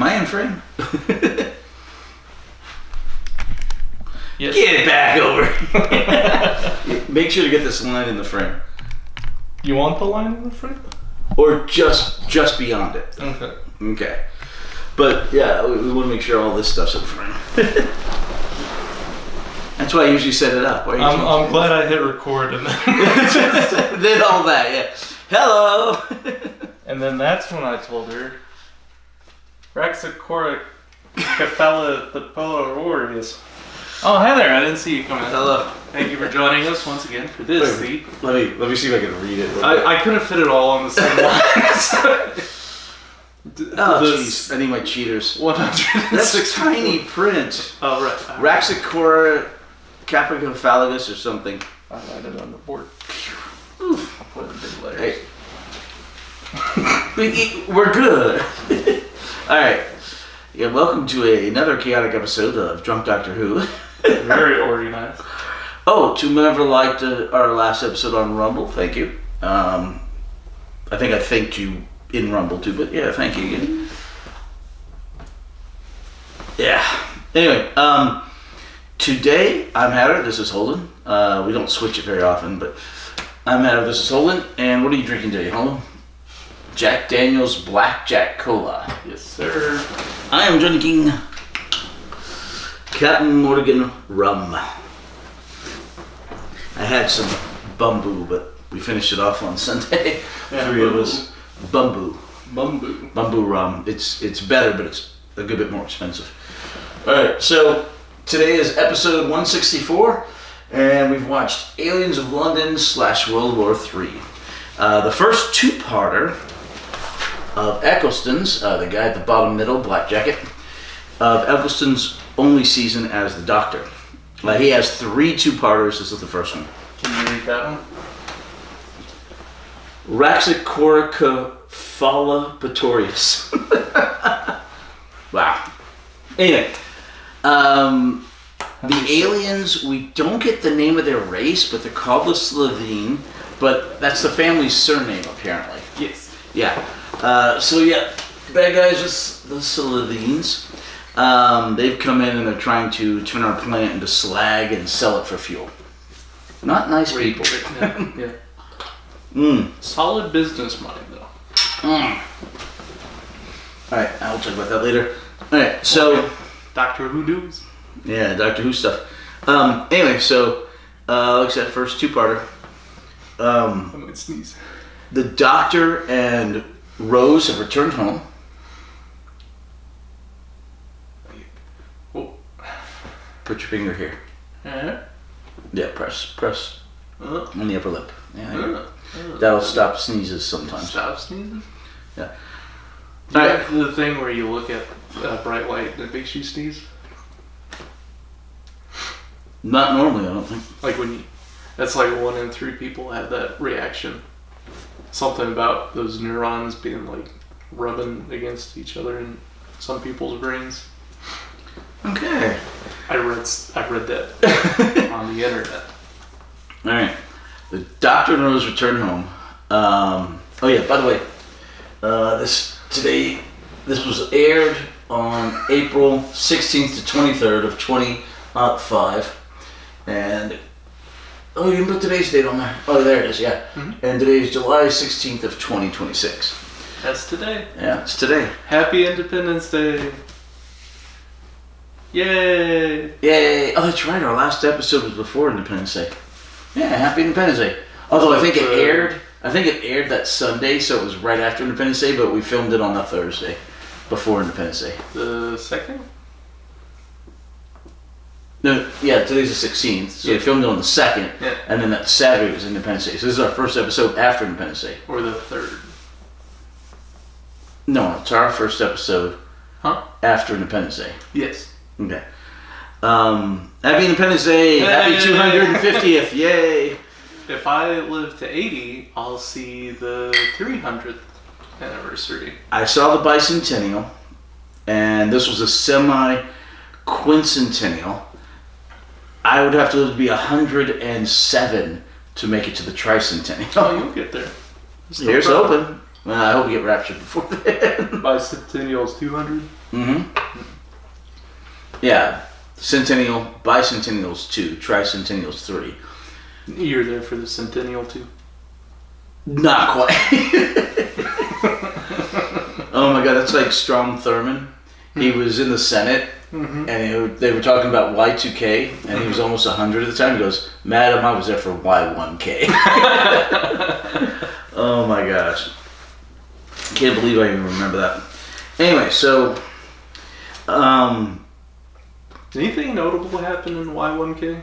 I in frame? Yes. Get back over. Make sure to get this line in the frame. You want the line in the frame? Or just beyond it. Okay. Okay. But yeah, we want to make sure all this stuff's in frame. That's why I usually set it up. I'm glad I hit record and then then all that, yeah. Hello. and then that's when I told her Raxacora Cathella the Polarius. Oh, hi there. I didn't see you come in. Hello. Thank you for joining us once again for this. Wait, let me see if I can read it. I couldn't fit it all on the same line. Oh, jeez. I need my cheaters. 100. That's a tiny print. Oh, right. Raxacora capricophalagus or something. I had it on the board. Oof. I'll put it in big letters. Hey. We're good. Alright. Yeah, welcome to another chaotic episode of Drunk Doctor Who. Very organized. Oh, to whoever liked our last episode on Rumble, thank you. I think I thanked you in Rumble too, but yeah, thank you again. Yeah. Anyway, today I'm Hatter, this is Holden. We don't switch it very often, but I'm Hatter, this is Holden. And what are you drinking today, Holden? Jack Daniel's Blackjack Cola. Yes, sir. I am drinking Captain Morgan rum. I had some bamboo, but we finished it off on Sunday. Yeah, Three of us. Bamboo rum. It's better, but it's a good bit more expensive. Alright, so today is episode 164, and we've watched Aliens of London / World War III. The first two-parter of Eccleston's, the guy at the bottom middle, black jacket, of Eccleston's only season as the Doctor. He has 3 two-parters, this is the first one. Can you read that one? Raxacorica Patorius. Wow. Anyway, the aliens, we don't get the name of their race, but they're called the Slitheen, but that's the family's surname, apparently. Yes. Yeah. So yeah, bad guys are the Slitheens. They've come in and they're trying to turn our planet into slag and sell it for fuel. Not nice people. Yeah. Mm. Solid business mind, though. Mm. Alright, I'll talk about that later. Alright, so... Okay. Doctor Who news. Yeah, Doctor Who stuff. Anyway, so, like I said, first two-parter. I might sneeze. The Doctor and Rose have returned home. Oh. Put your finger here. Yeah, press on the upper lip. Yeah, that'll stop sneezes sometimes. Stop sneezes? Yeah. Do you have the thing where you look at bright light and it makes you sneeze? Not normally, I don't think. Like when you... That's like 1 in 3 people have that reaction. Something about those neurons being like rubbing against each other in some people's brains. Okay. I read that on the internet. Alright. The Doctor and Rose return home. Oh yeah, by the way, this was aired on April 16th to 23rd of 2005. And oh, you didn't put today's date on there. Oh, there it is, yeah. Mm-hmm. And today is July 16th of 2026. That's today. Yeah, it's today. Happy Independence Day. Yay! Yay! Oh, that's right. Our last episode was before Independence Day. Yeah, Happy Independence Day. Although I think it aired that Sunday, so it was right after Independence Day, but we filmed it on the Thursday before Independence Day. The 2nd? No, yeah, today's the 16th, so we filmed it on the 2nd, yeah. And then that Saturday was Independence Day. So this is our first episode after Independence Day. Or the 3rd? No, it's our first episode after Independence Day. Yes. Okay. Happy Independence Day! Yay. Happy 250th! Yay! If I live to 80, I'll see the 300th anniversary. I saw the bicentennial, and this was a semi-quincentennial. I would have to live to be 107 to make it to the tricentennial. Oh, you'll get there. Here's hoping. Well, I hope we get raptured before then. Bicentennial's 200. Mm-hmm. Yeah. Centennial, bicentennial's 2, tricentennial's 3. You're there for the centennial too? Not quite. Oh my god, that's like Strom Thurmond. He was in the Senate, and they were talking about Y2K, and he was almost 100 at the time. He goes, "Madam, I was there for Y1K." Oh my gosh. Can't believe I even remember that. Anyway, so... anything notable happen in Y1K?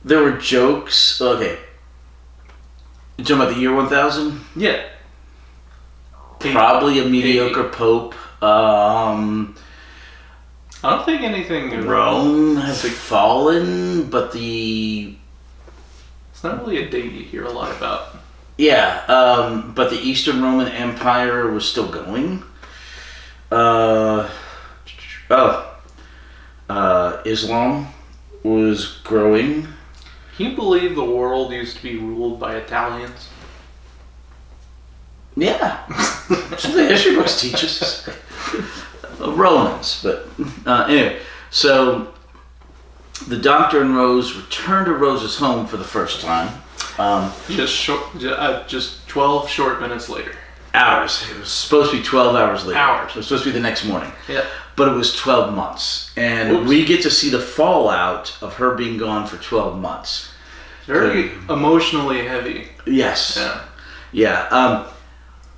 There were jokes. Okay. You talking about the year 1000? Yeah. Probably a mediocre pope. I don't think anything... Rome has fallen, but the... It's not really a date you hear a lot about. Yeah, but the Eastern Roman Empire was still going. Islam was growing. Can you believe the world used to be ruled by Italians? Yeah. So the history books teach us. Romans, but anyway. So the Doctor and Rose returned to Rose's home for the first time. Just 12 short minutes later. Hours. It was supposed to be 12 hours later. Hours. It was supposed to be the next morning. Yeah. But it was 12 months. And we get to see the fallout of her being gone for 12 months. Very emotionally heavy. Yes. Yeah. Yeah.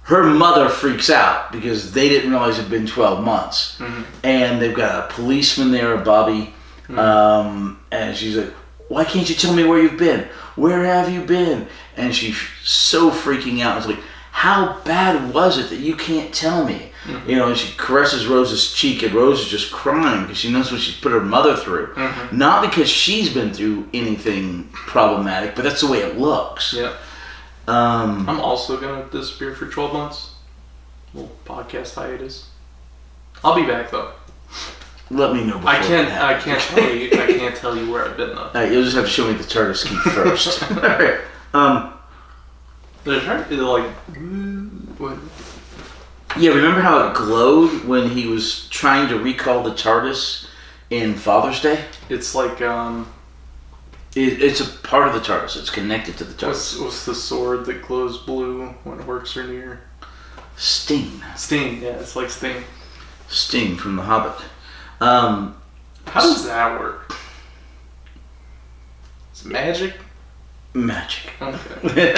Her mother freaks out because they didn't realize it had been 12 months. Mm-hmm. And they've got a policeman there, Bobby. Mm-hmm. And she's like, "Why can't you tell me where you've been? Where have you been?" And she's so freaking out. It's like, "How bad was it that you can't tell me?" Mm-hmm. You know, and she caresses Rose's cheek, and Rose is just crying because she knows what she's put her mother through. Mm-hmm. Not because she's been through anything problematic, but that's the way it looks. Yeah. I'm also going to disappear for 12 months. Little podcast hiatus. I'll be back though. Let me know before I can't tell you where I've been though. Alright, you'll just have to show me the TARDIS key first. Alright. What? Yeah, remember how it glowed when he was trying to recall the TARDIS in Father's Day? It's like it's a part of the TARDIS. It's connected to the TARDIS. What's the sword that glows blue when orcs are near? Sting. Sting, yeah, it's like Sting. Sting from The Hobbit. How does that work? It's magic? Magic. Okay.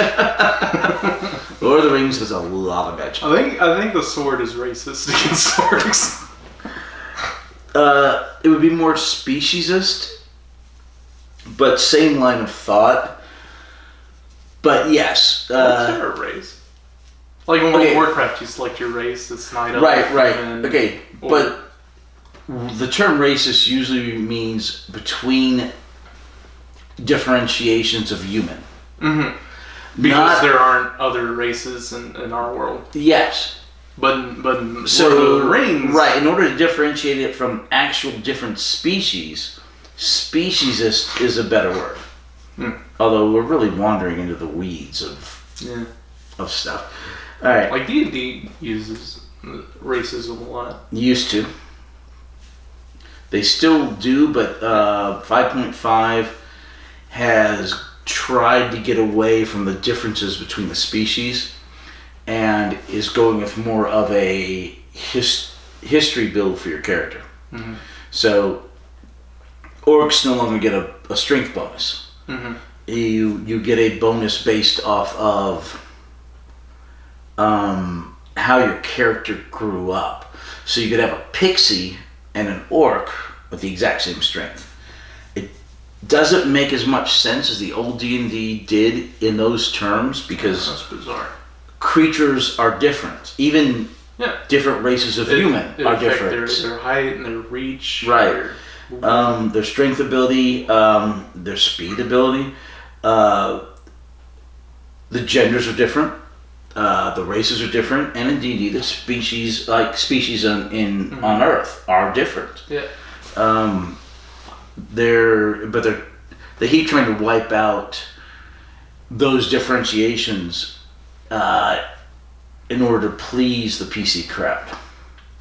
Lord of the Rings has a lot of magic. I think the sword is racist against orcs. It would be more speciesist, but same line of thought. But yes. What's your race? Like in World of Warcraft, you select your race, it's night up. Right. Okay, but the term racist usually means between differentiations of human. Mm-hmm. Because there aren't other races in our world. Yes. But so, Lord of the Rings... Right, in order to differentiate it from actual different species, speciesist is a better word. Mm. Although we're really wandering into the weeds of stuff. All right. Like D&D uses racism a lot. Used to. They still do, but 5.5 has tried to get away from the differences between the species and is going with more of a history build for your character. Mm-hmm. So orcs no longer get a strength bonus. Mm-hmm. You get a bonus based off of how your character grew up. So you could have a pixie and an orc with the exact same strength. It doesn't make as much sense as the old D&D did in those terms because that's bizarre. Creatures are different. Even different races of human are different. Their height and their reach. Right. Their strength ability, their speed ability. The genders are different. The races are different, and in D&D, the species on Earth are different. Yeah. They keep trying to wipe out those differentiations in order to please the PC crowd.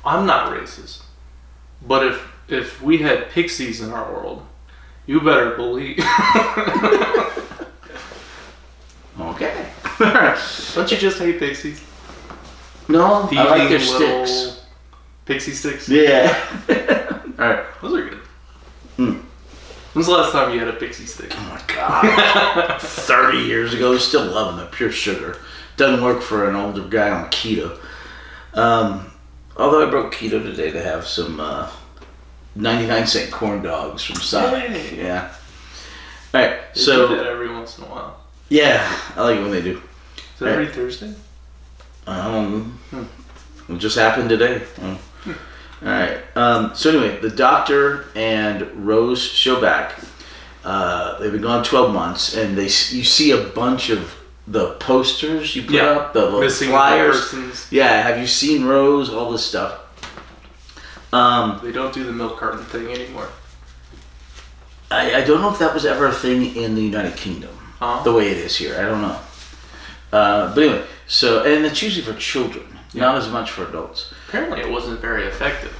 I'm not racist, but if we had pixies in our world, you better believe. Okay. Don't you just hate pixies? No, I like their little sticks. Pixie sticks? Yeah. Alright. Those are good. When's the last time you had a pixie stick? Oh my god. 30 years ago, still loving it. Pure sugar. Doesn't work for an older guy on keto. Although I broke keto today to have some 99-cent corn dogs from Sonic. Yay. Yeah. Alright, They so... do that every once in a while. Yeah, I like it when they do. Is that every Thursday? It just happened today. Alright. So anyway, the Doctor and Rose show back. They've been gone 12 months, and you see a bunch of the posters you put up, the little missing flyers. persons. Yeah, have you seen Rose? All this stuff. They don't do the milk carton thing anymore. I don't know if that was ever a thing in the United Kingdom. The way it is here. I don't know. But anyway, so, and it's usually for children, not as much for adults. Apparently it wasn't very effective.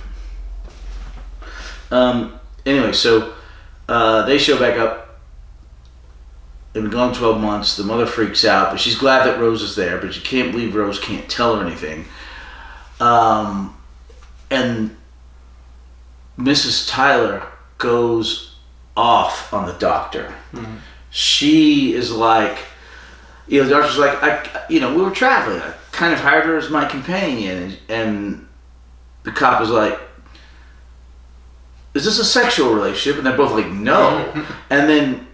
Anyway, so they show back up. They've been gone 12 months. The mother freaks out, but she's glad that Rose is there, but she can't believe Rose can't tell her anything. And Mrs. Tyler goes off on the Doctor. Mm-hmm. She is like, the Doctor's like, we were traveling. I kind of hired her as my companion. And the cop is like, is this a sexual relationship? And they're both like, no. And then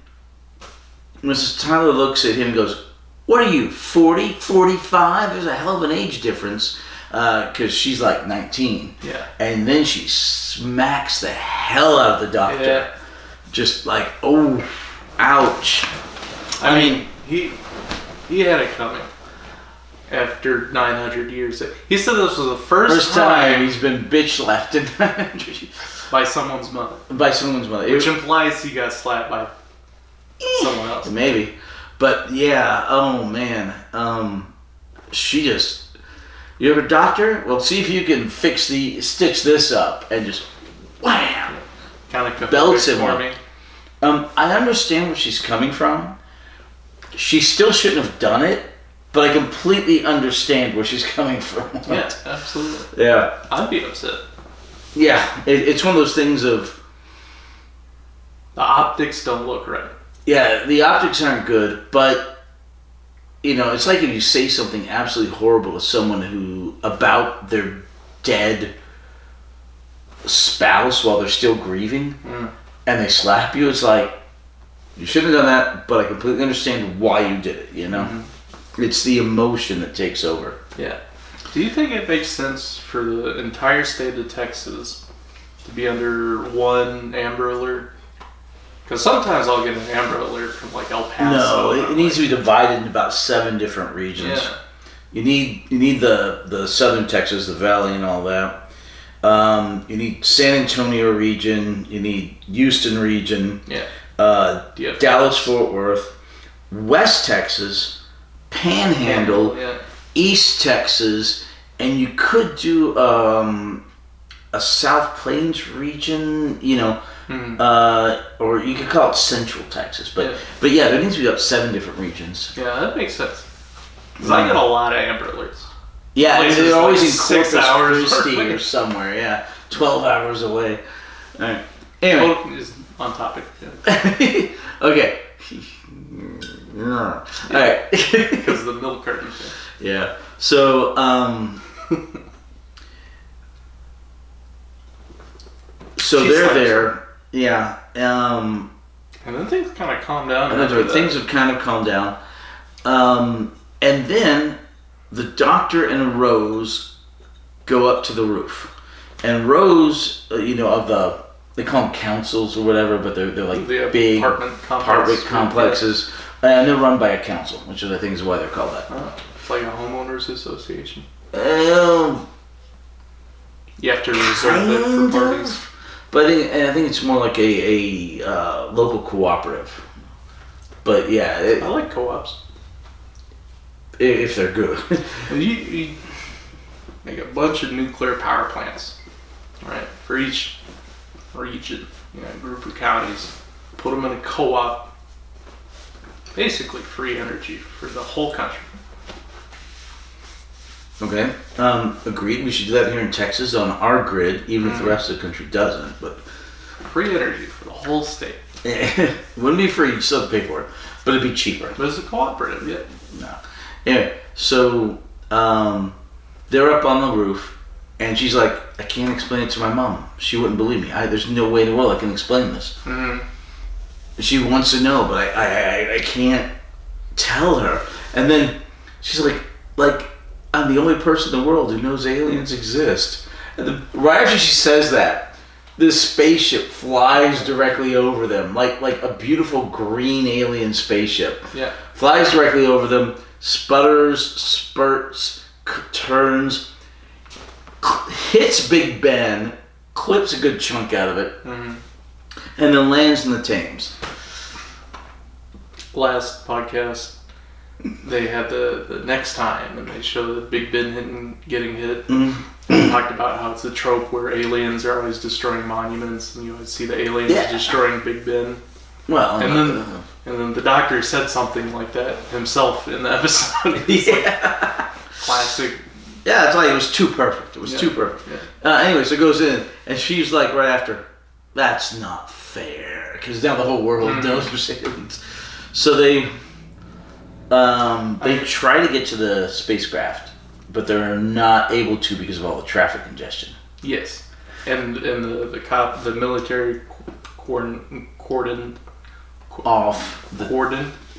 Mrs. Tyler looks at him and goes, what are you, 40, 45? There's a hell of an age difference. Because she's like 19. Yeah. And then she smacks the hell out of the Doctor. Yeah. Just like, oh, ouch. I mean, he had it coming. After 900 years. He said this was the first time he's been bitch slapped in 900 years. By someone's mother. By someone's mother. Which implies he got slapped by someone else. Maybe. But yeah, oh man. She just... You have a doctor? Well, see if you can stitch this up. And just wham! Kind of belts him up. I understand where she's coming from. She still shouldn't have done it, but I completely understand where she's coming from. Yeah, absolutely. Yeah. I'd be upset. Yeah, it's one of those things of... The optics don't look right. Yeah, the optics aren't good, but... it's like if you say something absolutely horrible to someone about their dead spouse while they're still grieving, and they slap you, it's like, you shouldn't have done that, but I completely understand why you did it, Mm-hmm. It's the emotion that takes over. Yeah. Do you think it makes sense for the entire state of Texas to be under one Amber Alert? Because sometimes I'll get an Amber Alert from like El Paso. No, it needs to be divided into about 7 different regions. Yeah. You need the southern Texas, the valley and all that. You need San Antonio region. You need Houston region. Yeah. Dallas, Fort Worth, West Texas, Panhandle, East Texas, and you could do a South Plains region, or you could call it Central Texas. But yeah, there needs to be about 7 different regions. Yeah, that makes sense. Because I get a lot of Amber Alerts. Yeah, they're always in 6 hours Christi or somewhere. Yeah, 12 hours away. All right. Anyway, is on topic. Yeah. Okay. All right. Because of the milk carton thing. Yeah. So, they're there. Yeah. And then things kind of calm down. Things have kind of calmed down. And then the Doctor and Rose go up to the roof. And Rose, they call them councils or whatever, but they're like big apartment complexes. And they're run by a council, which I think is why they're called that. It's like a homeowners association. You have to reserve it for parties. But I think it's more like a local cooperative. But yeah. I like co-ops. if they're good. You make a bunch of nuclear power plants, right? For each region, group of counties. Put them in a co-op. Basically free energy for the whole country. Okay. Agreed. We should do that here in Texas on our grid, even if the rest of the country doesn't. But free energy for the whole state. It wouldn't be free. You still have to pay for it, but it'd be cheaper. But it's a cooperative, yeah. No. Anyway, so they're up on the roof, and she's like, "I can't explain it to my mom. She wouldn't believe me. There's no way in the world I can explain this." Mm-hmm. She wants to know, but I can't tell her. And then she's like I'm the only person in the world who knows aliens exist. And right after she says that, this spaceship flies directly over them, like a beautiful green alien spaceship. Yeah. Flies directly over them, sputters, spurts, turns, hits Big Ben, clips a good chunk out of it, and then lands in the Thames. Last podcast, they had the next time, and they showed the Big Ben getting hit. They talked about how it's a trope where aliens are always destroying monuments, and you always see the aliens destroying Big Ben. Well, and then the doctor said something like that himself in the episode. Classic. Yeah, it's like it was too perfect. It was too perfect. Yeah. Anyway, so it goes in, and she's like right after, "That's not fair," because now the whole world knows there's aliens. So they try to get to the spacecraft, but they're not able to because of all the traffic congestion. Yes, and the military cordoned off.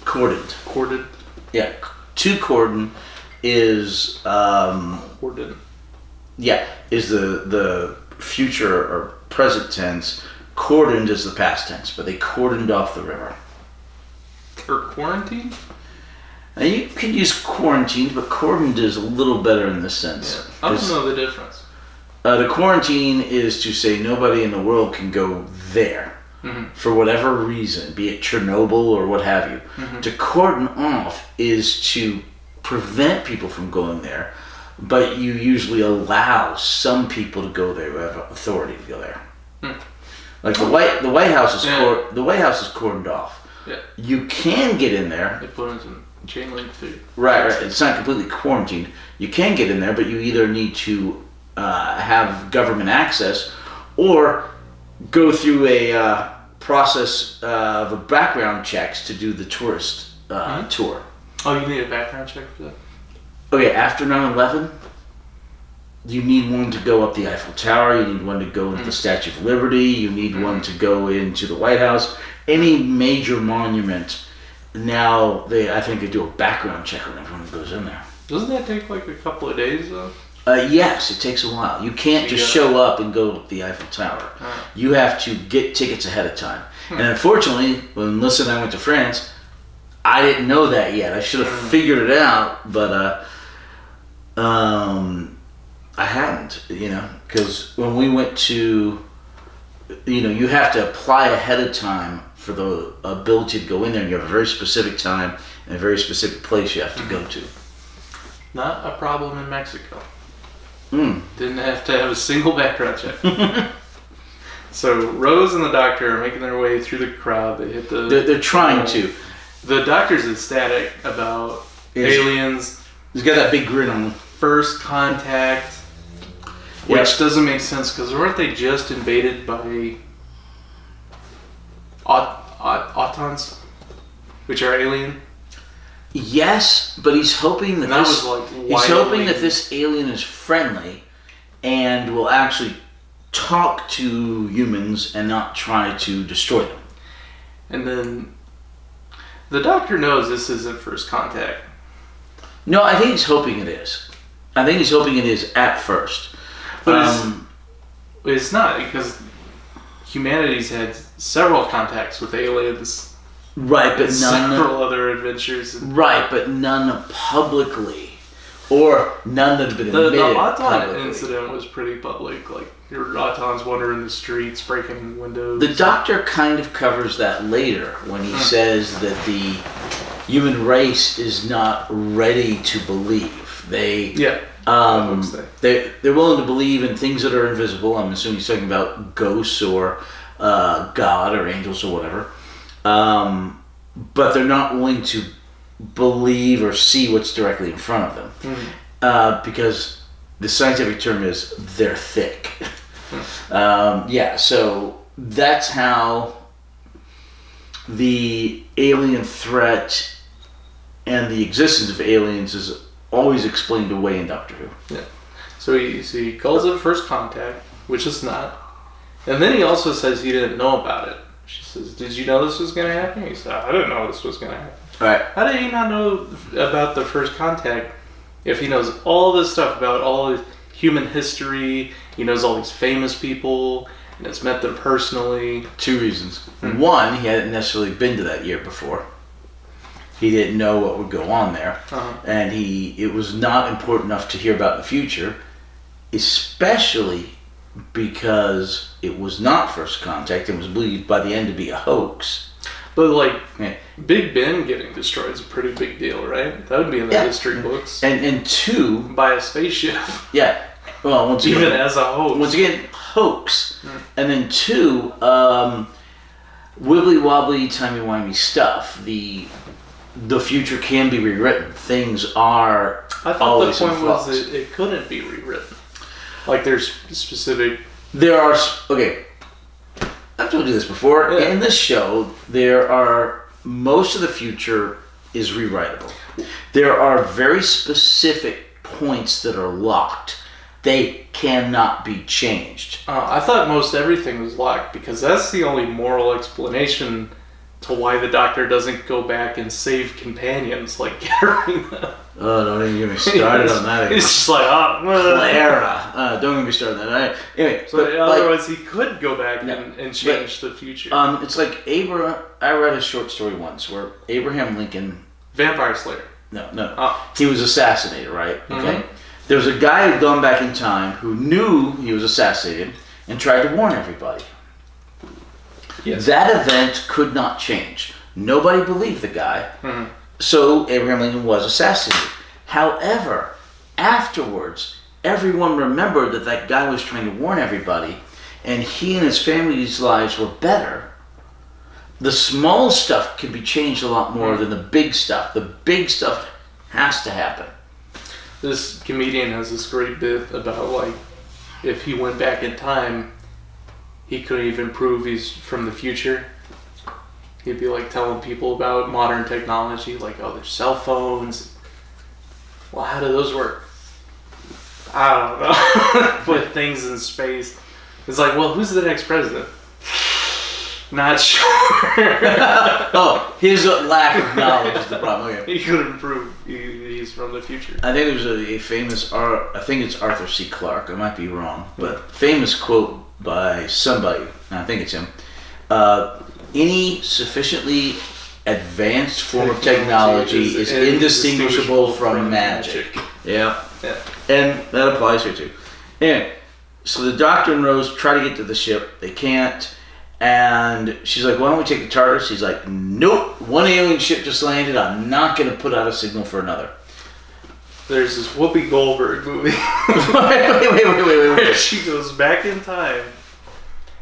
Cordoned. Yeah, to cordon is cordon. Yeah, is the future or present tense. Cordoned is the past tense, but they cordoned off the river. Or quarantine? Now you could use quarantined, but cordoned is a little better in this sense. Yeah. I don't know the difference. The quarantine is to say nobody in the world can go there for whatever reason, be it Chernobyl or what have you. To cordon off is to prevent people from going there, but you usually allow some people to go there who have authority to go there. Like the White House is the White House is cordoned off. Yeah. You can get in there. They put it in chain link feed. Right. It's not completely quarantined. You can get in there, but you either need to have government access or go through a process of a background checks to do the tourist tour. Oh, you need a background check for that? Okay, after 9/11, you need one to go up the Eiffel Tower. You need one to go into the Statue of Liberty. You need one to go into the White House. Any major monument, now I think they do a background check on everyone who goes in there. Doesn't that take like a couple of days though? Yes, it takes a while. You can't just show up and go to the Eiffel Tower. You have to get tickets ahead of time. And unfortunately, when Melissa and I went to France, I didn't know that yet. I should have figured it out, but I hadn't, because when we went to, you have to apply ahead of time for the ability to go in there, and you have a very specific time and a very specific place you have to go to. Not a problem in Mexico. Didn't have to have a single background check. So Rose and the doctor are making their way through the crowd. They hit the... They're trying to. The doctor's ecstatic about aliens. He's got that big grin on him. First contact. Which doesn't make sense, because weren't they just invaded by Autons, which are alien? Yes, but he's hoping that that this alien is friendly and will actually talk to humans and not try to destroy them. And then the doctor knows this isn't first contact. No, I think he's hoping it is. I think he's hoping it is at first. But it's not, because humanity's had several contacts with aliens. Right, but several other adventures. Right, but none publicly. Or none that have been admitted publicly. The Auton incident was pretty public. Like, your Autons wandering the streets, breaking windows. The doctor kind of covers that later when he says that human race is not ready to believe. They're willing to believe in things that are invisible. I'm assuming he's talking about ghosts or God or angels or whatever. But they're not willing to believe or see what's directly in front of them. Because the scientific term is they're thick. So that's how the alien threat and the existence of aliens is always explained away in Doctor Who. Yeah. So he calls it first contact, which it's not. And then he also says he didn't know about it. She says, "Did you know this was going to happen?" He said, "I didn't know this was going to happen." All right. How did he not know about the first contact if he knows all this stuff about all of human history, he knows all these famous people, and has met them personally? 2 reasons. One, he hadn't necessarily been to that year before. He didn't know what would go on there. And it was not important enough to hear about the future, especially because it was not first contact. It was believed by the end to be a hoax. But Big Ben getting destroyed is a pretty big deal, right? That would be in the history books. And two, by a spaceship. Yeah. Well, once again, even as a hoax. Once again, hoax. And then two, wibbly wobbly, timey wimey stuff. The future can be rewritten. Things are. I thought always the point in flux. was that it couldn't be rewritten. Like there's specific. There are I've told you this before. Yeah. In this show, most of the future is rewritable. There are very specific points that are locked. They cannot be changed. I thought most everything was locked because that's the only moral explanation to why the Doctor doesn't go back and save companions like Gary. Oh, don't even get me started on that again. It's just like, Clara. Don't get me started on that. Anyway, so otherwise he could go back and change the future. It's like I read a short story once where Abraham Lincoln... Vampire Slayer. No. He was assassinated, right? Okay. There was a guy who'd gone back in time who knew he was assassinated and tried to warn everybody. Yes. That event could not change. Nobody believed the guy. So Abraham Lincoln was assassinated. However, afterwards, everyone remembered that guy was trying to warn everybody, and he and his family's lives were better. The small stuff can be changed a lot more than the big stuff. The big stuff has to happen. This comedian has this great bit about if he went back in time, he couldn't even prove he's from the future. He'd be telling people about modern technology, there's cell phones. Well, how do those work? I don't know. Put things in space. It's well, who's the next president? Not sure. His lack of knowledge is the problem. Okay. He couldn't prove he's from the future. I think there's a famous, I think it's Arthur C. Clarke, I might be wrong, but famous quote by somebody, and I think it's him, any sufficiently advanced form of technology is indistinguishable from magic. Yeah. And that applies here too. Anyway, so the Doctor and Rose try to get to the ship. They can't. And she's like, why don't we take the TARDIS? He's like, nope. One alien ship just landed. I'm not going to put out a signal for another. There's this Whoopi Goldberg movie. wait. Where she goes back in time.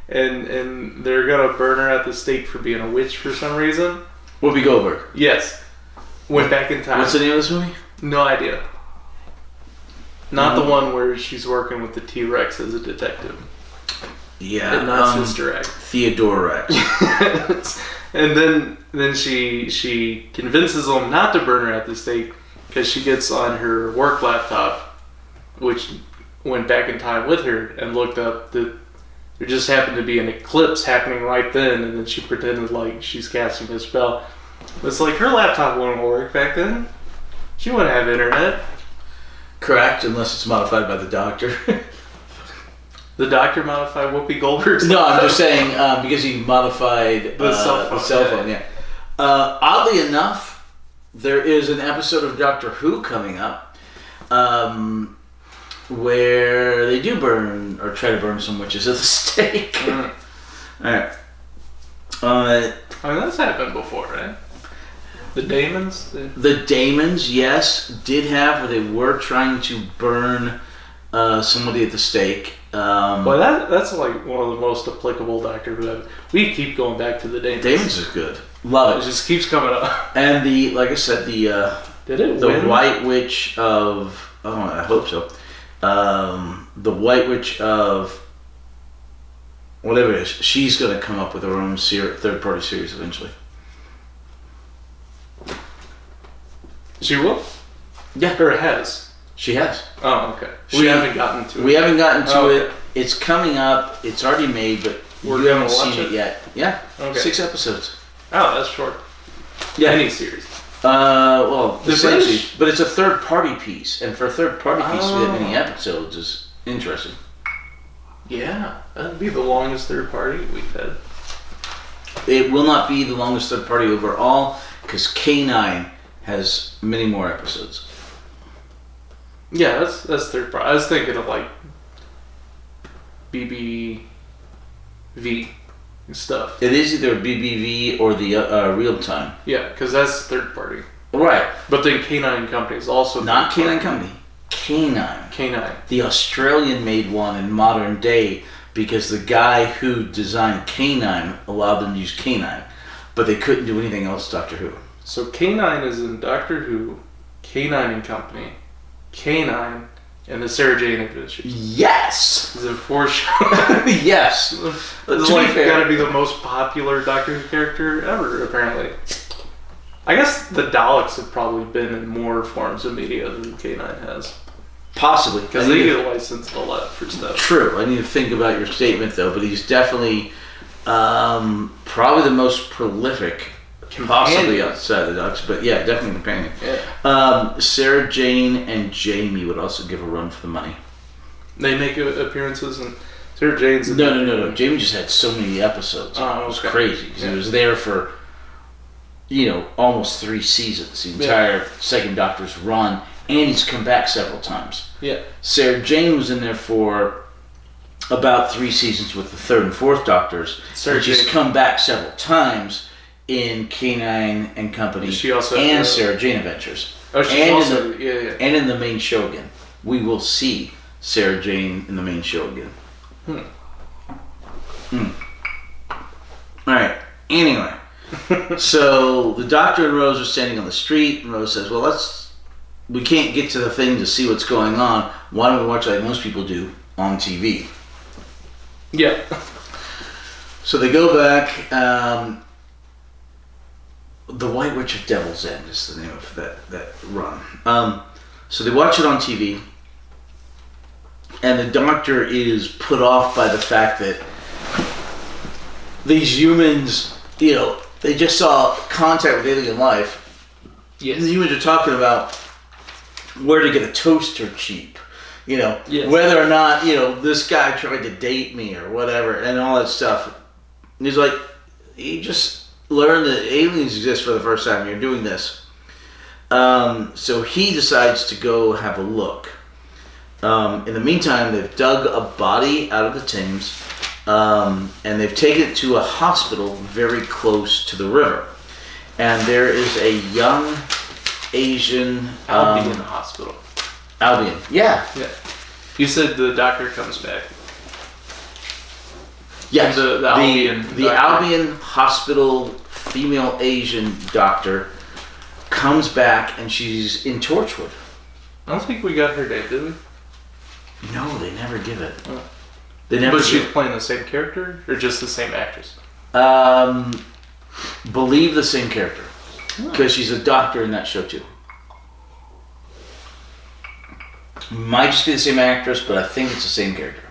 And they're going to burn her at the stake for being a witch for some reason. Whoopi Goldberg? Yes. Went back in time. What's the name of this movie? No idea. Not the one where she's working with the T-Rex as a detective. Yeah. And not Sister Act. Theodore Rex. And then she convinces them not to burn her at the stake because she gets on her work laptop, which went back in time with her and looked up that there just happened to be an eclipse happening right then, and then she pretended she's casting a spell. It's her laptop wouldn't work back then. She wouldn't have internet. Correct, unless it's modified by the Doctor. The Doctor modified Whoopi Goldberg's No, I'm just saying because he modified the cell phone. Yeah. Oddly enough, there is an episode of Doctor Who coming up where they do burn or try to burn some witches at the stake. All right. That's happened before, right? The Damons? The Damons, yes, did have, where they were trying to burn somebody at the stake. Well, that's like one of the most applicable Doctor Who ever. We keep going back to the Damons. Damons is good. Love It it. just keeps coming up. And like I said, the White Witch of... Oh, I hope so. The White Witch of... Whatever it is, she's going to come up with her own third-party series eventually. She will? Yeah. Or has? She has. Oh, okay. We haven't gotten to it. We haven't gotten to okay. it. It's coming up. It's already made, but We're you haven't gonna watch seen it yet. Yeah. Okay. 6 episodes. Oh, that's short. Yeah. Any series. Well, The essentially, British? but it's a third-party piece, and for a third-party piece to Oh. get many episodes is interesting. Yeah, that'd be the longest third party we've had. It will not be the longest third-party overall, because K9 has many more episodes. Yeah, that's third party. I was thinking of like BBV and stuff. It is either BBV or the real time. Yeah, because that's third party. Right. But then K9 Company is also Not third K9 party. Company. K9. K9. The Australian made one in modern day because the guy who designed K9 allowed them to use K9, but they couldn't do anything else Doctor Who. So K9 is in Doctor Who, K9 and Company, K9, and the Sarah Jane Adventures. Yes! Is it 4 shows? Yes! It's To like be fair- gotta be the most popular Doctor Who character ever, apparently. I guess the Daleks have probably been in more forms of media than K9 has. Possibly. Because they get licensed a lot for stuff. True. I need to think about your statement, though, but he's definitely probably the most prolific, possibly outside the Ducks, but yeah, definitely companion. Yeah. Sarah Jane and Jamie would also give a run for the money. They make appearances and Sarah Jane's in No. Jamie just had so many episodes. Oh, It was okay. crazy. 'Cause Yeah. he was there for, almost 3 seasons, the entire second Doctor's run, and he's come back several times. Yeah. Sarah Jane was in there for about 3 seasons with the third and fourth Doctors. Sarah and she's Jane- come back several times in K9 and Company She also and Sarah Jane Adventures. Oh, she's and also in and in the main show again. We will see Sarah Jane in the main show again. Alright, anyway. So the Doctor and Rose are standing on the street, and Rose says, well, we can't get to the thing to see what's going on. Why don't we watch like most people do on TV? Yeah. So they go back. The White Witch of Devil's End is the name of that run. So they watch it on TV, and the Doctor is put off by the fact that these humans, they just saw contact with alien life. Yes. The humans are talking about where to get a toaster cheap. Yes. Whether or not, this guy tried to date me or whatever, and all that stuff. And he's like, you just learned that aliens exist for the first time, you're doing this. So he decides to go have a look. In the meantime, they've dug a body out of the Thames, and they've taken it to a hospital very close to the river. And there is a young Asian... Albion Hospital. Albion, yeah. Yeah. You said the Doctor comes back. Yes, The Albion the doctor. Albion Hospital female Asian doctor comes back, and she's in Torchwood. I don't think we got her date, did we? No, they never give it. Oh. They never. But she's give playing the same character, or just the same actress? it. Believe the same character, because she's a doctor in that show too. Might just be the same actress, but I think it's the same character.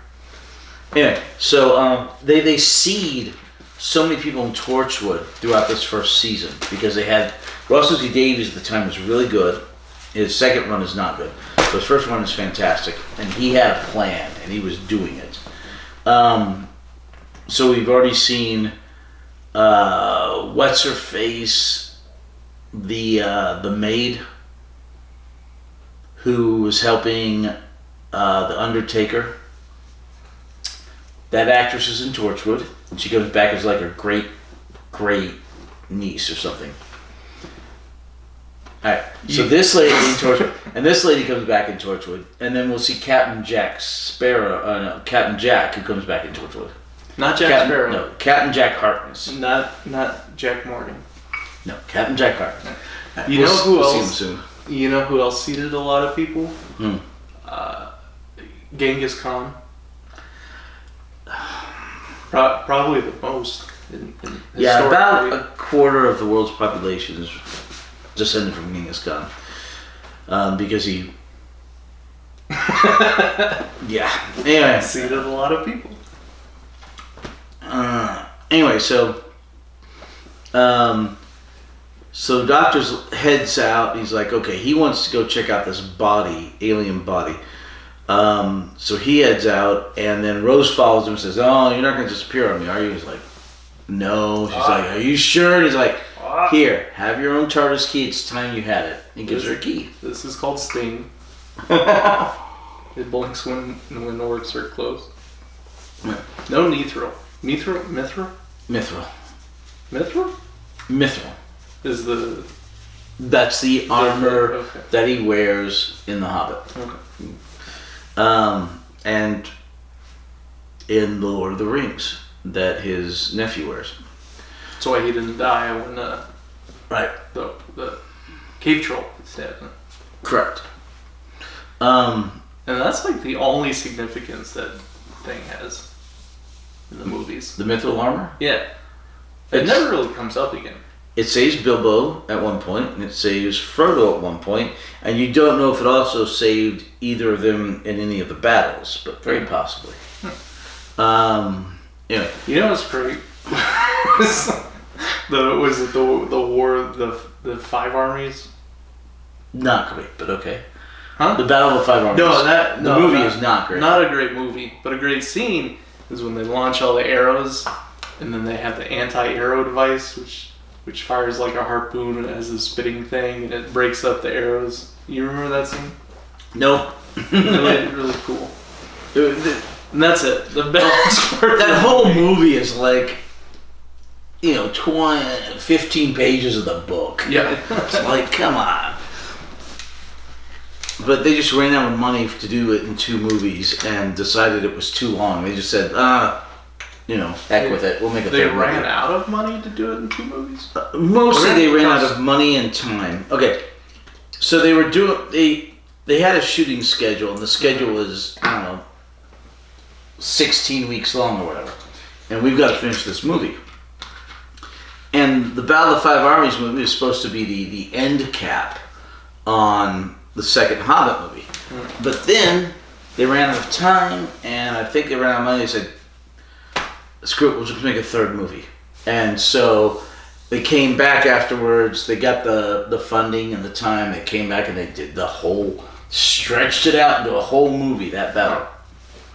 Anyway, so they seed so many people in Torchwood throughout this first season because they had Russell T Davies at the time was really good. His second run is not good, but his first run is fantastic, and he had a plan and he was doing it. So we've already seen what's her face, the maid who was helping the Undertaker. That actress is in Torchwood, and she comes back as like her great niece or something. Alright, so this lady in Torchwood, and this lady comes back in Torchwood, and then we'll see Captain Jack who comes back in Torchwood. Not Jack Sparrow. No, Captain Jack Harkness. Not Jack Morgan. No, Captain Jack Harkness. You know who else? See him soon. You know who else seated a lot of people? Hmm. Genghis Khan. Probably the most. Yeah, about a quarter of the world's population is descended from Genghis Khan. Because he... yeah. Anyway. Seated a lot of people. Anyway, so... So Doctor's heads out. He's like, okay, he wants to go check out this body, alien body. So he heads out, and then Rose follows him and says, oh, you're not going to disappear on me, are you? He's like, no. She's like, are you sure? And he's like, here, have your own TARDIS key. It's time you had it. He gives her a key. This is called Sting. It blinks when the orbs are closed. Yeah. No Mithril. Mithril? Mithril. Mithril? Mithril. Is the... That's the armor okay. that he wears in The Hobbit. Okay. And in The Lord of the Rings that his nephew wears. That's why he didn't die when right. the cave troll stabbed him. Correct. And that's like the only significance that thing has in the movies. The Mithril armor? Yeah. It never really comes up again. It saves Bilbo at one point, and it saves Frodo at one point, and you don't know if it also saved either of them in any of the battles, but very possibly. Anyway. You know what's great? the war of the Five Armies? Not great, but okay. Huh? The Battle of the Five Armies. The movie is not great. Not a great movie, but a great scene is when they launch all the arrows, and then they have the anti-arrow device, which fires like a harpoon and it has a spitting thing and it breaks up the arrows. You remember that scene? Nope. Really cool. And that's it. The best part. That whole movie is like, 15 pages of the book. Yeah. It's like, come on. But they just ran out of money to do it in 2 movies and decided it was too long. They just said, heck with it. We'll make a third movie. They ran out of money to do it in 2 movies? Mostly they ran out of money and time. Okay. So they were they had a shooting schedule, and the schedule was, 16 weeks long or whatever. And we've got to finish this movie. And the Battle of the Five Armies movie is supposed to be the end cap on the second Hobbit movie. But then they ran out of time, and I think they ran out of money. They said, screw it, we'll just make a third movie. And so they came back afterwards. They got the funding and the time. They came back and they did stretched it out into a whole movie, that battle.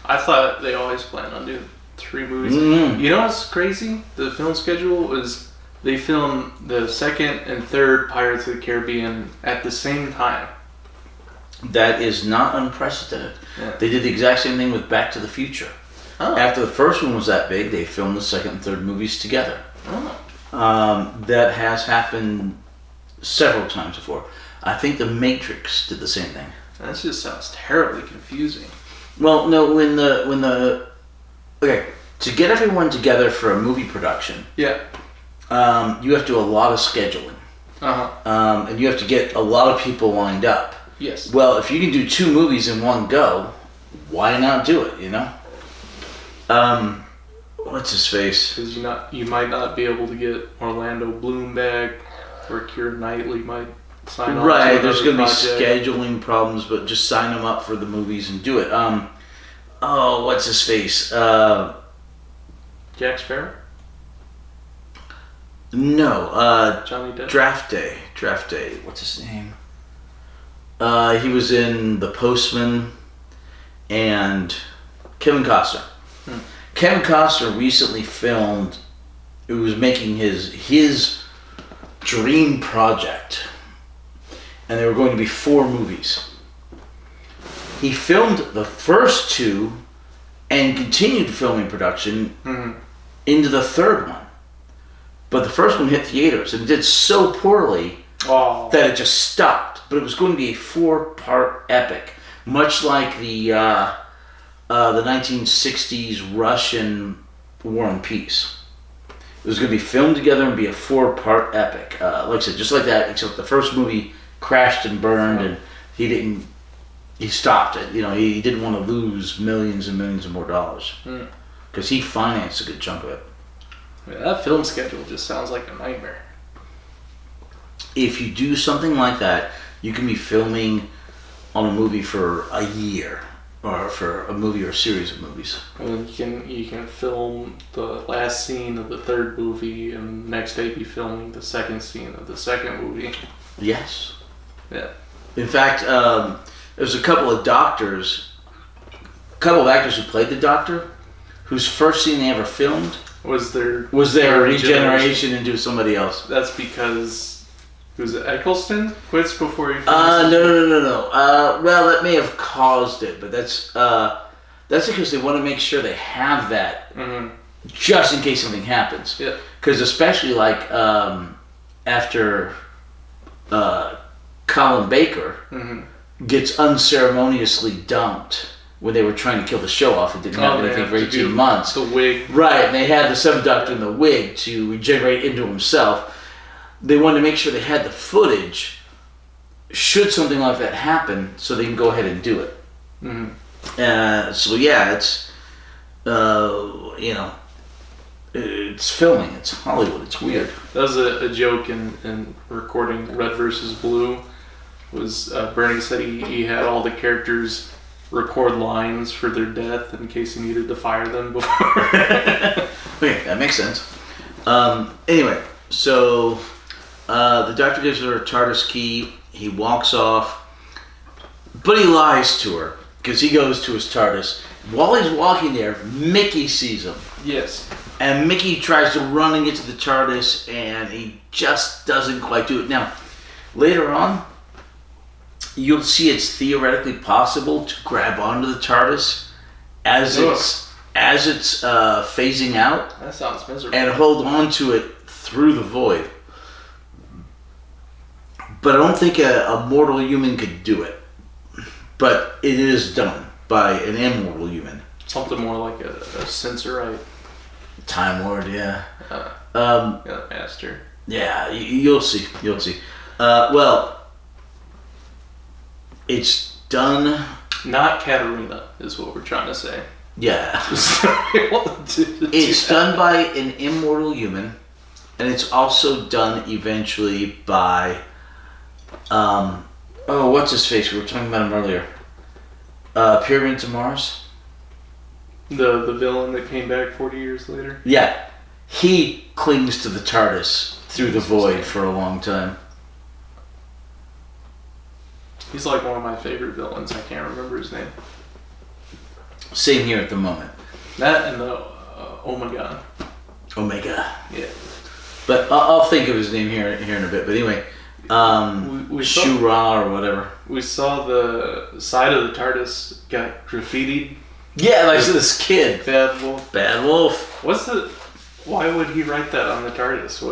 I thought they always planned on doing 3 movies. Mm-hmm. You know what's crazy? The film schedule is they filmed the second and third Pirates of the Caribbean at the same time. That is not unprecedented. Yeah. They did the exact same thing with Back to the Future. Oh. After the first one was that big, they filmed the second and third movies together. Oh. That has happened several times before. I think The Matrix did the same thing. That just sounds terribly confusing. Well, no, okay, to get everyone together for a movie production, yeah, you have to do a lot of scheduling. And you have to get a lot of people lined up. Yes. Well, if you can do 2 movies in one go, why not do it, What's his face? Because you might not be able to get Orlando Bloom back, or Keira Knightley might sign on. Right, there's going to be project. scheduling problems, but just sign them up for the movies and do it. What's his face? Jack Sparrow? No, Johnny Depp? Draft Day. What's his name? He was in The Postman and Kevin Costner. Kevin Costner recently filmed, it was making his dream project, and there were going to be 4 movies. He filmed the first 2 and continued filming production into the third one. But the first one hit theaters and it did so poorly Oh. that it just stopped. But it was going to be a 4-part epic, much like the 1960s Russian War and Peace. It was going to be filmed together and be a 4-part epic. Like I said, just like that, except the first movie crashed and burned, and he stopped it. He didn't want to lose millions and millions of more dollars. Because he financed a good chunk of it. Yeah, that film schedule just sounds like a nightmare. If you do something like that, you can be filming on a movie for a year, or for a movie or a series of movies. And you can film the last scene of the third movie, and the next day be filming the second scene of the second movie. Yes. Yeah. In fact, there's a couple of actors who played the Doctor, whose first scene they ever filmed was their regeneration into somebody else. That's because. Was it Eccleston quits before he? No. Well, that may have caused it, but that's because they want to make sure they have that just in case something happens. Yeah. Because especially like after Colin Baker gets unceremoniously dumped when they were trying to kill the show off and didn't have anything for 18 months. The wig. Right, and they had the 7th Doctor in the wig to regenerate into himself. They wanted to make sure they had the footage should something like that happen, so they can go ahead and do it. So yeah, it's it's filming. It's Hollywood. It's weird. That was a joke in recording Red vs. Blue. Was Bernie said he had all the characters record lines for their death in case he needed to fire them before. Okay, that makes sense. Anyway, so the Doctor gives her a TARDIS key. He walks off, but he lies to her because he goes to his TARDIS. While he's walking there, Mickey sees him. Yes. And Mickey tries to run and get to the TARDIS, and he just doesn't quite do it. Now, later on, you'll see it's theoretically possible to grab onto the TARDIS as it's phasing out. That sounds miserable. And hold on to it through the void. But I don't think a mortal human could do it. But it is done by an immortal human. Something more like a sensorite. Time Lord, yeah. Master. Yeah, you'll see. Well, it's done. Not Katarina is what we're trying to say. Yeah. It's done by an immortal human, and it's also done eventually by what's his face? We were talking about him earlier. Pyramids of Mars. The villain that came back 40 years later. Yeah, he clings to the TARDIS through the void for a long time. He's like one of my favorite villains. I can't remember his name. Same here at the moment. That and the Omega. Omega. Yeah. But I'll think of his name here in a bit. But anyway, Shura or whatever. We saw the side of the TARDIS got graffitied. Yeah, like this kid. Bad Wolf. Why would he write that on the TARDIS?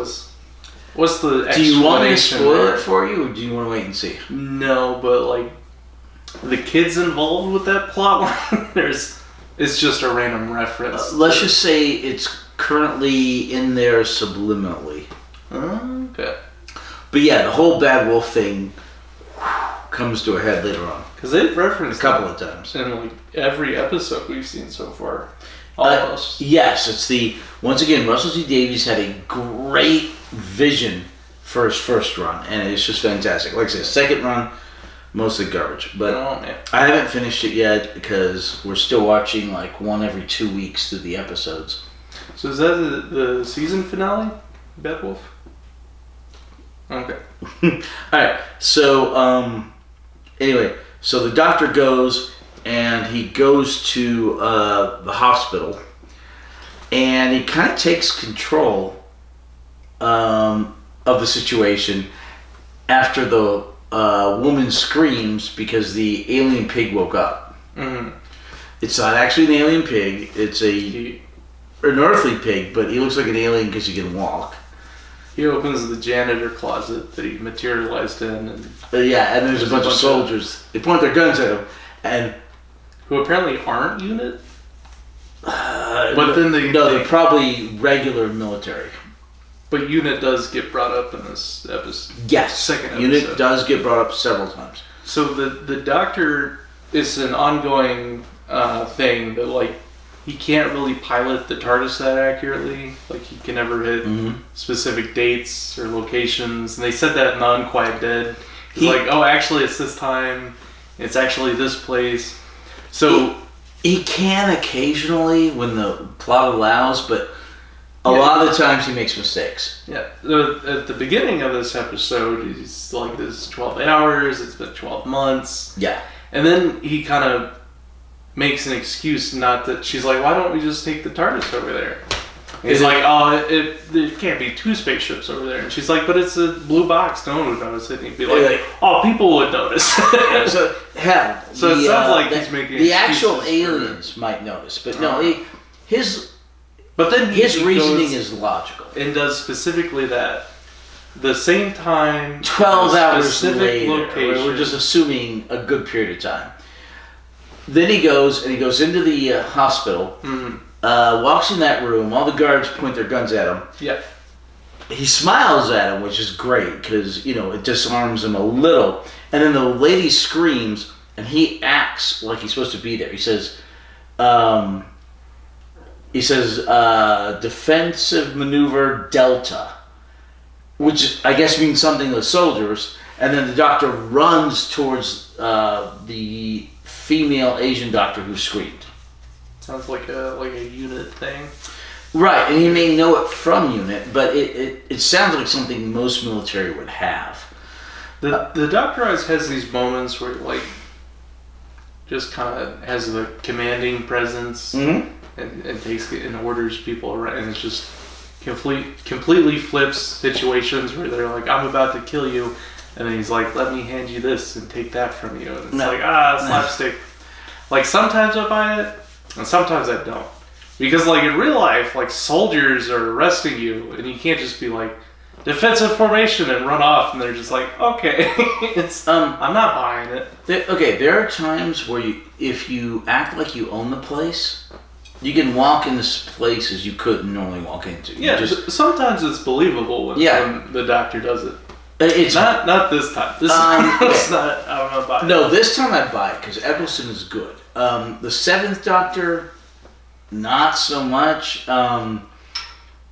What's the explanation? Do you want me to spoil it for you, or do you want to wait and see? No, but like the kids involved with that plot line, it's just a random reference. Let's just say it's currently in there subliminally. Okay. But yeah, the whole Bad Wolf thing comes to a head later on. Because they've referenced a couple of times in like every episode we've seen so far. Almost. Yes, it's once again, Russell T Davies had a great vision for his first run, and it's just fantastic. Like I said, second run, mostly garbage. But I haven't finished it yet because we're still watching like one every 2 weeks through the episodes. So is that the season finale, Bad Wolf? Okay. Alright, so anyway, so the Doctor goes and he goes to the hospital, and he kind of takes control of the situation after the woman screams because the alien pig woke up. Mm-hmm. It's not actually an alien pig. It's an earthly pig, but he looks like an alien because he can walk. He opens the janitor closet that he materialized in. And and there's a bunch of soldiers. They point their guns at him. And who apparently aren't unit? But then they're probably regular military. But unit does get brought up in this episode. Yes, second episode. Unit does get brought up several times. So the doctor is an ongoing thing that like he can't really pilot the TARDIS that accurately. Like he can never hit specific dates or locations. And they said that in the Unquiet Dead. He's like, oh, actually it's this time. It's actually this place. So he can occasionally when the plot allows, but a lot of the times he makes mistakes. Yeah. At the beginning of this episode, he's like, this is 12 hours, it's been 12 months. Yeah. And then he kind of makes an excuse not that, she's like, why don't we just take the TARDIS over there? He's like, oh, there can't be two spaceships over there. And she's like, but it's a blue box, no one would notice it. And he'd be like, oh, people would notice. So it sounds like he's making the actual aliens might notice, but no, his reasoning is logical. And does specifically that. The same time, 12 hours later, location. We're just assuming a good period of time. Then he goes into the hospital, walks in that room, all the guards point their guns at him. Yeah. He smiles at him, which is great, because, it disarms him a little. And then the lady screams, and he acts like he's supposed to be there. He says, defensive maneuver Delta, which I guess means something to the soldiers. And then the doctor runs towards the female Asian doctor who screamed. Sounds like a unit thing. Right, and he may know it from unit, but it sounds like something most military would have. The doctor always has these moments where like just kind of has a commanding presence and takes it and orders people around, and it's just completely flips situations where they're like, I'm about to kill you, and then he's like, let me hand you this and take that from you, and it's slapstick. Like sometimes I buy it and sometimes I don't, because like in real life, like soldiers are arresting you and you can't just be like defensive formation and run off, and they're just like, okay. It's I'm not buying it. There are times where if you act like you own the place, you can walk in this places you couldn't normally walk into. Yeah, sometimes it's believable when the doctor does it. It's not this time. This is not. I'm not buying it. No, this time I buy it because Eccleston is good. The Seventh Doctor, not so much.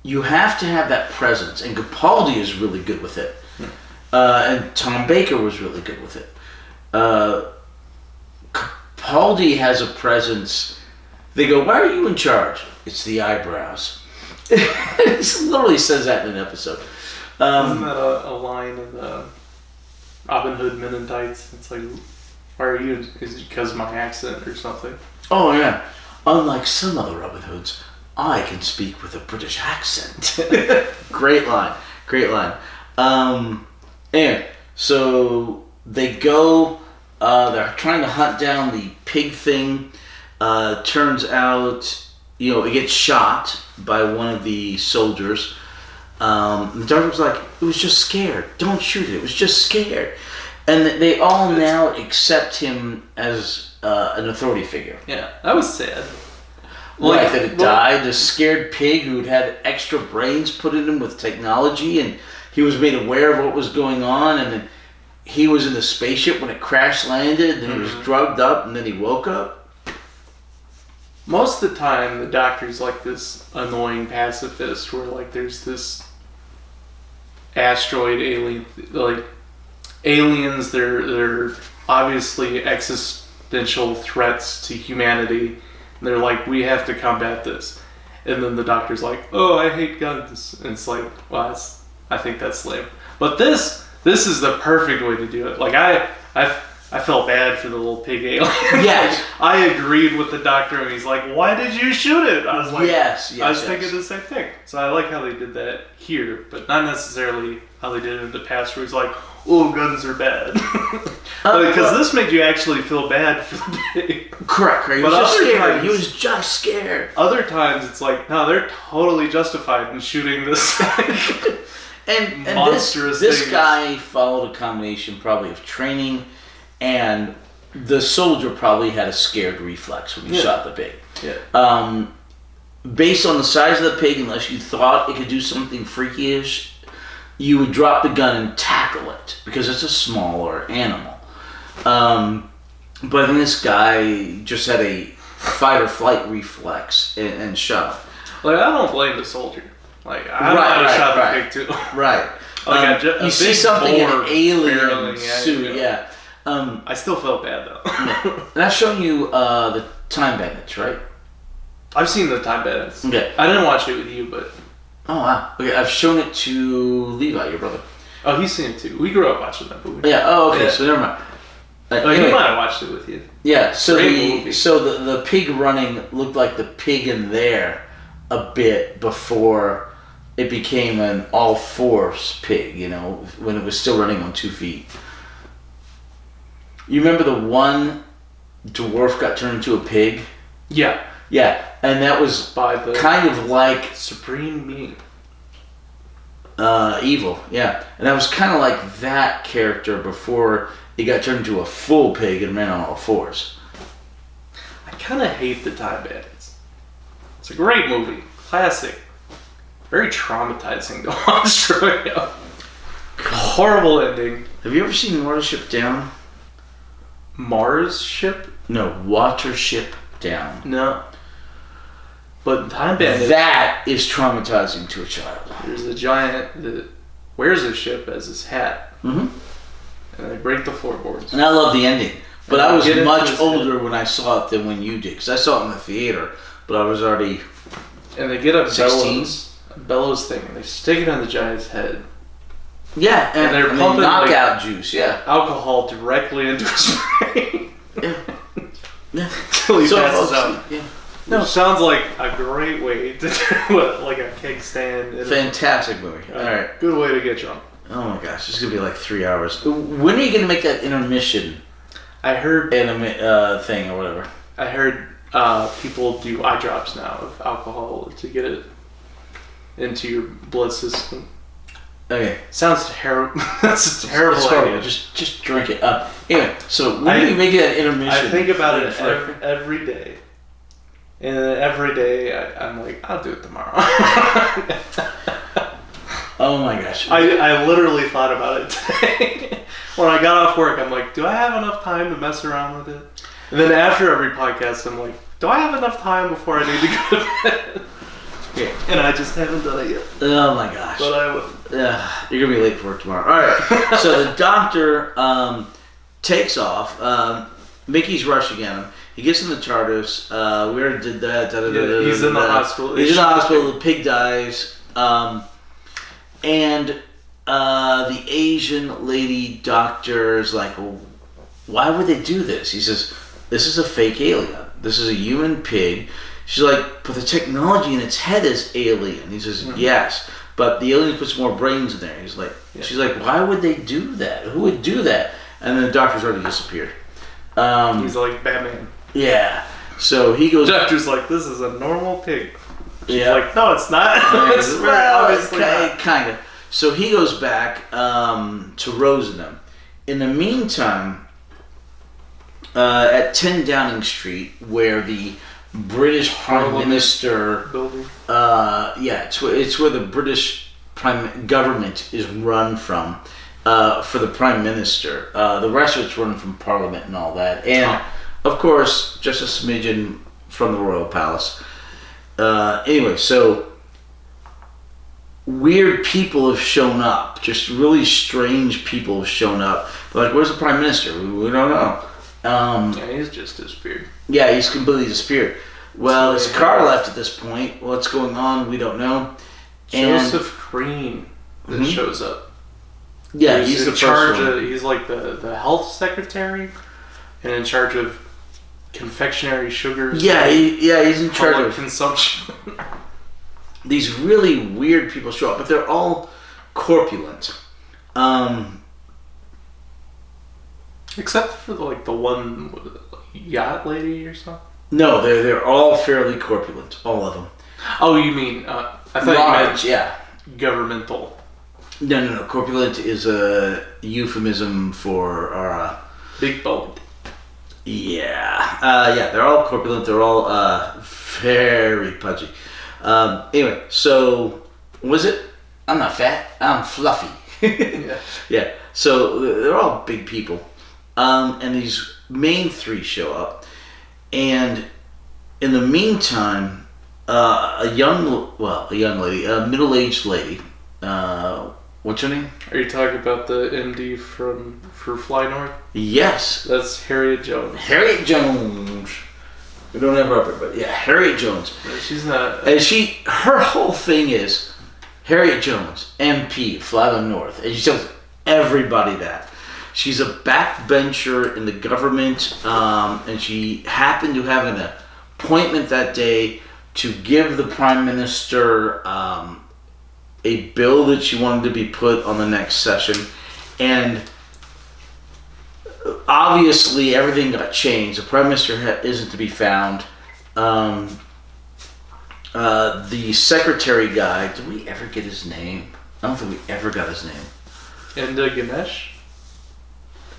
You have to have that presence, and Capaldi is really good with it. And Tom Baker was really good with it. Capaldi has a presence. They go, why are you in charge? It's the eyebrows. He literally says that in an episode. Isn't that a line in the Robin Hood Men in Tights? It's like, why are you? Is it because of my accent or something? Oh, yeah. Unlike some other Robin Hoods, I can speak with a British accent. Great line. And so they go, they're trying to hunt down the pig thing. Turns out, it gets shot by one of the soldiers. The doctor was like, it was just scared. Don't shoot it. It was just scared. And they all now accept him as an authority figure. Yeah, that was sad. Like that it died, the scared pig who'd had extra brains put in him with technology, and he was made aware of what was going on, and then he was in the spaceship when it crash landed, then he was drugged up, and then he woke up. Most of the time, the doctor's like this annoying pacifist where like there's this asteroid alien, like aliens, they're obviously existential threats to humanity. And they're like, we have to combat this. And then the doctor's like, oh, I hate guns. And it's like, well, I think that's lame. But this is the perfect way to do it. Like I felt bad for the little pig alien. Yes. I agreed with the doctor, and he's like, why did you shoot it? I was like, yes, I was thinking the same thing. So I like how they did that here, but not necessarily how they did it in the past, where he's like, oh, guns are bad. Because this made you actually feel bad for the pig. Correct. He was just scared. He was just scared. Other times it's like, no, they're totally justified in shooting this. And monstrous this things. guy followed a combination probably of training, and the soldier probably had a scared reflex when he shot the pig. Yeah. Based on the size of the pig, unless you thought it could do something freaky-ish, you would drop the gun and tackle it because it's a smaller animal. But I think this guy just had a fight or flight reflex and shot. Like, I don't blame the soldier. Like, I might have shot the pig too. Right. Like you see something in an alien barreling suit, yeah. I still felt bad though. And I've shown you the Time Bandits, right? I've seen the Time Bandits. Okay. I didn't watch it with you, but... Oh, wow. Okay, I've shown it to Levi, your brother. Oh, he's seen it too. We grew up watching that movie. Yeah, oh, okay, Yeah. so never mind. He might have watched it with you. Yeah, so Great the pig running looked like the pig in there a bit before it became an all-fours pig, you know, when it was still running on 2 feet. You remember the one dwarf got turned into a pig? Yeah. Yeah, and that was By the kind of like Supreme Being. evil, yeah. And that was kind of like that character before it got turned into a full pig and ran on all fours. I kind of hate the Time Bandits. It's a great movie. Classic. Very traumatizing to watch growing up. Horrible ending. Have you ever seen Watership Down? Mars ship? No, Watership Down. No. But Time Bandits, That is traumatizing to a child. there's a giant that wears a ship as his hat. Mm-hmm. And they break the floorboards. And I love the ending. But And I was get into much his older when I saw it than when you did. Because I saw it in the theater, but I was already... And they get a 16? bellows thing, and they stick it on the giant's head. Yeah, and they're they pumping, knock like, out juice, yeah. Alcohol directly into his brain. Yeah. Yeah. Till he So, passes folks, out. yeah. No, sounds like a great way to do it, like a keg stand. Fantastic movie. All right. Good way to get drunk. Oh my gosh, this is gonna be like 3 hours. When are you gonna make that intermission I heard thing or whatever? I heard people do eye drops now of alcohol to get it into your blood system. Okay. Sounds terrible. That's a terrible It's horrible. idea. Just drink it. Anyway, so when are you making that intermission? I think about it for- every day. And every day I'm like, I'll do it tomorrow. Oh my gosh. I literally thought about it today. When I got off work, I'm like, do I have enough time to mess around with it? And then after every podcast, I'm like, do I have enough time before I need to go to bed? Yeah. And I just haven't done it yet. Oh my gosh. But I will. You're gonna be late for work tomorrow. All right. So the doctor takes off. Mickey's rushing at him. He gets in the TARDIS. We already did that. He's in the hospital. He's in the hospital. The pig dies. And the Asian lady doctor is like, well, why would they do this? He says, this is a fake alien. This is a human pig. She's like, but the technology in its head is alien. He says, yes, but the alien puts more brains in there. He's like, she's like, why would they do that? Who would do that? And then the doctor's already disappeared. He's like Batman. Yeah. So he goes. The doctor's like, this is a normal pig. She's Yeah. like, no, it's not. It's very Well, obviously not. kind of. So he goes back to Rosenham. In the meantime, at 10 Downing Street, where the British Prime Minister, building. it's where the British Prime government is run from, for the Prime Minister. The rest of it's run from Parliament and all that, and of course, just a smidgen from the Royal Palace. Anyway, so weird people have shown up. Just really strange people have shown up. They're like, where's the Prime Minister? We don't know. Yeah, he's just disappeared. Yeah, he's completely disappeared. Well, his car left at this point. What's going on? We don't know. Joseph Green that shows up. Yeah, he's in the charge first one. of. He's like the health secretary, and in charge of confectionery sugars. Yeah, he's in charge public of consumption. these really weird people show up, but they're all corpulent. Except for the one yacht lady or something. No, they're all fairly corpulent, all of them. Oh, you mean? I thought Large, you yeah. meant governmental. No. Corpulent is a euphemism for big boned. Yeah, they're all corpulent. They're all very pudgy. Anyway, so was it? I'm not fat. I'm fluffy. Yeah. So they're all big people, and these main three show up, and in the meantime, a young lady, a middle-aged lady. What's her name? Are you talking about the MD for Fly North? Yes. That's Harriet Jones. Harriet Jones. We don't have her up here, but yeah, Harriet Jones. No, she's not. And her whole thing is Harriet Jones, MP, Fly North. And she tells everybody that. She's a backbencher in the government, and she happened to have an appointment that day to give the Prime Minister a bill that she wanted to be put on the next session, and obviously everything got changed. The Prime Minister isn't to be found. The secretary guy, did we ever get his name? I don't think we ever got his name. And Ganesh?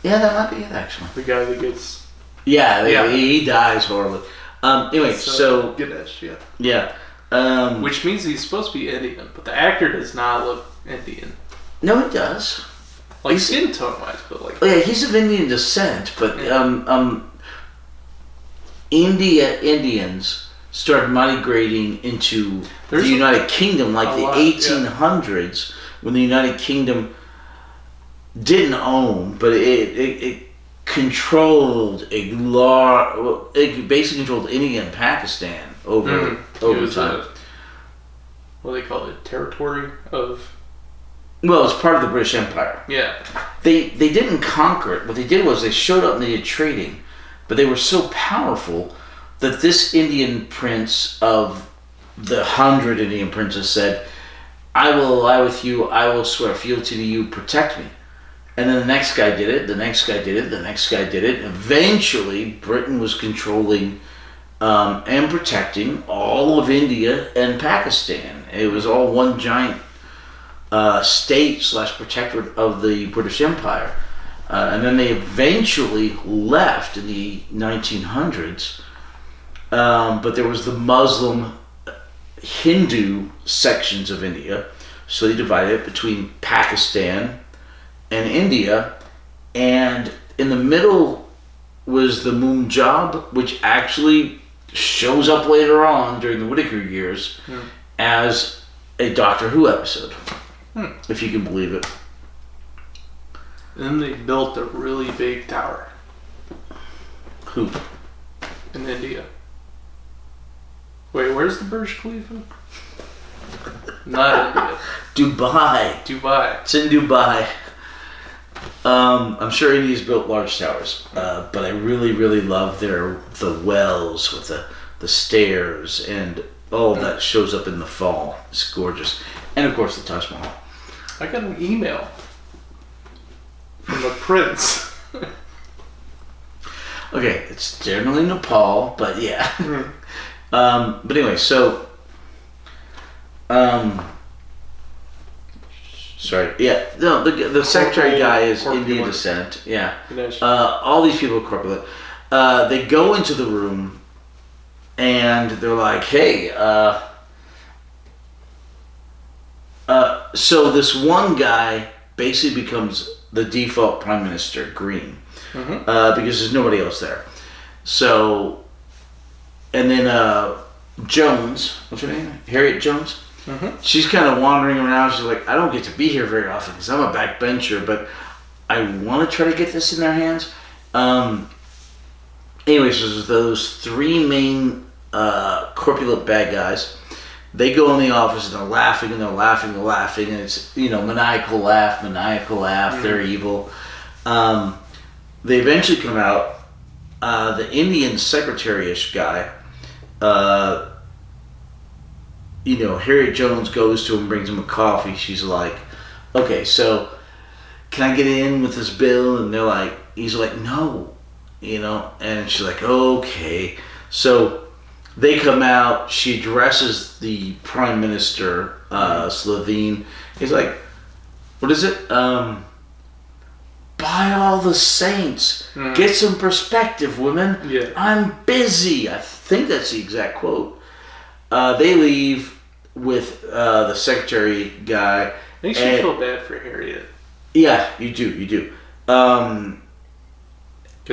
Yeah, that might be it, actually. The guy that gets... Yeah. He dies horribly. Anyway, so Ganesh, yeah. Yeah. Which means he's supposed to be Indian, but the actor does not look Indian. No, it does. Like skin tone wise, but like. Oh yeah, he's of Indian descent, but Indians started migrating into the United Kingdom like the 1800s, when the United Kingdom didn't own, but it controlled it basically controlled India and Pakistan over time. What do they call it? Territory of... Well, it's part of the British Empire. Yeah. They didn't conquer it. What they did was they showed up and they did trading, but they were so powerful that this Indian prince of the 100 Indian princes said, "I will ally with you. I will swear fealty to you. Protect me." And then the next guy did it. The next guy did it. The next guy did it. Eventually, Britain was controlling and protecting all of India and Pakistan. It was all one giant state / protectorate of the British Empire. And then they eventually left in the 1900s. But there was the Muslim Hindu sections of India. So they divided it between Pakistan and India. And in the middle was the Munjab, which actually shows up later on during the Whittaker years as a Doctor Who episode, if you can believe it. And then they built a really big tower. Who? In India. Wait, where's the Burj Khalifa? Not India. Dubai. It's in Dubai. I'm sure India's built large towers, but I really, really love the wells with the stairs and all that shows up in the fall. It's gorgeous. And of course the Taj Mahal. I got an email from the prince. Okay, it's generally Nepal, but yeah. But anyway, so sorry. Yeah. No, the secretary guy is Indian descent. Yeah. All these people are corpulent. They go into the room and they're like, "Hey, so this one guy basically becomes the default prime minister, Green, because there's nobody else there. So, and then Jones, what's her name? Harriet Jones. She's kind of wandering around. She's like, I don't get to be here very often because I'm a backbencher, but I want to try to get this in their hands. Anyways, there's those three main corpulent bad guys. They go in the office and they're laughing and they're laughing and they're laughing, and it's, maniacal laugh. They're evil. They eventually come out. The Indian secretary-ish guy, Harriet Jones goes to him, brings him a coffee. She's like, "Okay, so can I get in with this bill?" And he's like, "No," and she's like, "Okay." So they come out. She addresses the prime minister, Slitheen. He's like, what is it? By all the saints, get some perspective, women. Yeah. I'm busy. I think that's the exact quote. They leave with the secretary guy. Makes you feel bad for Harriet. Yeah, you do. Because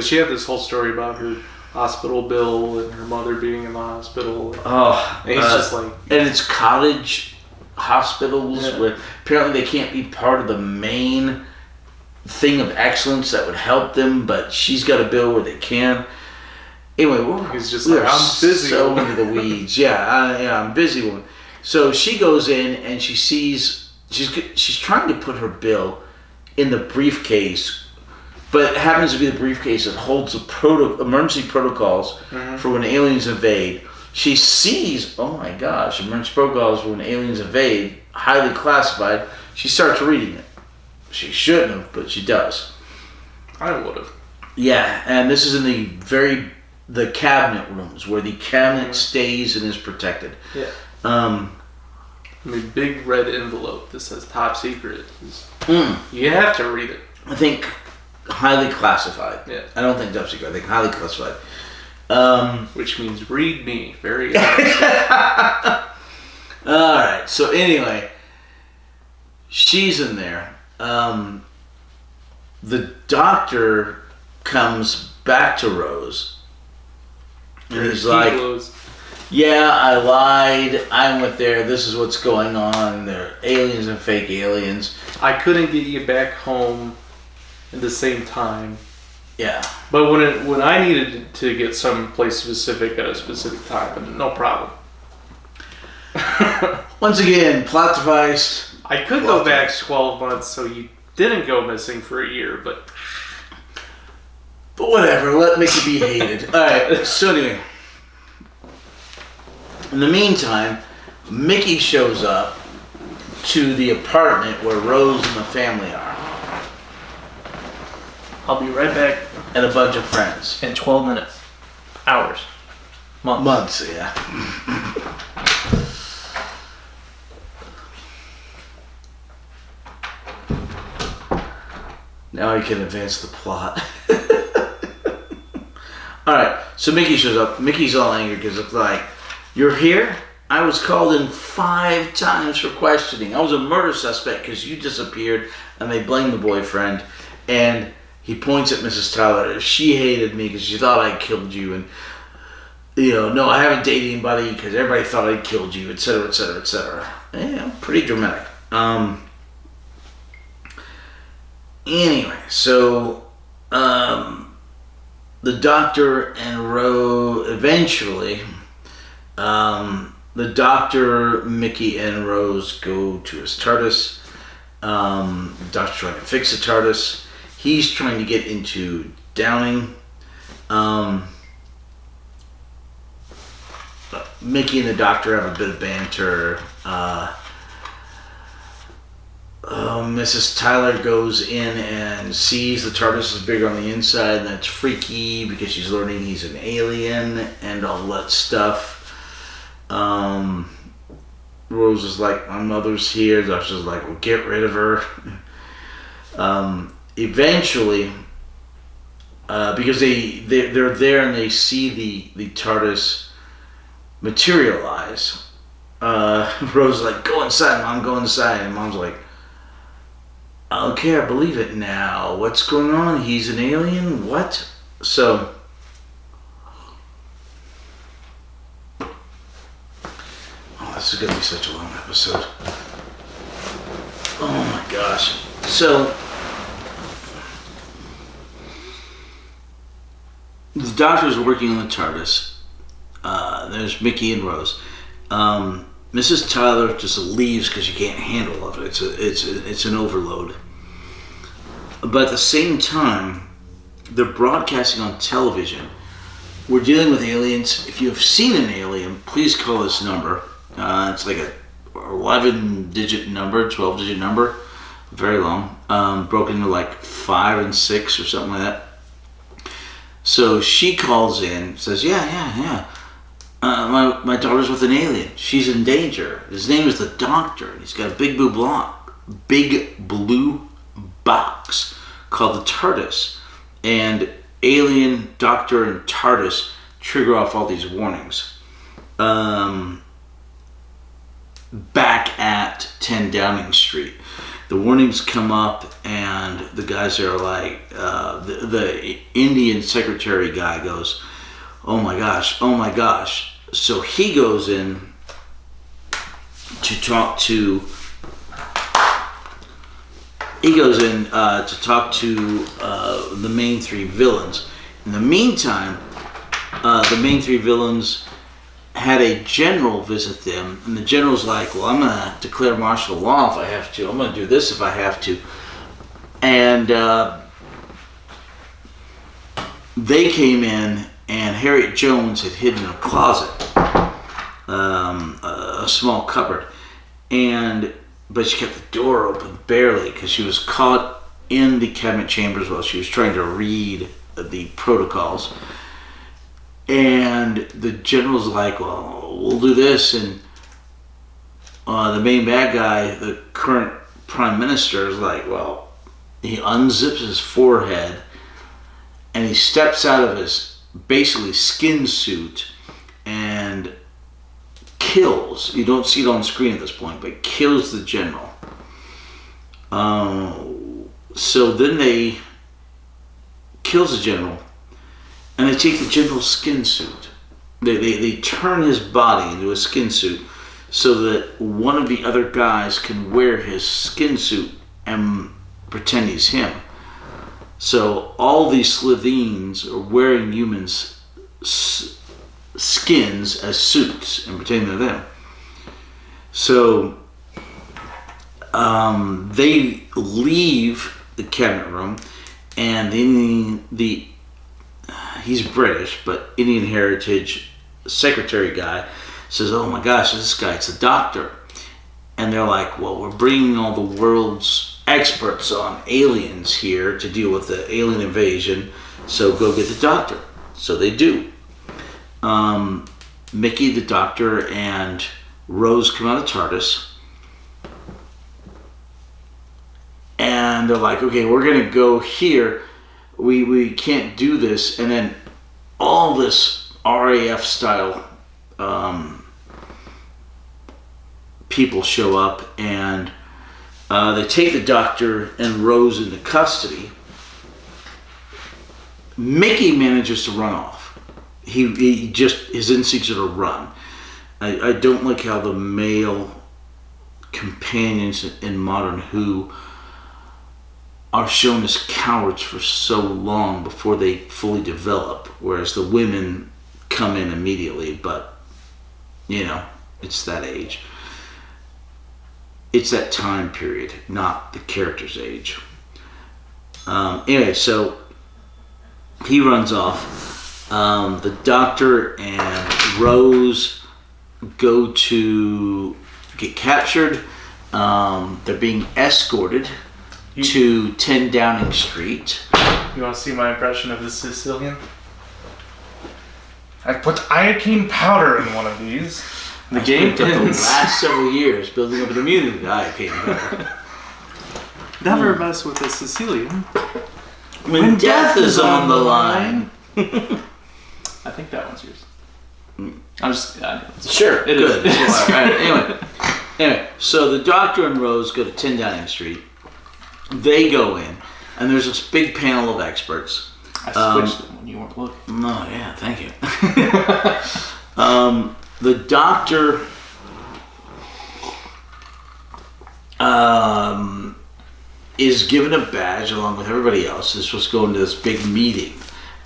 she had this whole story about her hospital bill and her mother being in the hospital. Oh, and he's just like... And it's cottage hospitals where apparently they can't be part of the main thing of excellence that would help them, but she's got a bill where they can. Anyway, he's just like, I'm busy. So into the weeds. I'm busy woman. So she goes in and she sees she's trying to put her bill in the briefcase, but it happens to be the briefcase that holds the emergency protocols for when aliens invade. She sees, oh my gosh, emergency protocols for when aliens invade, highly classified. She starts reading it. She shouldn't have, but she does. I would have. Yeah, and this is in the cabinet rooms where the cabinet stays and is protected. Yeah. Big red envelope that says top secret. You have to read it. I think highly classified. Yeah. I don't think top secret. I think highly classified. Which means read me. Very interesting. All right. So anyway, she's in there. The doctor comes back to Rose, and he's like, "Yeah, I lied. I went there. This is what's going on. They're aliens and fake aliens. I couldn't get you back home at the same time. Yeah, but when I needed to get someplace specific at a specific time, no problem. Once again, plot device. I could go back 12 months, so you didn't go missing for a year, but whatever. Let Mickey be hated. All right. So anyway, in the meantime, Mickey shows up to the apartment where Rose and the family are. I'll be right back. And a bunch of friends. In 12 minutes. Hours. Months. Months, yeah. Now I can advance the plot. Alright, so Mickey shows up. Mickey's all angry because it's like, you're here? I was called in 5 times for questioning. I was a murder suspect because you disappeared, and they blame the boyfriend. And he points at Mrs. Tyler. She hated me because she thought I killed you. And, no, I haven't dated anybody because everybody thought I killed you, etc., etc., etc. Yeah, pretty dramatic. Anyway, so the doctor and Rose eventually, the doctor, Mickey, and Rose go to his TARDIS. The doctor's trying to fix the TARDIS. He's trying to get into Downing. Mickey and the doctor have a bit of banter. Mrs. Tyler goes in and sees the TARDIS is bigger on the inside, and that's freaky because she's learning he's an alien and all that stuff. Rose is like, my mother's here. The doctor's like, well, get rid of her. Eventually, because they're there and they see the TARDIS materialize, Rose is like, go inside, Mom, go inside. And Mom's like, okay, I believe it now. What's going on? He's an alien? What? So, this is going to be such a long episode. Oh my gosh. So, the doctor's working on the TARDIS. There's Mickey and Rose. Mrs. Tyler just leaves because she can't handle all of it. It's an overload. But at the same time, they're broadcasting on television. We're dealing with aliens. If you have seen an alien, please call this number. It's like a 11-digit number, 12-digit number, very long, broken into like 5 and 6 or something like that. So she calls in, says, yeah. My daughter's with an alien. She's in danger. His name is the Doctor. He's got a big blue block. big blue box called the TARDIS, and Alien, Doctor, and TARDIS trigger off all these warnings. Back at 10 Downing Street, the warnings come up, and the guys are like, the Indian secretary guy goes, oh my gosh. So he goes in to talk to the main three villains. In the meantime, the main three villains had a general visit them, and the general's like, well, I'm going to declare martial law if I have to. I'm going to do this if I have to. And they came in, and Harriet Jones had hidden in a closet, a small cupboard. But she kept the door open barely because she was caught in the cabinet chambers while she was trying to read the protocols. And the general's like, well, we'll do this. And the main bad guy, the current prime minister, is like, well, he unzips his forehead and he steps out of his basically skin suit and kills. You don't see it on screen at this point, but kills the general. So then they kills the general. And they take the general's skin suit. They turn his body into a skin suit so that one of the other guys can wear his skin suit and pretend he's him. So all these Slitheens are wearing humans' skins as suits and pretending they're them. So they leave the cabinet room, and he's British, but Indian heritage secretary guy says, oh my gosh, this guy's a doctor. And they're like, well, we're bringing all the world's experts on aliens here to deal with the alien invasion, so go get the doctor. So they do. Mickey, the doctor, and Rose come out of TARDIS. And they're like, okay, we're going to go here. We can't do this. And then all this RAF style people show up, and they take the doctor and Rose into custody. Mickey manages to run off. He just, his instincts are to run. I don't like how the male companions in Modern Who are shown as cowards for so long before they fully develop, whereas the women come in immediately. But you know, it's that age. It's that time period, not the character's age. Anyway, so he runs off. The doctor and Rose go to get captured. They're being escorted to 10 Downing Street. You want to see my impression of the Sicilian? I put iocane powder in one of these. The game Took the ends. last several years building up an immunity to iocane. Never mess with a Sicilian. When death is on the line. I think that one's yours. I'm just... Sure, It good. is. All right, anyway, so the doctor and Rose go to 10 Downing Street. They go in, and there's this big panel of experts. I switched them when you weren't looking. Oh, yeah, thank you. The doctor is given a badge along with everybody else. This was going to this big meeting,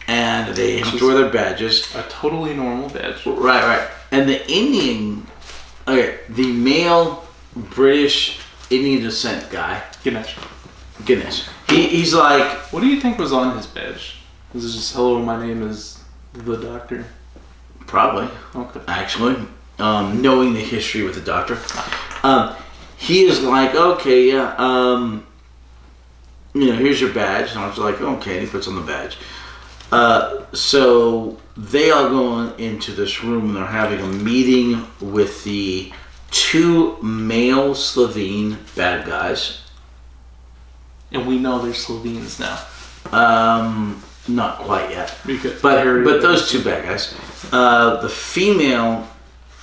and they have to wear their badges. A totally normal badge. Right. And the male British Indian descent guy, Ganesh. He's like, What do you think was on his badge? This is just, hello, my name is the doctor. probably, Okay. actually, knowing the history with the doctor. He is like, okay, yeah, here's your badge. And I was like, okay, and he puts on the badge. So they all go into this room and they're having a meeting with the 2 male Slitheen bad guys. And we know they're Slovenes now. Not quite yet. Because But those 2 bad guys. The female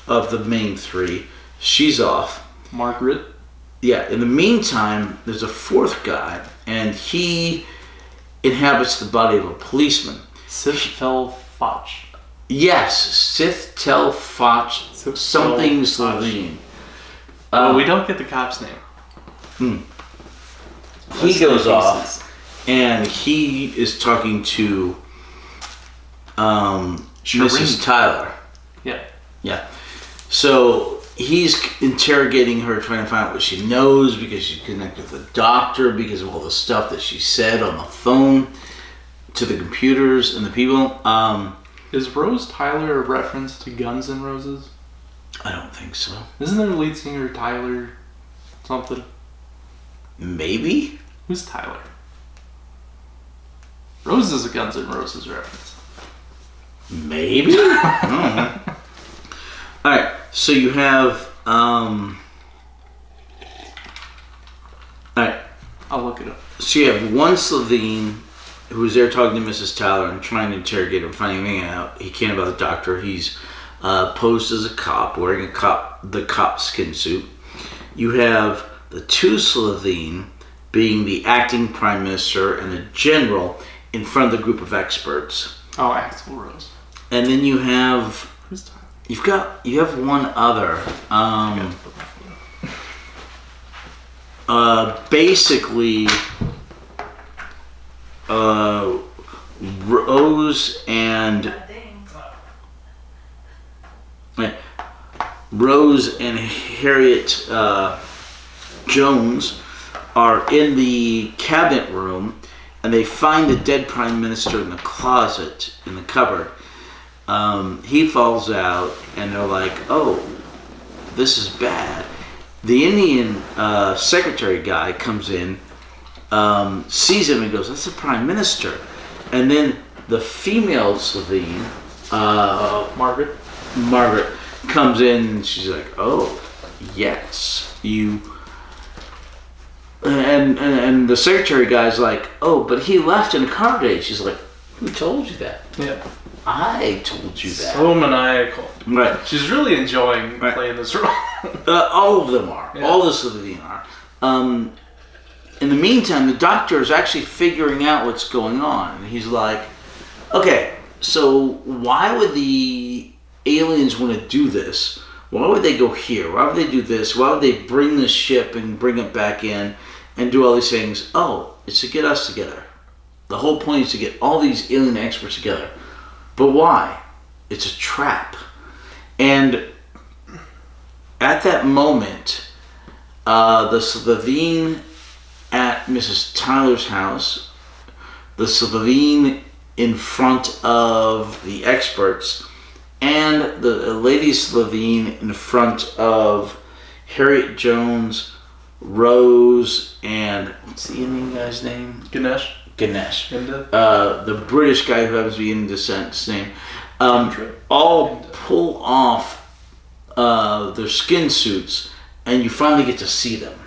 of the main 3, she's off. Margaret. Yeah, in the meantime, there's a 4th guy, and he inhabits the body of a policeman. Sithfel Foch. Yes, Sithtel Foch, something Slitheen. We don't get the cop's name. He goes off, and he is talking to Mrs. Tyler. Yeah. Yeah. So he's interrogating her, trying to find out what she knows because she's connected with the doctor because of all the stuff that she said on the phone to the computers and the people. Is Rose Tyler a reference to Guns N' Roses? I don't think so. Isn't their lead singer Tyler something? Maybe? Who's Tyler? Rose is a Guns N' Roses reference. Maybe? I don't know. Alright, so you have alright. I'll look it up. So you have one Slitheen who's there talking to Mrs. Tyler and trying to interrogate him, finding anything out. He can't about the doctor. He's posed as a cop, wearing the cop skin suit. You have the 2 Slitheen being the acting prime minister and the general in front of the group of experts. Oh, Axl Rose. And then you have Who's Tyler? you have one other. Basically, Rose and Harriet Jones are in the cabinet room, and they find the dead prime minister in the closet in the cupboard. He falls out, and they're like, "Oh, this is bad." The Indian secretary guy comes in, sees him, and goes, "That's the prime minister." And then the female Slitheen, Margaret, comes in, and she's like, "Oh, yes, you." And the secretary guy's like, "Oh, but he left in a car today." She's like, "Who told you that?" Yeah. "I told you that." So maniacal. Right. She's really enjoying playing this role. All of them are. Yeah. All the Slitheen are. In the meantime, the doctor is actually figuring out what's going on. And he's like, "Okay, so why would the aliens want to do this? Why would they go here? Why would they do this? Why would they bring the ship and bring it back in and do all these things? Oh, it's to get us together. The whole point is to get all these alien experts together. But why? It's a trap." And at that moment, the Slitheen at Mrs. Tyler's house, the Slitheen in front of the experts, and the lady Slitheen in front of Harriet Jones, Rose, and what's the Indian guy's name? Ganesh. The British guy who happens to be in Descent's name. All pull off their skin suits, and you finally get to see them.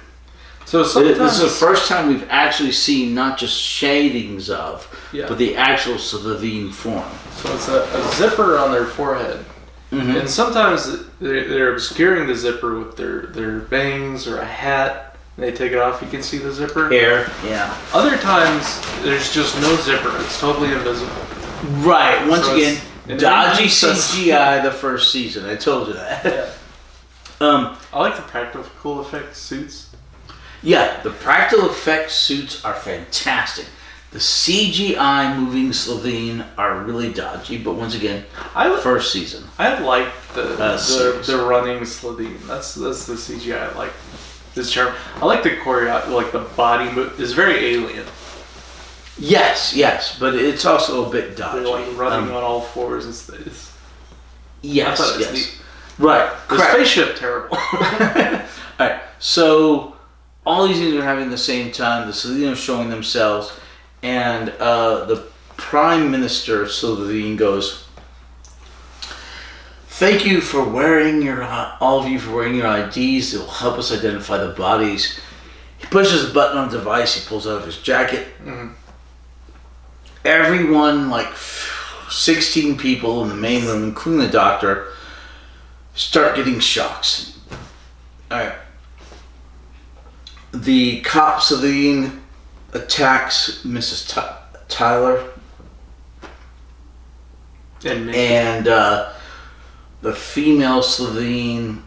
So sometimes This is the first time we've actually seen not just shadings of, but the actual Slitheen form. So it's a zipper on their forehead. Mm-hmm. And sometimes they're obscuring the zipper with their bangs or a hat. They take it off, you can see the zipper. Hair, yeah. Other times, there's just no zipper. It's totally invisible. Right, once So again, it's dodgy CGI the first season. I told you that. Yeah. I like the practical effects suits. Yeah, the practical effects suits are fantastic. The CGI moving Slitheen are really dodgy, but once again, first season. I like series. the running Slitheen. That's the CGI I like. This charm. I like the choreo, like the body move. It's very alien. Yes, but it's also a bit dodgy. They're like running on all fours and stuff. Yes, I thought it was yes. neat. Right, The correct. spaceship, terrible. Alright, so all these things are happening at the same time. The Slitheen are showing themselves, and the Prime Minister Slitheen goes, Thank you for all of you for wearing your IDs. It will help us identify the bodies. He pushes a button on the device. He pulls out of his jacket. Mm-hmm. Everyone, like 16 people in the main room, including the doctor, start getting shocks. Alright. The cop Slitheen attacks Mrs. Tyler. And the female Slitheen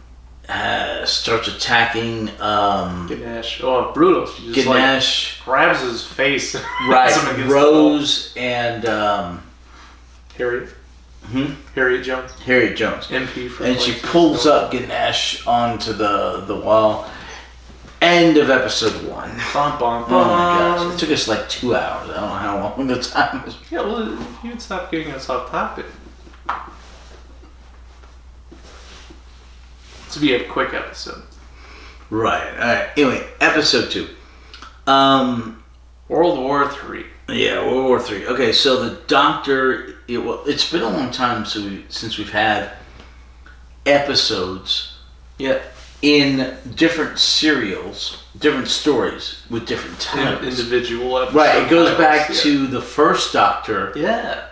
starts attacking Ganesh. Oh, brutal. She just Ganesh. Grabs his face. Right. Rose and Harriet. Hmm? Harriet Jones. Harriet Jones. MP for and she pulls up Ganesh onto the wall. End of episode 1. Bum, bum, bum. Oh my gosh. It took us like 2 hours. I don't know how long the time was. Yeah, well, you'd stop getting us off topic. To be a quick episode. Right. Alright. Anyway, episode 2. World War III. Yeah, World War III. Okay, so the doctor... It's been a long time since we've had episodes in different serials, different stories with different titles. Individual episodes. Right, it goes back to the first Doctor. Yeah.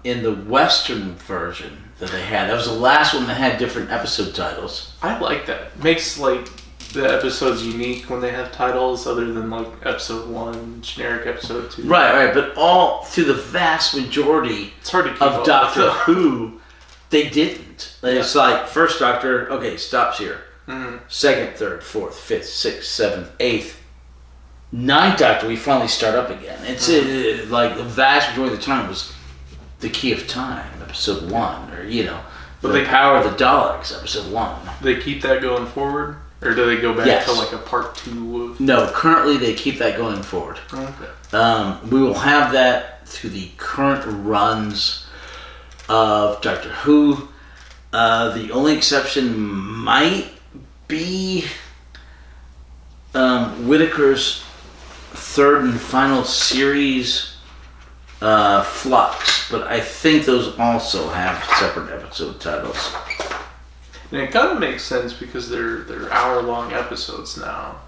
In the Western version that they had. That was the last one that had different episode titles. I like that. Makes like the episodes unique when they have titles other than like episode 1, generic episode 2. Right, but all through the vast majority it's hard to keep of Doctor Who, they didn't. It's like first Doctor, okay, stops here. Mm-hmm. Second, third, fourth, fifth, sixth, seventh, eighth. Ninth Doctor, we finally start up again. It's like the vast majority of the time was the Key of Time, episode 1, or But the Power of the Daleks, episode 1. They keep that going forward, or do they go back to like a part 2 of? No, currently they keep that going forward. Okay. We will have that through the current runs of Doctor Who. The only exception might be Whittaker's third and final series, Flux, but I think those also have separate episode titles. And it kind of makes sense because they're hour-long episodes now,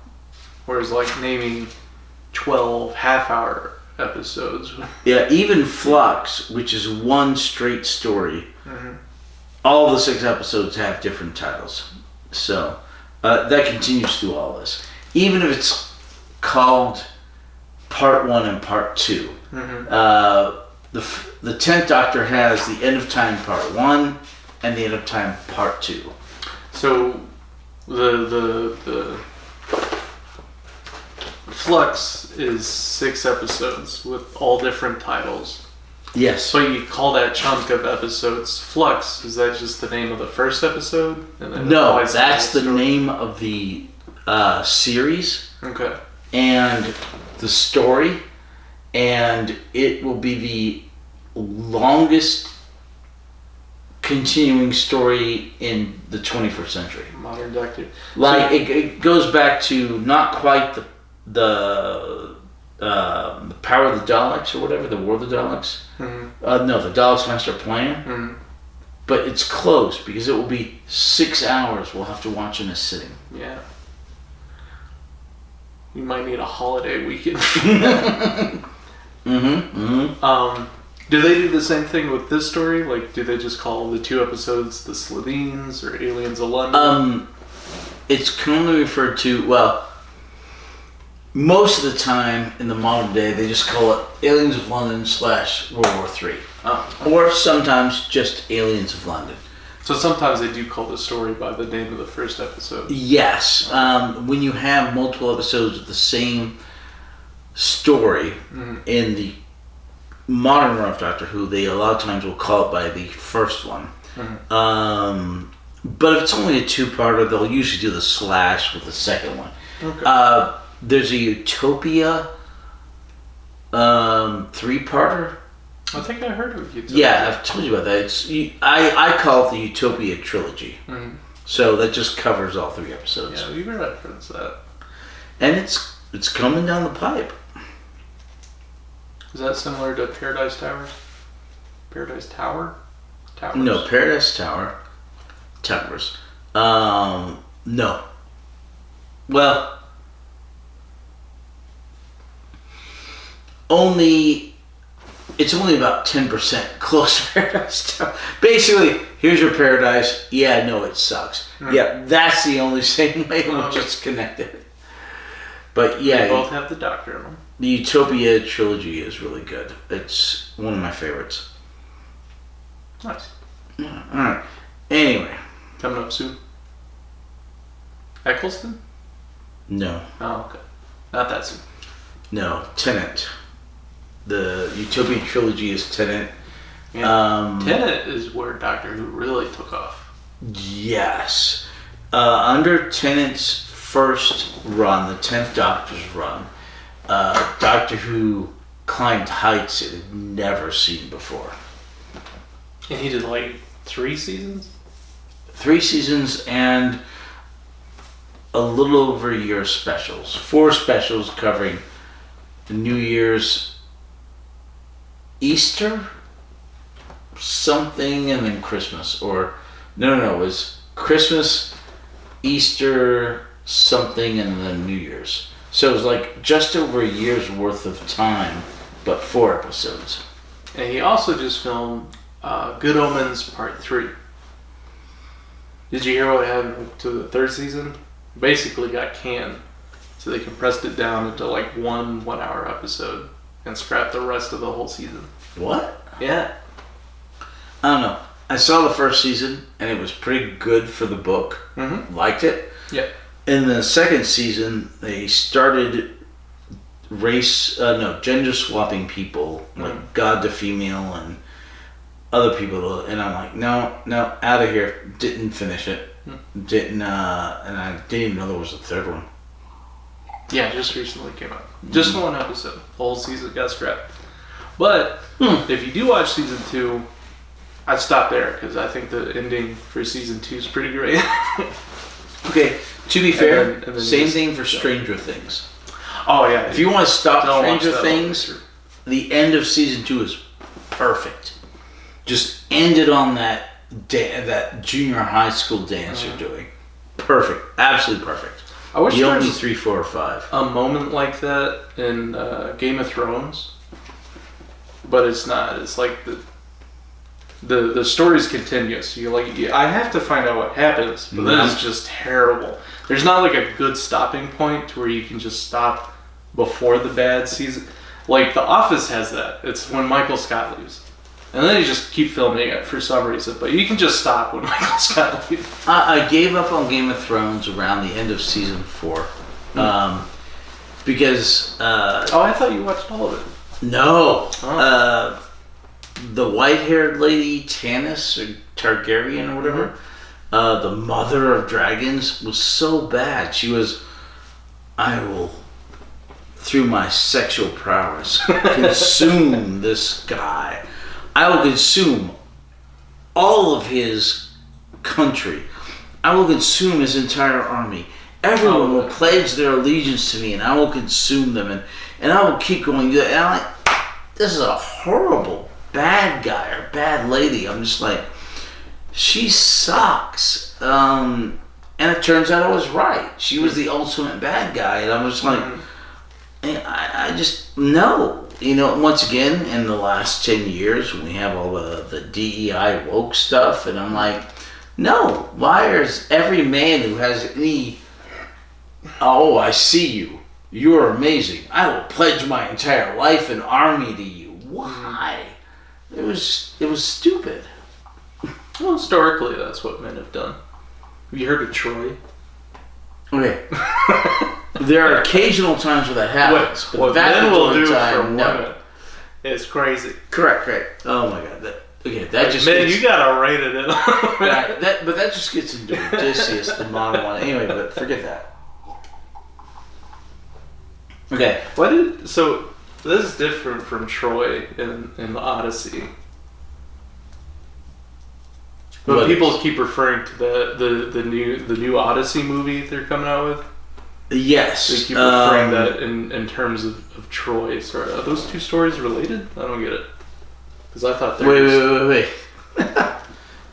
whereas like naming 12 half-hour episodes. Yeah, even Flux, which is one straight story, Mm-hmm. all the 6 episodes have different titles. So that continues through all this. Even if it's called Part 1 and Part 2. Mm-hmm. The 10th Doctor has the End of Time Part 1 and the End of Time Part 2. So the Flux is 6 episodes with all different titles. Yes. So you call that chunk of episodes Flux? Is that just the name of the first episode? And then no, that's the name of the series. Okay. And the story, and it will be the longest continuing story in the 21st century. Modern Doctor. Like it goes back to not quite the Power of the Daleks or whatever, the War of the Daleks. Mm-hmm. No, the Daleks Master Plan. Mm-hmm. But it's close because it will be 6 hours. We'll have to watch in a sitting. Yeah. You might need a holiday weekend. Do they do the same thing with this story? Like, do they just call the 2 episodes the Slitheens or Aliens of London? It's commonly referred to, well, most of the time in the modern day, they just call it Aliens of London / World War III. Oh. Or sometimes just Aliens of London. So sometimes they do call the story by the name of the first episode. Yes. When you have multiple episodes of the same story in the modern run of Doctor Who, they a lot of times will call it by the first one. Mm-hmm. But if it's only a 2-parter, they'll usually do the / with the second one. Okay. There's a Utopia 3-parter. I think I heard of Utopia. Yeah, I've told you about that. I call it the Utopia trilogy. Mm-hmm. So that just covers all 3 episodes. Yeah, you reference that. And it's coming down the pipe. Is that similar to Paradise Tower? Paradise Tower? Towers. No, Paradise Towers. No. Well, it's only about 10% close to Paradise Towers. Basically, here's your paradise. Yeah, no, it sucks. Yeah, that's the only same way in which it's connected. But yeah, They both have the Doctor in them. the Utopia trilogy is really good. It's one of my favorites. Nice. Yeah, alright. Anyway. Coming up soon. Eccleston? No. Oh, okay. Not that soon. No. Tenet. The Utopia trilogy is Tenet. Yeah. Tenet is where Doctor Who really took off. Yes. Under Tennant's first run, the 10th Doctor's run, Doctor Who climbed heights it had never seen before. And he did like 3 seasons? 3 seasons and a little over a year of specials. 4 specials covering New Year's, Easter, something, and then Christmas. Or, no, it was Christmas, Easter, something, and then New Year's. So it was like just over a year's worth of time, but 4 episodes. And he also just filmed Good Omens Part 3. Did you hear what happened to the 3rd season? Basically got canned. So they compressed it down into like one 1-hour episode and scrapped the rest of the whole season. What? Yeah. I don't know. I saw the first season, and it was pretty good for the book. Mm-hmm. Liked it. Yeah. In the 2nd season, they started gender swapping people, like God to female and other people, and I'm like, no, out of here. Didn't finish it. Didn't, and I didn't even know there was a 3rd one. Yeah, just recently came out. Just 1 episode. The whole season got scrapped. But if you do watch season 2, I'd stop there because I think the ending for season 2 is pretty great. Okay, to be fair, and then same thing for Stranger Things. Oh yeah. If you want to stop Don't watch Stranger that Things, the end of season 2 is perfect. Just ended on that junior high school dance you're doing. Perfect, absolutely perfect. I wish the there only was 3, 4, or 5. a moment like that in Game of Thrones, but it's not. It's like the story's continuous. I have to find out what happens, but that is just terrible. There's not like a good stopping point to where you can just stop before the bad season. Like The Office has that. It's when Michael Scott leaves. And then you just keep filming it for some reason, but you can just stop when Michael Scott leaves. I gave up on Game of Thrones around the end of season 4. Because... I thought you watched all of it. No. Oh. The white-haired lady, Tannis, or Targaryen or whatever, the mother of dragons, was so bad. She was, I will, through my sexual prowess, consume this guy. I will consume all of his country. I will consume his entire army. Everyone will pledge their allegiance to me, and I will consume them, and I will keep going. And I'm like, this is a horrible bad guy or bad lady. I'm just like, she sucks. And it turns out I was right. She was the ultimate bad guy, and I was like, I just, no. You know, once again, in the last 10 years, when we have all the DEI woke stuff, and I'm like, no, why is every man who has any, oh, I see you, you're amazing, I will pledge my entire life and army to you. Why? It was stupid. Well, historically, that's what men have done. Have you heard of Troy? Okay. There are occasional times where that happens. What men will do for women is crazy. Correct. Oh my god. That just man, gets, you gotta rate it in. but that just gets into Odysseus, the modern one. Anyway, but forget that. Okay. So this is different from Troy in the Odyssey. But people keep referring to the new Odyssey movie they're coming out with. Yes. They keep referring that in terms of Troy. So are those two stories related? I don't get it. Because I thought they wait.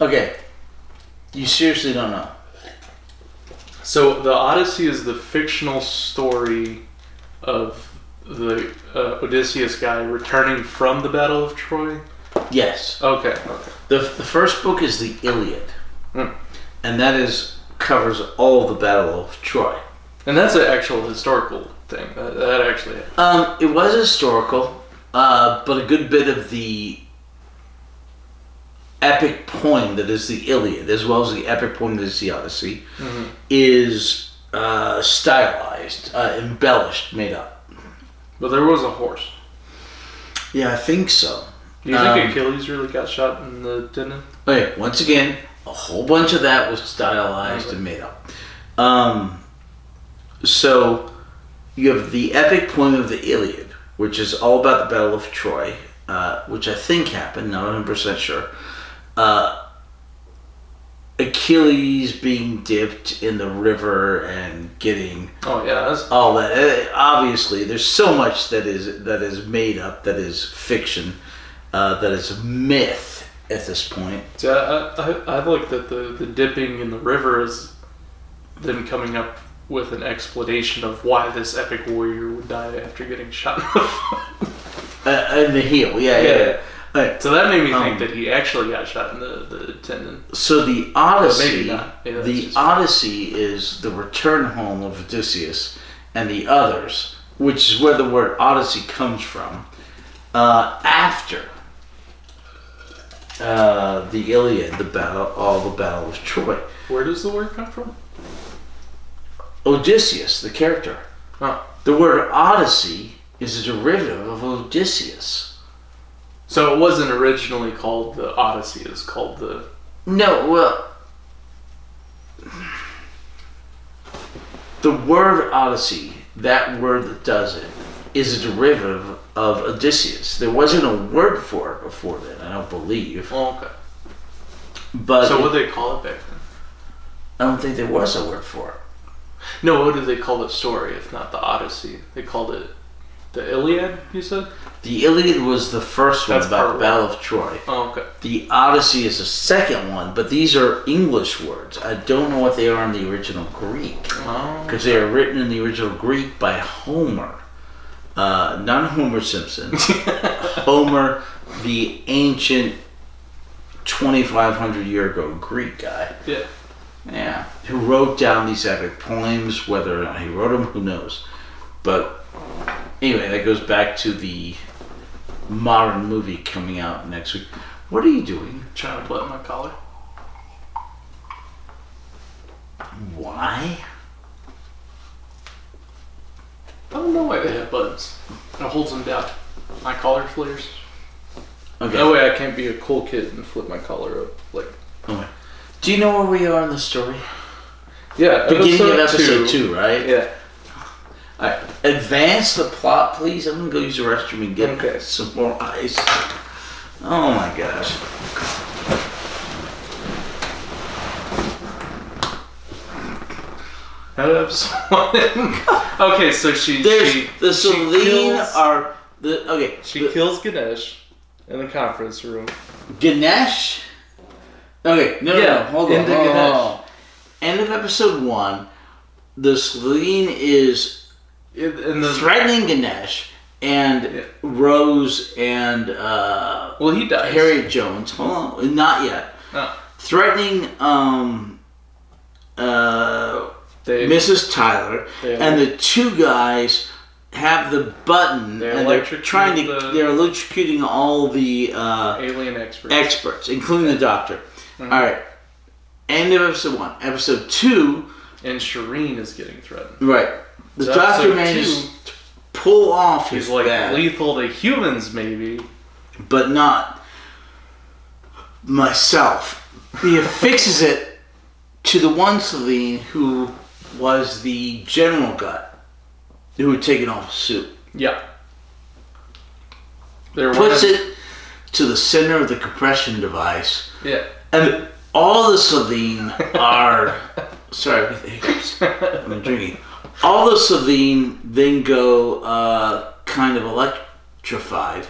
Okay. You seriously don't know? So the Odyssey is the fictional story of the Odysseus guy returning from the Battle of Troy. Yes. Okay. The first book is the Iliad, Hmm. and that covers all of the Battle of Troy. And that's an actual historical thing. That actually happened. It was historical, but a good bit of the epic poem that is the Iliad, as well as the epic poem that is the Odyssey, is stylized, embellished, made up. But there was a horse. Yeah, I think so. Do you think Achilles really got shot in the tendon? Okay, once again, a whole bunch of that was stylized and made up. So you have the epic poem of the Iliad, which is all about the Battle of Troy, which I think happened, not 100% sure. Achilles being dipped in the river and getting all that. Obviously, there's so much that is made up, that is fiction, that is myth at this point. Yeah, I looked at the dipping in the river as them coming up with an explanation of why this epic warrior would die after getting shot in the foot. In the heel, yeah. Right. So that made me think that he actually got shot in the tendon. So the Odyssey, maybe not. Yeah, the Odyssey is the return home of Odysseus and the others, which is where the word Odyssey comes from. After the Iliad, the Battle of Troy. Where does the word come from? Odysseus, the character. Oh. The word Odyssey is a derivative of Odysseus. So it wasn't originally called the Odyssey, it was called the... No, well... The word Odyssey, that word that does it, is a derivative of Odysseus. There wasn't a word for it before then, I don't believe. Oh, okay. But so what did they call it back then? I don't think there was a word for it. No, what did they call the story if not the Odyssey? They called it the Iliad, you said? The Iliad was the first one about the Battle of Troy. Oh, okay. The Odyssey is the second one, but these are English words. I don't know what they are in the original Greek. Because they are written in the original Greek by Homer. Not Homer Simpson. Homer, the ancient 2,500 year ago Greek guy. Yeah. Yeah. Who wrote down these epic poems. Whether or not he wrote them, who knows. But anyway, that goes back to the modern movie coming out next week. What are you doing? Trying to button my collar. Why? I don't know why they have buttons. It holds them down. My collar flares. Okay. That way I can't be a cool kid and flip my collar up. Okay. Do you know where we are in the story? Yeah, beginning of episode 2, right? Yeah. Alright. Advance the plot, please. I'm gonna go use the restroom and get some more ice. Oh my gosh. Okay, so she kills Ganesh in the conference room. Ganesh? Okay, no, hold on. End of episode 1, the Slitheen is threatening Ganesh and Rose and he dies. Harriet Jones. Hold on, not yet. Oh. Threatening Mrs. Tyler, and the two guys have the button, and they're electrocuting all the alien experts, including the doctor. Mm-hmm. All right, end of episode 1. Episode 2, and Shireen is getting threatened. Right, the doctor manages to pull off his bag. Lethal to humans, maybe, but not myself. He affixes it to the one Slitheen who was the general guy who had taken off his suit. Yeah. Puts it to the center of the compression device. Yeah. And all the Slitheen are... Sorry, I'm drinking. All the Slitheen then go kind of electrified,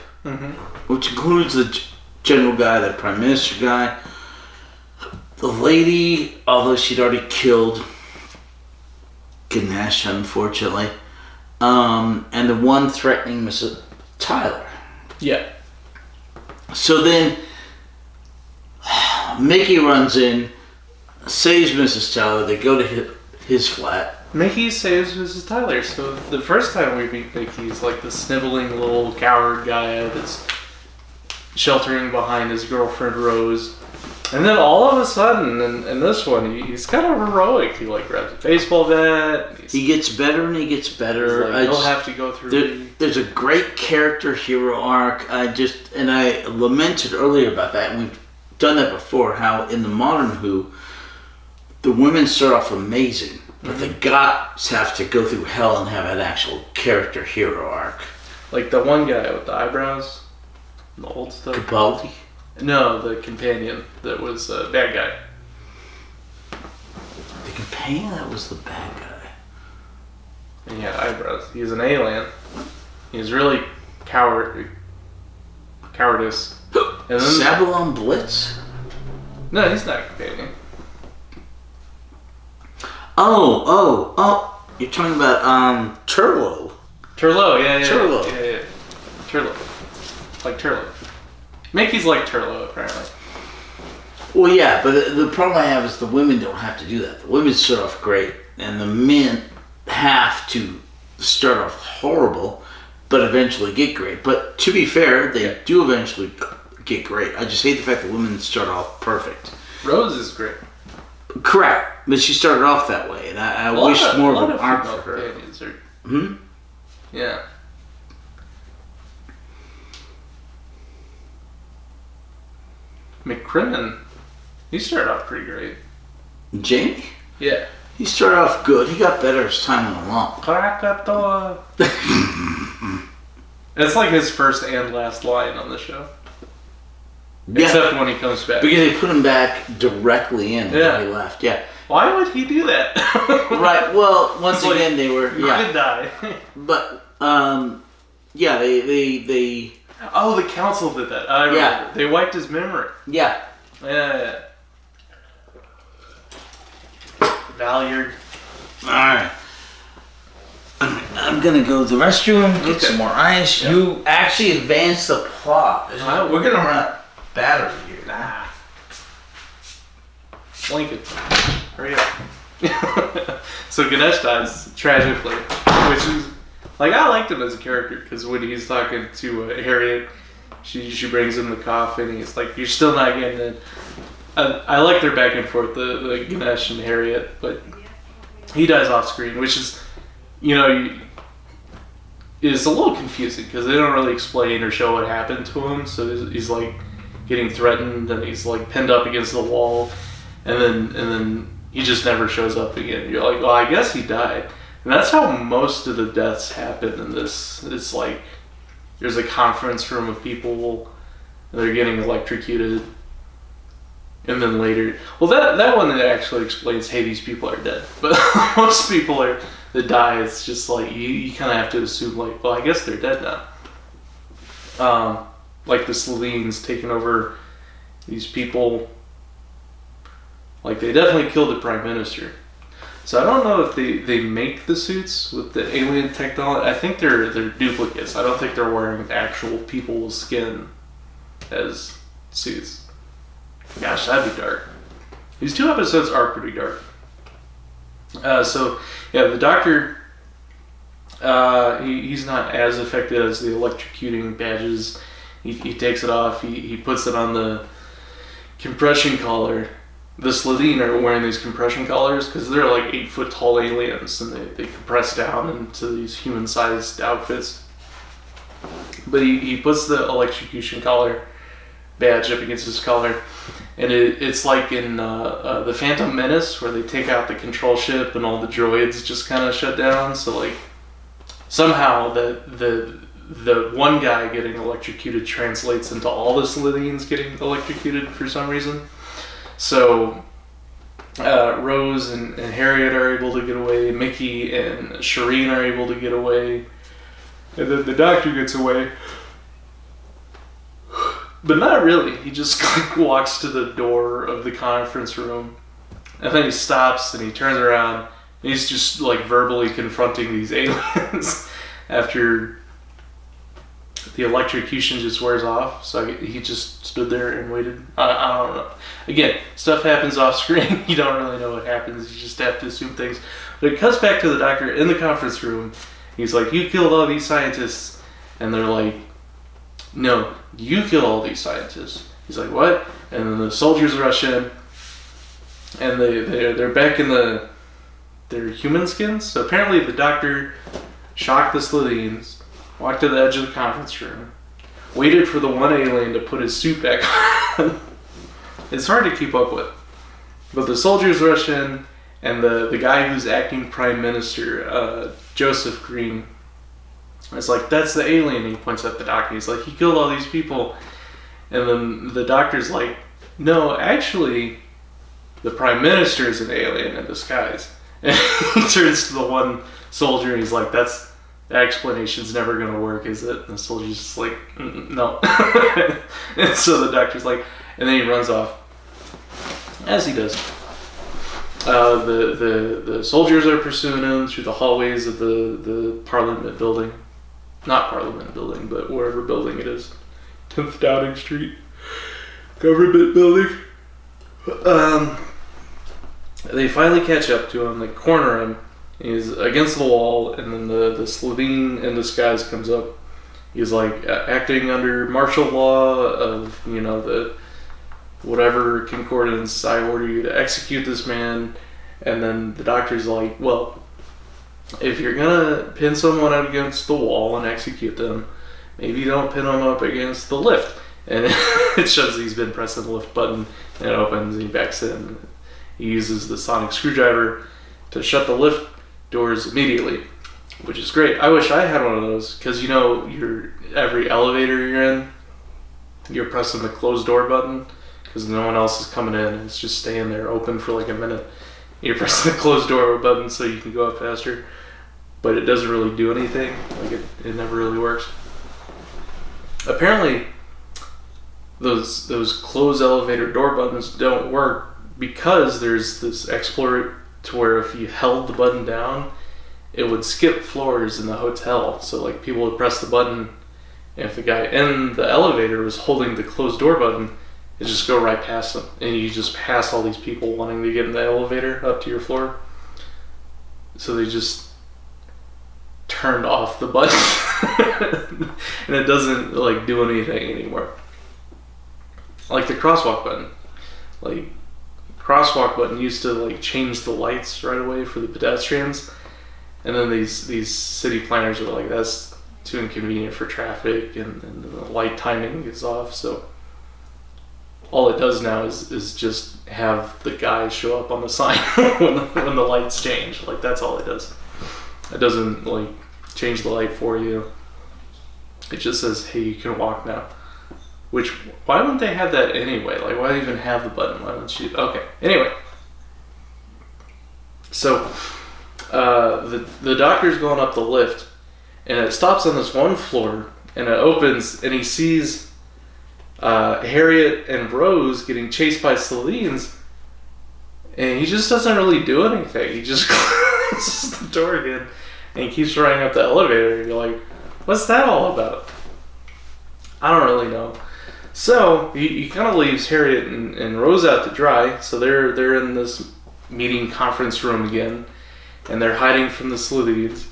which includes the general guy, the prime minister guy, the lady, although she'd already killed Ganesh, unfortunately, and the one threatening Mrs. Tyler. Yeah. So then Mickey runs in, saves Mrs. Tyler. They go to his flat. Mickey saves Mrs. Tyler. So the first time we meet Mickey, he's like the sniveling little coward guy that's sheltering behind his girlfriend Rose. And then all of a sudden, in this one, he's kind of heroic. He like grabs a baseball bat. He gets better and he gets better. Like, he'll have to go through. There's a great character hero arc. I lamented earlier about that, and we've done that before. How in the modern Who, the women start off amazing, but the guys have to go through hell and have an actual character hero arc. Like the one guy with the eyebrows, the old stuff. Capaldi? No, the companion that was a bad guy. The companion that was the bad guy. And he had eyebrows. He's an alien. He's really cowardice. And then, Sabalon Blitz? no, he's not a companion. Oh, you're talking about Turlo. Turlo, yeah. Turlo. Yeah. Turlo. Like Turlo. Mickey's like Turlo, apparently. Well, yeah, but the problem I have is the women don't have to do that. The women start off great, and the men have to start off horrible, but eventually get great. But to be fair, they do eventually get great. I just hate the fact that women start off perfect. Rose is great. Correct, but she started off that way, and I wish more of an arc for her. Yeah. McCrimmon, he started off pretty great. Jamie? Yeah. He started off good. He got better as time went along. Krakatoa. It's like his first and last line on the show. Yeah. Except when he comes back. Because they put him back directly in when he left. Yeah. Why would he do that? Right. Well, once It's again, they were. You Yeah. could die. But yeah, they. Oh, the council did that. I remember. Yeah. They wiped his memory. Yeah. Yeah. Valued. All right. I'm gonna go to the restroom, get some more ice. Yeah. You actually advance the plot. We're gonna run out of battery here. Nah. Lincoln. Hurry up. So Ganesh dies tragically, which is like I liked him as a character because when he's talking to Harriet, she brings him the coffin. He's like, "You're still not getting it." I like their back and forth, the Ganesh and Harriet, but he dies off screen, which is, is a little confusing because they don't really explain or show what happened to him. So he's like getting threatened and he's like pinned up against the wall, and then he just never shows up again. You're like, well, I guess he died, and that's how most of the deaths happen in this. It's like there's a conference room of people, and they're getting electrocuted. And then later, well, that one that actually explains, hey, these people are dead. But most people that die, it's just like you kind of have to assume, like, well, I guess they're dead now. Like the Slitheens taking over these people, like they definitely killed the prime minister. So I don't know if they make the suits with the alien technology. I think they're duplicates. I don't think they're wearing actual people's skin as suits. Gosh, that'd be dark. These 2 episodes are pretty dark. So, yeah, the doctor, he's not as affected as the electrocuting badges. He takes it off. He puts it on the compression collar. The Slitheen are wearing these compression collars because they're like 8-foot tall aliens, and they compress down into these human-sized outfits. But he puts the electrocution collar badge up against his collar, and it's like in the Phantom Menace where they take out the control ship and all the droids just kind of shut down. So like somehow the one guy getting electrocuted translates into all the Slitheens getting electrocuted for some reason. So Rose and Harriet are able to get away. Mickey and Shireen are able to get away, and then the doctor gets away. But not really. He just walks to the door of the conference room, and then he stops and he turns around. And he's just like verbally confronting these aliens after the electrocution just wears off. So he just stood there and waited. I don't know. Again, stuff happens off screen. You don't really know what happens. You just have to assume things. But it cuts back to the doctor in the conference room. He's like, "You killed all these scientists," and they're like, "No, you killed all these scientists." He's like, "What?" And then the soldiers rush in, and they're back in their human skins. So apparently the doctor shocked the Slitheens, walked to the edge of the conference room, waited for the one alien to put his suit back on. It's hard to keep up with. But the soldiers rush in, and the guy who's acting prime minister, Joseph Green, is like, "That's the alien." He points at the doctor. He's like, "He killed all these people." And then the doctor's like, "No, actually, the prime minister is an alien in disguise." And he turns to the one soldier and he's like, "That explanation's never going to work, is it?" And the soldier's just like, "No." And so the doctor's like, and then he runs off. As he does. The soldiers are pursuing him through the hallways of the Parliament building. Not Parliament building, but wherever building it is. 10th Downing Street. Government building. They finally catch up to him, they corner him. He's against the wall, and then the Slitheen in disguise comes up. He's like acting under martial law of, the whatever concordance, "I order you to execute this man." And then the doctor's like, "Well, if you're gonna pin someone up against the wall and execute them, maybe don't pin them up against the lift." And it shows he's been pressing the lift button, and it opens, and he backs in. He uses the sonic screwdriver to shut the lift doors immediately, which is great. I wish I had one of those, because every elevator you're in, you're pressing the closed door button, because no one else is coming in, and it's just staying there open for like a minute. You're pressing the closed door button so you can go up faster, but it doesn't really do anything. Like it never really works. Apparently, those closed elevator door buttons don't work because there's this exploit to where if you held the button down, it would skip floors in the hotel. So like people would press the button, and if the guy in the elevator was holding the closed door button, it just go right past them, and you just pass all these people wanting to get in the elevator up to your floor. So they just turned off the button, and it doesn't like do anything anymore. Like the crosswalk button, crosswalk button used to like change the lights right away for the pedestrians, and then these city planners were like, "That's too inconvenient for traffic, and the light timing is off." So all it does now is just have the guy show up on the sign when the lights change. Like that's all it does. It doesn't like change the light for you. It just says, "Hey, you can walk now." Which, why wouldn't they have that anyway? Like, why even have the button? Why don't you? Okay. Anyway, so the doctor's going up the lift, and it stops on this one floor, and it opens, and he sees Harriet and Rose getting chased by Slitheens, and he just doesn't really do anything. He just closes the door again, and he keeps running up the elevator, and you're like, what's that all about? I don't really know. So he kind of leaves Harriet and Rose out to dry. So they're in this meeting conference room again, and they're hiding from the Slitheens.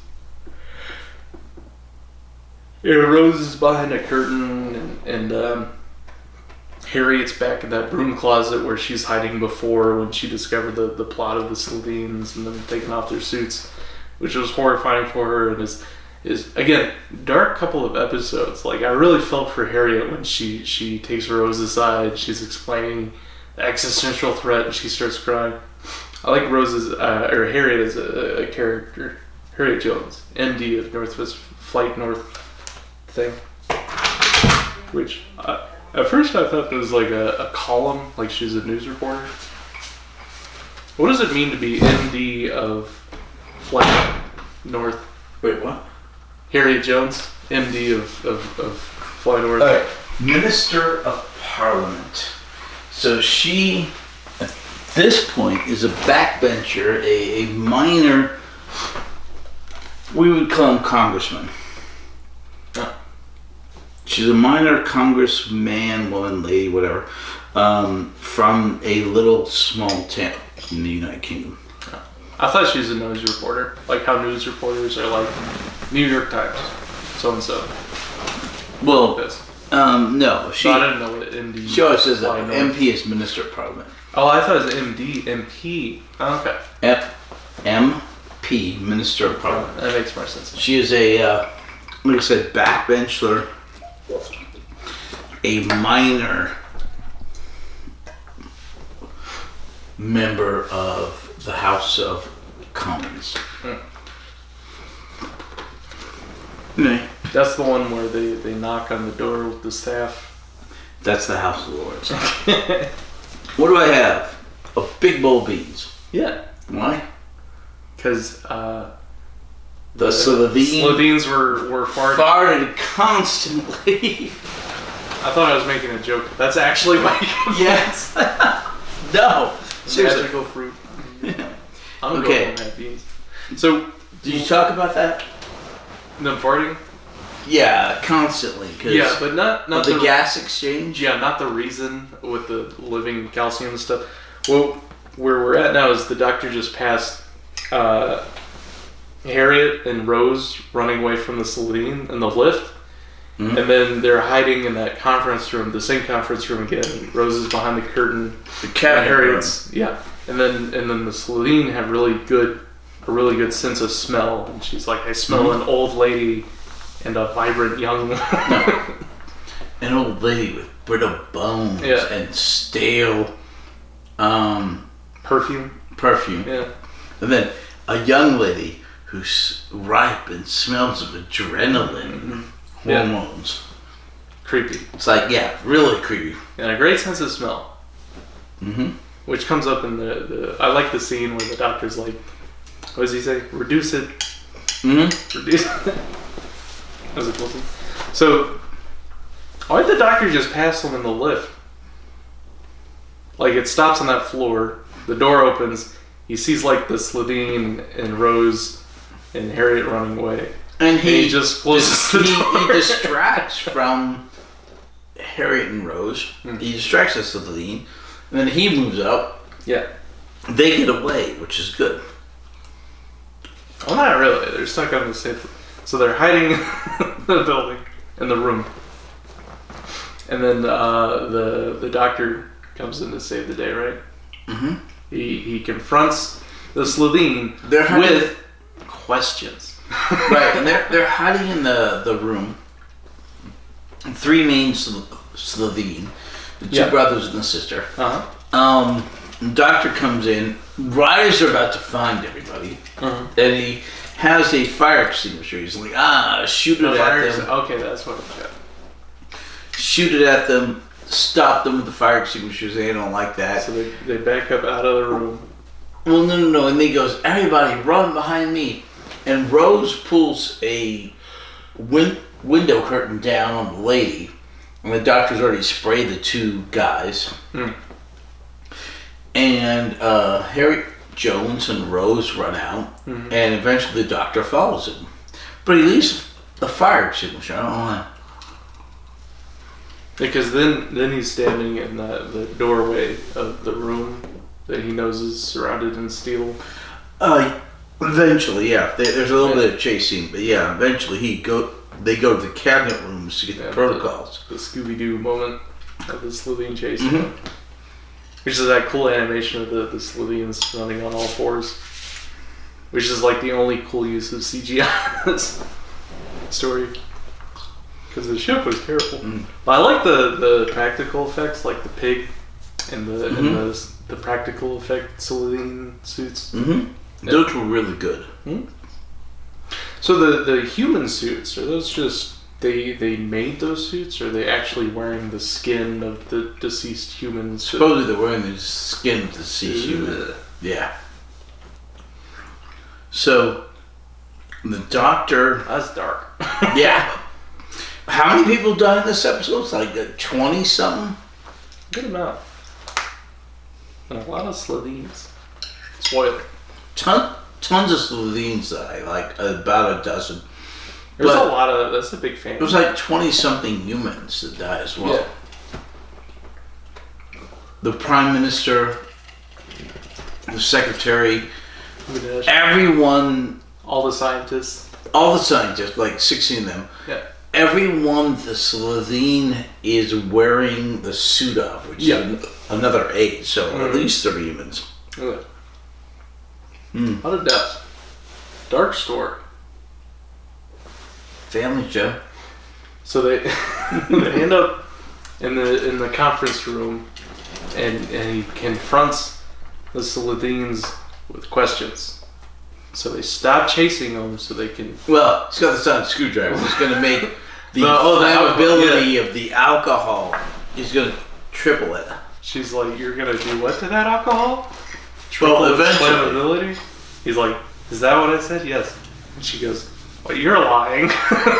And Rose is behind a curtain, and Harriet's back in that broom closet where she's hiding before when she discovered the plot of the Slitheens and them taking off their suits, which was horrifying for her, and is again dark couple of episodes. Like I really felt for Harriet when she takes Rose aside, she's explaining the existential threat, and she starts crying. I like Rose's or Harriet as a character. Harriet Jones, MD of Northwest Flight North thing, which at first I thought that was like a column, like she's a news reporter. What does it mean to be MD of Flight North? Wait, what? Harriet Jones, MD of Flight North. Minister of Parliament. So she, at this point, is a backbencher, a minor, we would call him congressman. Oh. She's a minor congressman, woman, lady, whatever, from a little small town in the United Kingdom. I thought she was a news reporter, like how news reporters are like New York Times, so and so. Well, This. no, So I didn't know what MD. she always says that I know. MP is Minister of Parliament. Oh, I thought it was MD, MP. Oh, okay. MP, Minister of Parliament. That makes more sense. She is a, like I said, backbencher, a minor member of the House of Commons. Nay, That's the one where they knock on the door with the staff. that's the House of Lords. What do I have? A big bowl of beans. Yeah. Why? Because The Slitheen Slotheens were farting. farted constantly. I thought I was making a joke. That's actually why you Yes. No. Seriously. magical fruit. I'm Okay. going with beans. So, Did you talk about that? them farting? Yeah, constantly. Cause Yeah, but not of the gas exchange. Yeah, not the reason with the living calcium and stuff. Well, where we're at now is the doctor just passed Harriet and Rose running away from the Slitheen in the lift. Mhm. And then they're hiding in that conference room, the same conference room again. Rose is behind the curtain. The cabinet Harriet's, yeah. And then the Slitheen have a really good sense of smell. And she's like, I smell an old lady and a vibrant young woman. An old lady with brittle bones Yeah. and stale Perfume. perfume. Yeah. And then a young lady who's ripe and smells of adrenaline Yeah. hormones. Creepy. It's like, yeah, really creepy. And a great sense of smell. Mm-hmm. Which comes up in the I like the scene where the doctor's like, what does he say? Reduce it. Mm-hmm. Reduce it. That was a cool scene. So, why did the doctor just pass them in the lift? Like, it stops on that floor, the door opens, he sees like the Slitheen and Rose and Harriet running away. And He just closes the door. he distracts from Harriet and Rose. He distracts us to the lean. And then he moves up. Yeah. They get away, which is good. Well, not really. They're stuck on the safe. So they're hiding in the building, in the room. And then the doctor comes in to save the day, right? Mm-hmm. He confronts the Slitheen They're hiding, with questions. right, and they're hiding in the room. Three main Slitheen, the two Yeah. brothers and the sister. Uh-huh. The doctor comes in. Riders are about to find everybody, Uh-huh. and he has a fire extinguisher. He's like, shoot it at them. Okay, that's what it's got. Shoot it at them. Stop them with the fire extinguishers. They don't like that. So they back up out of the room. Well, no. And he goes, everybody run behind me. And Rose pulls a window curtain down on the lady. And the doctor's already sprayed the two guys. Mm. And Harry Jones and Rose run out. Mhm. And eventually the doctor follows him. But he leaves the fire extinguisher. I don't know why. Because then he's standing in the doorway of the room that he knows is surrounded in steel. Eventually, yeah. There's a little bit of chasing, but yeah, eventually they go to the cabinet rooms to get the protocols. The Scooby-Doo moment of the Slitheen chase. Mhm. Which is that cool animation of the Slithians running on all fours. Which is like the only cool use of CGI in this story. Because the ship was terrible. But I like the practical effects, like the pig and the practical effect Slitheen suits. Mm-hmm. Those were really good. So the human suits, are those just they made those suits, or are they actually wearing the skin of the deceased humans? Supposedly they're wearing the skin of the deceased human. Yeah. So the doctor. That's dark. Yeah. How many people died in this episode? It's like 20 something. Good amount. And a lot of Slitheens. Spoiler. Tons of Slitheen's die, like about a dozen. There's But a lot of. That's a big fan. it was like 20 something humans that died as well. Yeah. The Prime Minister, the Secretary, Gosh. everyone, All the scientists. all the scientists, like 16 of them, Yeah. everyone the Slitheen is wearing the suit of, which is another 8, so at least 30 humans. Okay. A lot of deaths. Dark story. Family show. So they they end up in the conference room, and he confronts the Slitheens with questions. So they stop chasing him so they can. Well, he's got the sonic screwdriver. He's going to make the the flammability of the alcohol. He's going to triple it. She's like, "You're gonna do what to that alcohol?" Well, Triple its eventually. flammability. He's like, "Is that what I said?" Yes. And she goes, "Well, you're lying.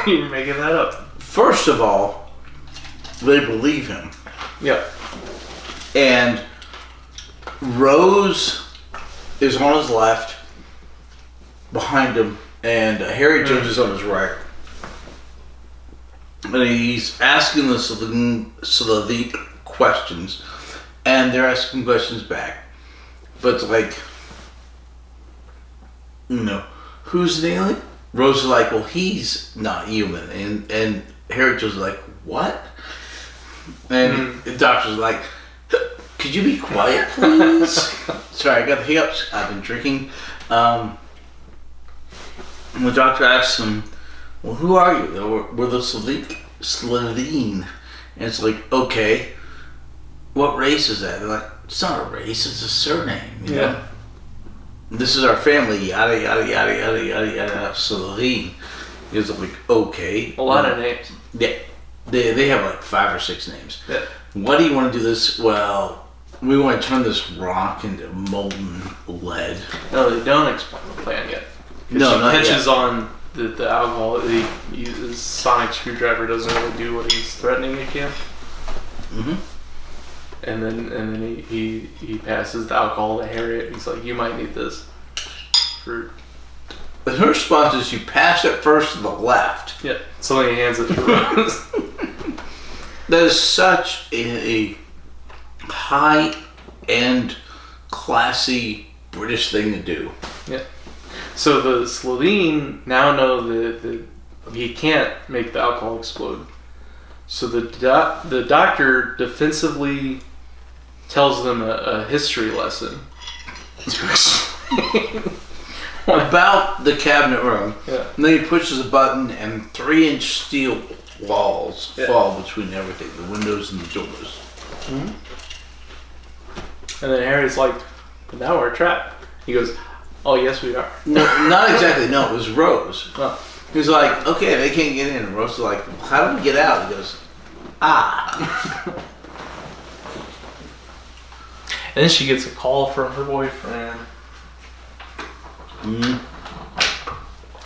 You're making that up." First of all, they believe him. Yeah. And Rose is on his left, behind him, and Harry Jones is on his right. And he's asking the Slitheen questions, and they're asking questions back. But it's like, who's an alien? Rose is like, well, he's not human. And Harry Jones is like, what? And the doctor's like, could you be quiet, please? Sorry, I got the hiccups. I've been drinking. And the doctor asks him, well, who are you? We're the Slitheen. And it's like, okay, what race is that? They're like, it's not a race, it's a surname. You know? This is our family, yada, yada, yada, yada, yada, yada, Slitheen. He's like, okay. A lot of names. Yeah. They have like 5 or 6 names. Yeah. Why do you want to do this? Well, we want to turn this rock into molten lead. No, they don't explain the plan yet. No, she not catches yet. on the alcohol. His sonic screwdriver doesn't really do what he's threatening it can. Mm-hmm. And then he passes the alcohol to Harriet. He's like, you might need this. But her response is you pass it first to the left. Yeah. So then he hands it to Rose. That is such a high-end, classy British thing to do. Yeah. So the Slitheen now know that he can't make the alcohol explode. So the doctor defensively tells them a history lesson to explain About the cabinet room. Yeah. And then he pushes a button and 3-inch steel walls fall between everything, the windows and the doors. Mm-hmm. And then Harry's like, but now we're trapped. He goes, oh yes we are. No, not exactly. No, it was Rose. Oh. He was like, okay, they can't get in. And Rose was like, how do we get out? He goes, And then she gets a call from her boyfriend.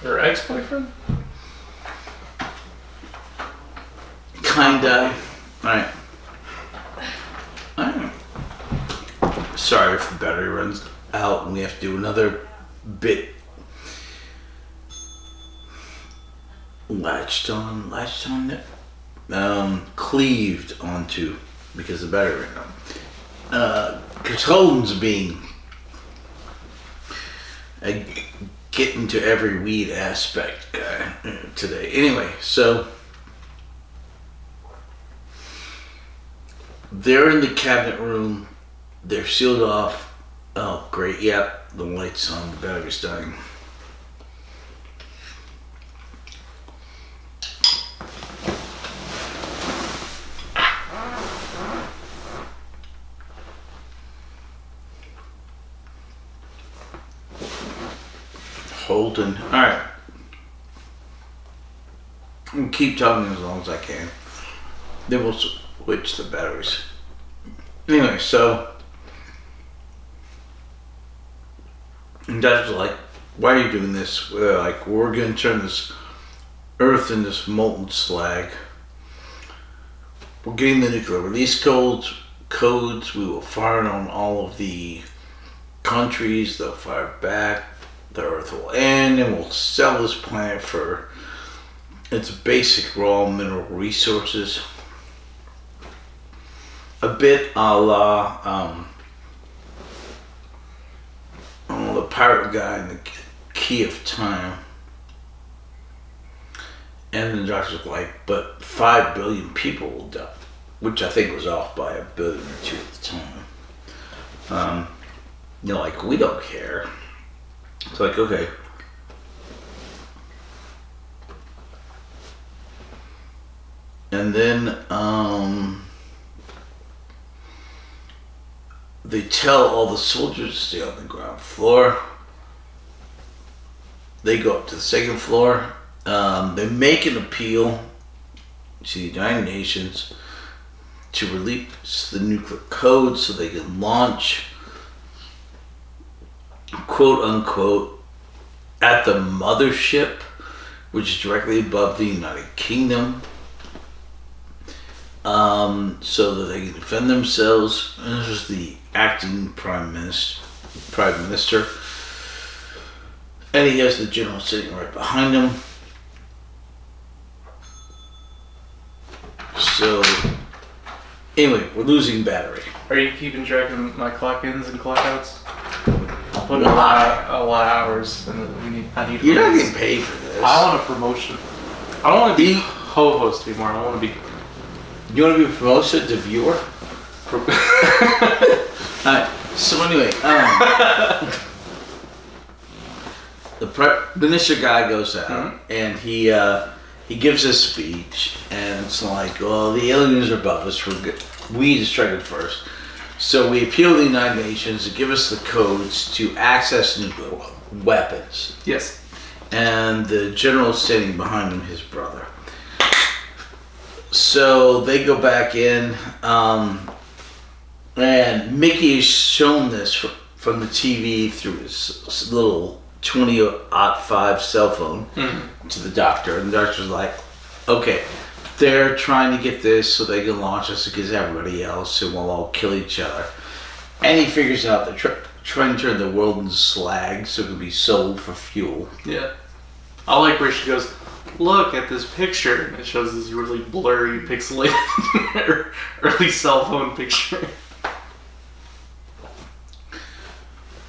Her ex-boyfriend? Kinda. Alright. Sorry if the battery runs out and we have to do another bit. Latched on, cleaved onto because the battery ran out. Catone's being a get into every weed aspect guy today. Anyway, so they're in the cabinet room. They're sealed off. Oh, great. Yep, the light's on. The battery's dying. Holden. Alright. I'll keep talking as long as I can. Then we'll switch the batteries. Anyway, so and Dad was like, why are you doing this? We're like, we're gonna turn this earth into this molten slag. we're getting the nuclear release codes. We will fire it on all of the countries. They'll fire back. The Earth will end, and we'll sell this planet for its basic raw mineral resources. A bit a la the pirate guy in the Key of Time. And the doctor's like, but 5 billion people will die, which I think was off by 1 billion or 2 at the time. Like, we don't care. It's like, okay. And then they tell all the soldiers to stay on the ground floor. They go up to the second floor. They make an appeal to the United Nations to release the nuclear code so they can launch, quote unquote, at the mothership, which is directly above the United Kingdom, so that they can defend themselves. And this is the acting prime minister, and he has the general sitting right behind him. So, anyway, we're losing battery. Are you keeping track of my clock ins and clock outs? I'll put in Why? a lot of hours, and I need. You're not getting paid for this. I want a promotion. I don't want to be co-host anymore. I want to be. You want to be promoted to viewer? Alright, so anyway, the prime minister guy goes out, and he gives a speech, and it's like, well, the aliens are above us. We just struck it first. So we appeal to the United Nations to give us the codes to access nuclear weapons. Yes. And the general standing behind him, his brother. So they go back in, and Mickey is shown this from the TV through his little 20-05 cell phone to the doctor, and the doctor's like, okay, they're trying to get this so they can launch us against everybody else, and we'll all kill each other. And he figures out they're trying to turn the world into slag so it can be sold for fuel. Yeah. I like where she goes, look at this picture, and it shows this really blurry, pixelated early cell phone picture.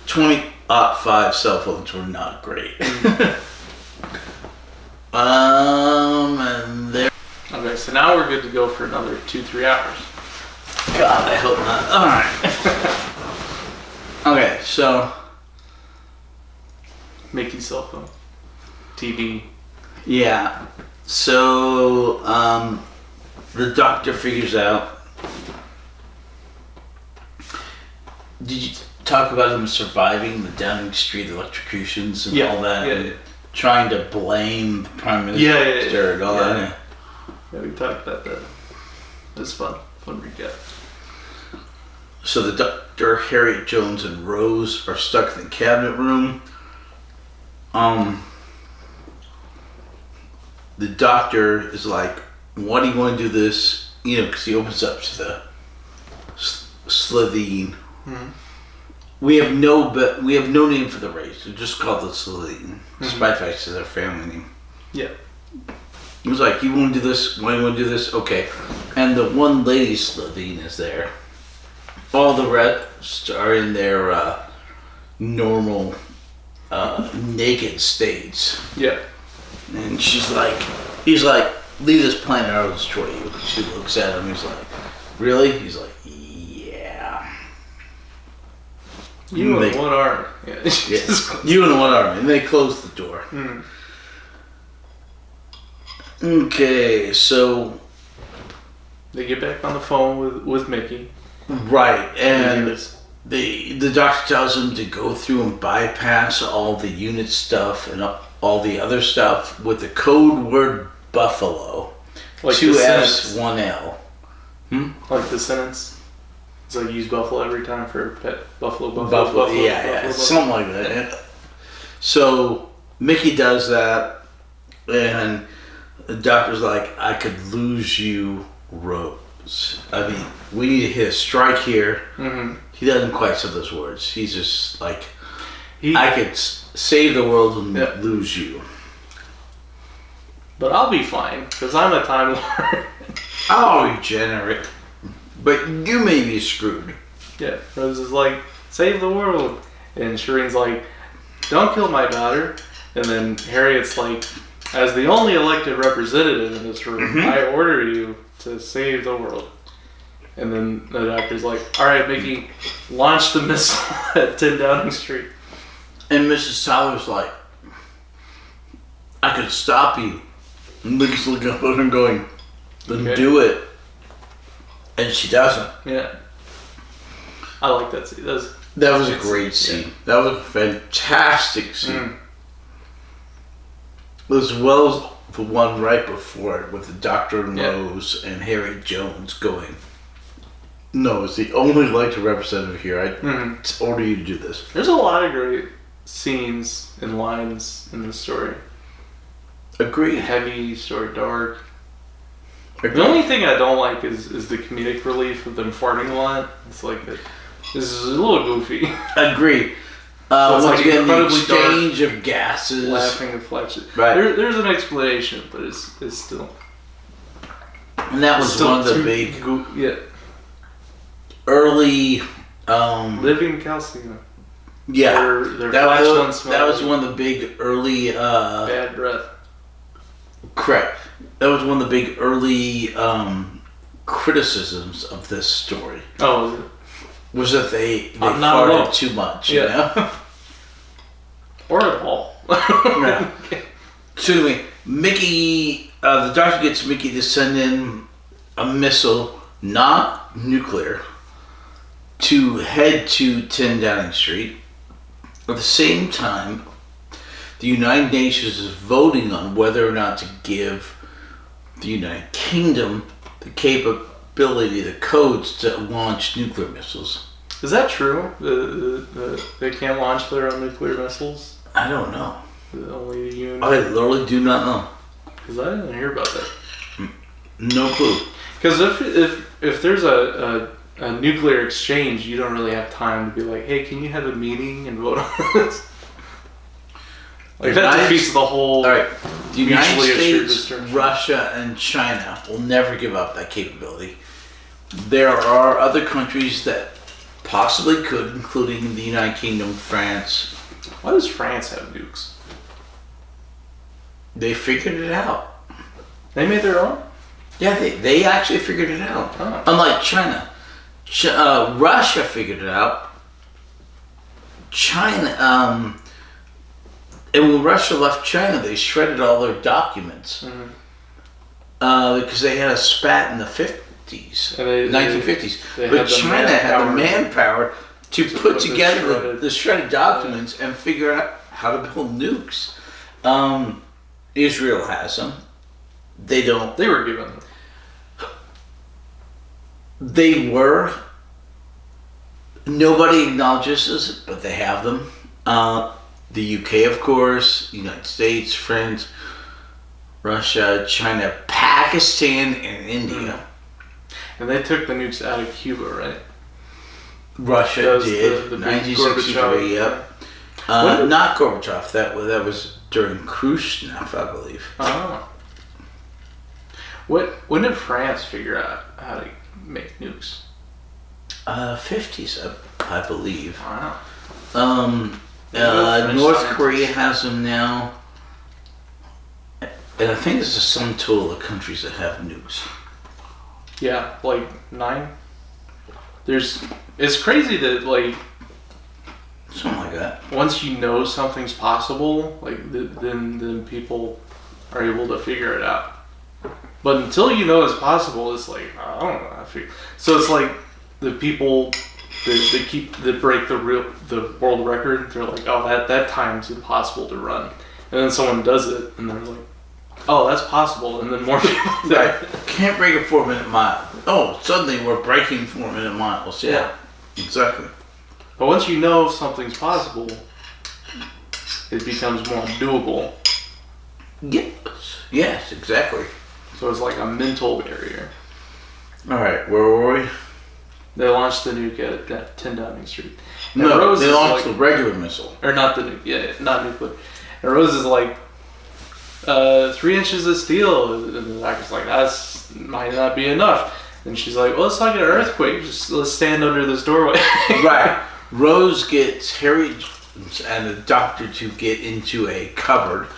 20-05 cell phones were not great. And there. Okay, so now we're good to go for another 2-3 hours. God, I hope not. Alright. Okay, so. Mickey's cell phone. TV. Yeah. So, the doctor figures out. Did you talk about him surviving the Downing Street electrocutions and all that? Yeah. Trying to blame the Prime Minister and all that. Yeah, we talked about that. It was fun. Fun recap. So the Doctor, Harriet Jones, and Rose are stuck in the cabinet room. The Doctor is like, why do you want to do this? You know, because he opens up to the Slitheen. Mm-hmm. We have no name for the race. They're just called the Slitheen, despite the fact it's their family name. Yeah. He was like, you want to do this? Why do you want to do this? Okay. And the one lady Slitheen is there. All the rest are in their normal naked states. Yeah. And he's like, leave this planet or I'll destroy you. She looks at him, he's like, really? He's like, yeah. You and one arm. Yeah. You and one arm. And they close the door. Mm. Okay, so. They get back on the phone with Mickey. Right, and the doctor tells him to go through and bypass all the unit stuff and all the other stuff with the code word Buffalo. Like 2 F's, 1 L. Like the sentence? It's like use buffalo every time for a pet. Buffalo. Yeah, something like that. So Mickey does that, and the doctor's like, I could lose you, I mean, we need to hit a strike here. Mm-hmm. He doesn't quite say those words. He's just like, I could save the world and lose you. But I'll be fine, because I'm a Time Lord. I'll regenerate. But you may be screwed. Yeah, Rose is like, save the world. And Shireen's like, don't kill my daughter. And then Harriet's like, as the only elected representative in this room, I order you to save the world. And then the doctor's like, alright, Mickey, launch the missile at 10 Downing Street. And Mrs. Tyler's like, I could stop you. And Mickey's looking up at her and going, then do it. And she doesn't. Yeah. I like that scene. That was a great scene. That was a fantastic scene. As well as the one right before it with the Doctor and Rose and Harry Jones going, no, it's the only elected representative here. I order you to do this. There's a lot of great scenes and lines in this story. Agreed. Heavy, story dark. Agreed. The only thing I don't like is the comedic relief of them farting a lot. It's like, this is a little goofy. Agreed. So it's once like again, the incredibly exchange of gases. Laughing and flashes. Right. There's an explanation, but it's still... And that was one of the big early... Living calcium. Yeah. Their that was one of the big early... bad breath. Correct. That was one of the big early criticisms of this story. Oh, was it? Was that they farted too much, you know? Or at all. Yeah. So anyway, Mickey, the doctor gets Mickey to send in a missile, not nuclear, to head to 10 Downing Street. At the same time, the United Nations is voting on whether or not to give the United Kingdom the capability, the codes to launch nuclear missiles. Is that true? They can't launch their own nuclear missiles? I don't know. Only the UN? I literally do not know. Because I didn't hear about that. No clue. Because if there's a nuclear exchange, you don't really have time to be like, hey, can you have a meeting and vote on this? Like that defeats the whole. All right, the United States, assured Russia, and China will never give up that capability. There are other countries that possibly could, including the United Kingdom, France. Why does France have nukes? They figured it out. They made their own? Yeah, they actually figured it out. Oh. Unlike China. Russia figured it out. China, and when Russia left China, they shredded all their documents. Because they had a spat in the 50s, 1950s. But China had the manpower to put together the shredded documents and figure out how to build nukes. Israel has them. They don't. They were given them. They were. Nobody acknowledges this, but they have them. The UK, of course, United States, France, Russia, China, Pakistan, and India. And they took the nukes out of Cuba, right? Russia did. The 1963, yep. Not Gorbachev. That was during Khrushchev, I believe. Oh. When did France figure out how to make nukes? 50s, I believe. Wow. North Korea has them now. And I think this is the sum total of countries that have nukes. Yeah, like 9. It's crazy that like something like that. Once you know something's possible, like then people are able to figure it out. But until you know it's possible, it's like I don't know. So it's like the people that break the world record. They're like, oh, that time's impossible to run, and then someone does it, and they're like, oh, that's possible, and then more people do it. Can't break a 4-minute mile. Oh, suddenly we're breaking 4-minute miles. Yeah, exactly. But once you know something's possible, it becomes more doable. Yes, exactly. So it's like a mental barrier. All right, where were we? They launched the nuke at 10 Downing Street. And No, Rose they is launched the regular missile. Or not the nuke, yeah, not nuclear. And Rose is like, 3 inches of steel. And the doctor's like, that might not be enough. And she's like, well, it's like an earthquake. Just let's stand under this doorway. Right. Rose gets Harry and the doctor to get into a cupboard.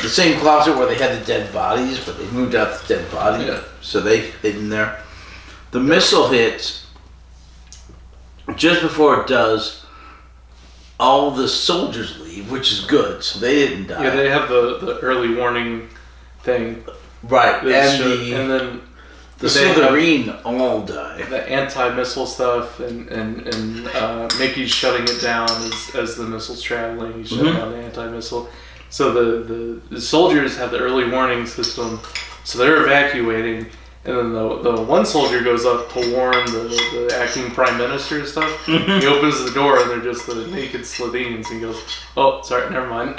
The same closet where they had the dead bodies, but they moved out the dead body. Yeah. So they hid in there. The missile hits. Just before it does, all the soldiers leave, which is good. So they didn't die. Yeah, they have the early warning thing. Right. And then the Slitheen all die. The anti-missile stuff and Mickey's shutting it down as the missile's traveling. He's shutting down the anti-missile. So the soldiers have the early warning system, so they're evacuating. And then the one soldier goes up to warn the acting prime minister and stuff. He opens the door and they're just the naked Slitheens. And he goes, oh, sorry, never mind.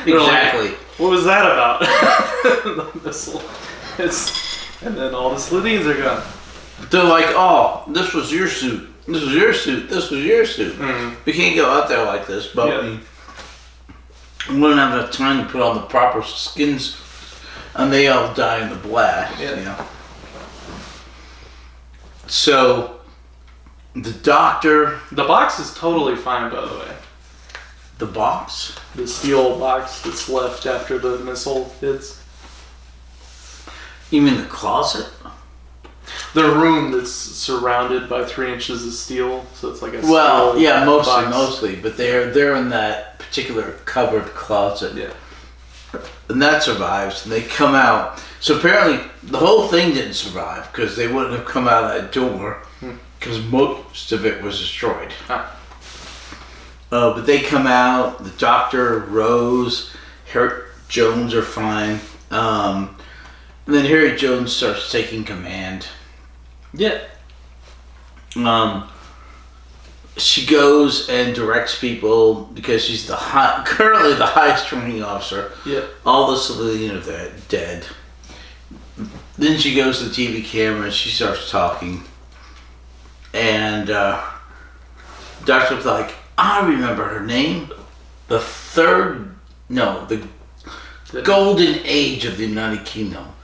Exactly. Like, what was that about? The missile. And then all the Slitheens are gone. They're like, oh, this was your suit. This was your suit. This was your suit. Mm-hmm. We can't go out there like this, but we wouldn't have enough time to put on the proper skins. And they all die in the blast, you know. So, the doctor... The box is totally fine, by the way. The box? The steel box that's left after the missile hits. You mean the closet? The room that's surrounded by 3 inches of steel, so it's like a well, steel yeah, box. mostly, but they're in that particular covered closet. Yeah. And that survives, and they come out. So apparently, the whole thing didn't survive, because they wouldn't have come out of that door, because most of it was destroyed. But they come out, the doctor, Rose, Harry Jones are fine. And then Harry Jones starts taking command. Yeah. She goes and directs people because she's currently the highest ranking officer. Yeah. All the civilians are dead. Then she goes to the TV camera and she starts talking. And Doctor's like, I remember her name. The golden age of the United Kingdom.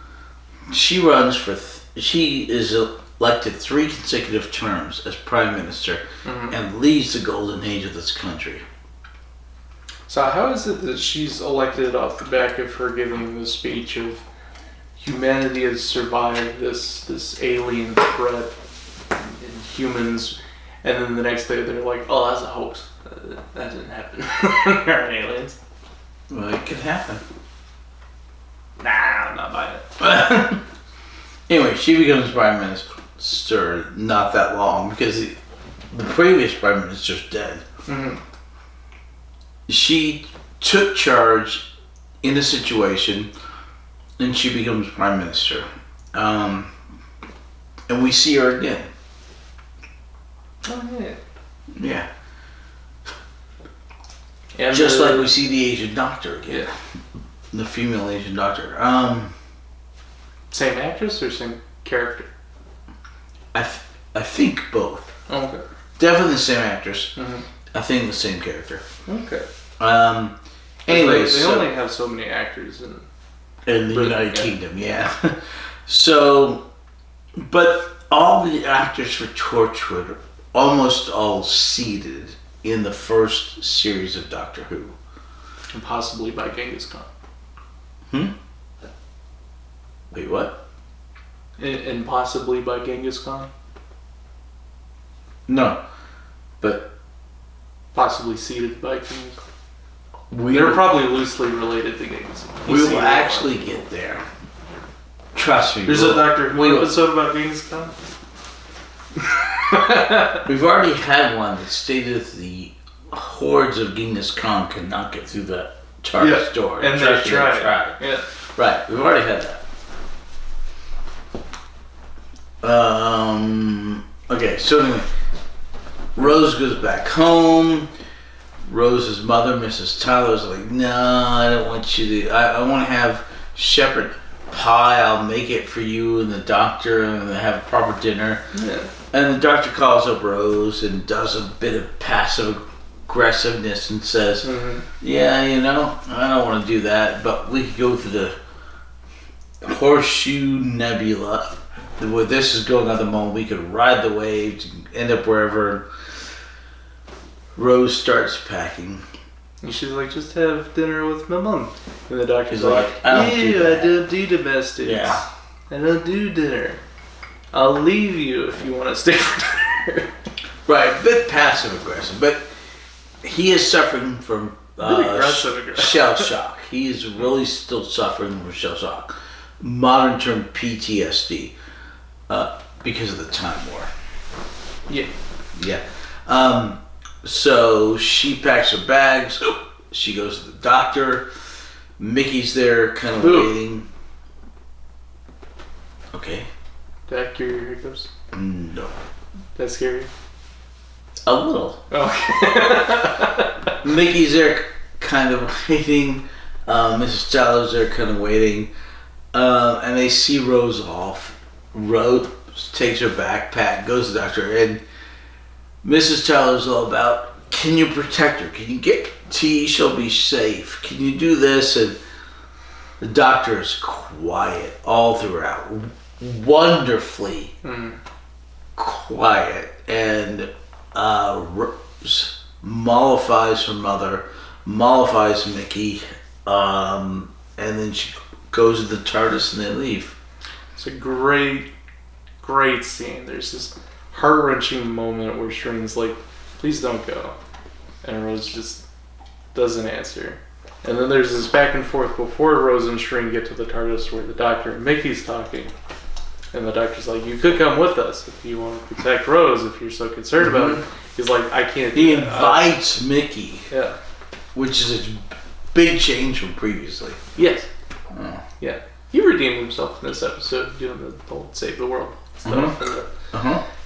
She runs for, she is elected 3 consecutive terms as Prime Minister and leads the golden age of this country. So how is it that she's elected off the back of her giving the speech of humanity has survived this alien threat in humans, and then the next day they're like, oh, that's a hoax. That didn't happen. There aren't aliens. Well, it could happen. Nah, I'm not buying it. Anyway, she becomes Prime Minister not that long because the previous Prime Minister's dead. Mm-hmm. She took charge in a situation and she becomes Prime Minister. And we see her again. Oh, yeah. Yeah. And just like we see the Asian Doctor again. Yeah. The female Asian Doctor. Same actress or same character? I think both. Oh, okay. Definitely the same actress. Mm-hmm. I think the same character. Okay. Anyways, they only have so many actors in the United Kingdom, yeah. So, but all the actors for Torchwood are almost all seated in the first series of Doctor Who. And possibly by Genghis Khan. Wait, what? And possibly by Genghis Khan? No, but possibly seeded by Genghis Khan. They're probably loosely related to Genghis Khan. We will actually get there. Trust me. There's a Doctor Who episode about Genghis Khan? We've already had one that stated the hordes of Genghis Khan could not get through the TARDIS door. And they tried. Yeah. Right, we've already had that. Okay, so anyway, Rose goes back home. Rose's mother, Mrs. Tyler, is like, no, I don't want you to. I want to have Shepard. pie. I'll make it for you and the doctor, and they have a proper dinner. Yeah. And the doctor calls up Rose and does a bit of passive aggressiveness and says, yeah, you know, I don't want to do that, but we could go to the Horseshoe Nebula, where this is going on at the moment. We could ride the waves and end up wherever. Rose starts packing. And she's like, just have dinner with my mom. And the doctor's He's like, I don't do that. I don't do domestics. Yeah. I don't do dinner. I'll leave you if you want to stay for dinner. Right, a bit passive aggressive, but he is suffering from aggressive. shell shock. He is really still suffering from shell shock. Modern term PTSD, because of the Time War. Yeah. Yeah. So she packs her bags. She goes to the doctor. Mickey's there, kind of waiting. Okay. Did that cure your hiccups? No. That scare you? A little. Oh. Mickey's there, kind of waiting. Mrs. Tyler's there, kind of waiting. And they see Rose off. Rose takes her backpack, goes to the doctor, and Mrs. Tyler's all about, can you protect her? Can you guarantee she'll be safe? Can you do this? And the doctor is quiet all throughout. Wonderfully quiet. And Rose mollifies her mother, mollifies Mickey, and then she goes to the TARDIS and they leave. It's a great scene. There's this heart-wrenching moment where Shrin's like, please don't go. And Rose just doesn't answer. And then there's this back and forth before Rose and Shrin get to the TARDIS where the doctor and Mickey's talking. And the doctor's like, you could come with us if you want to protect Rose, if you're so concerned about it. He's like, I can't do He that. invites Mickey, Yeah. which is a big change from previously. Yes. Oh. Yeah. He redeemed himself in this episode, doing the whole save the world stuff.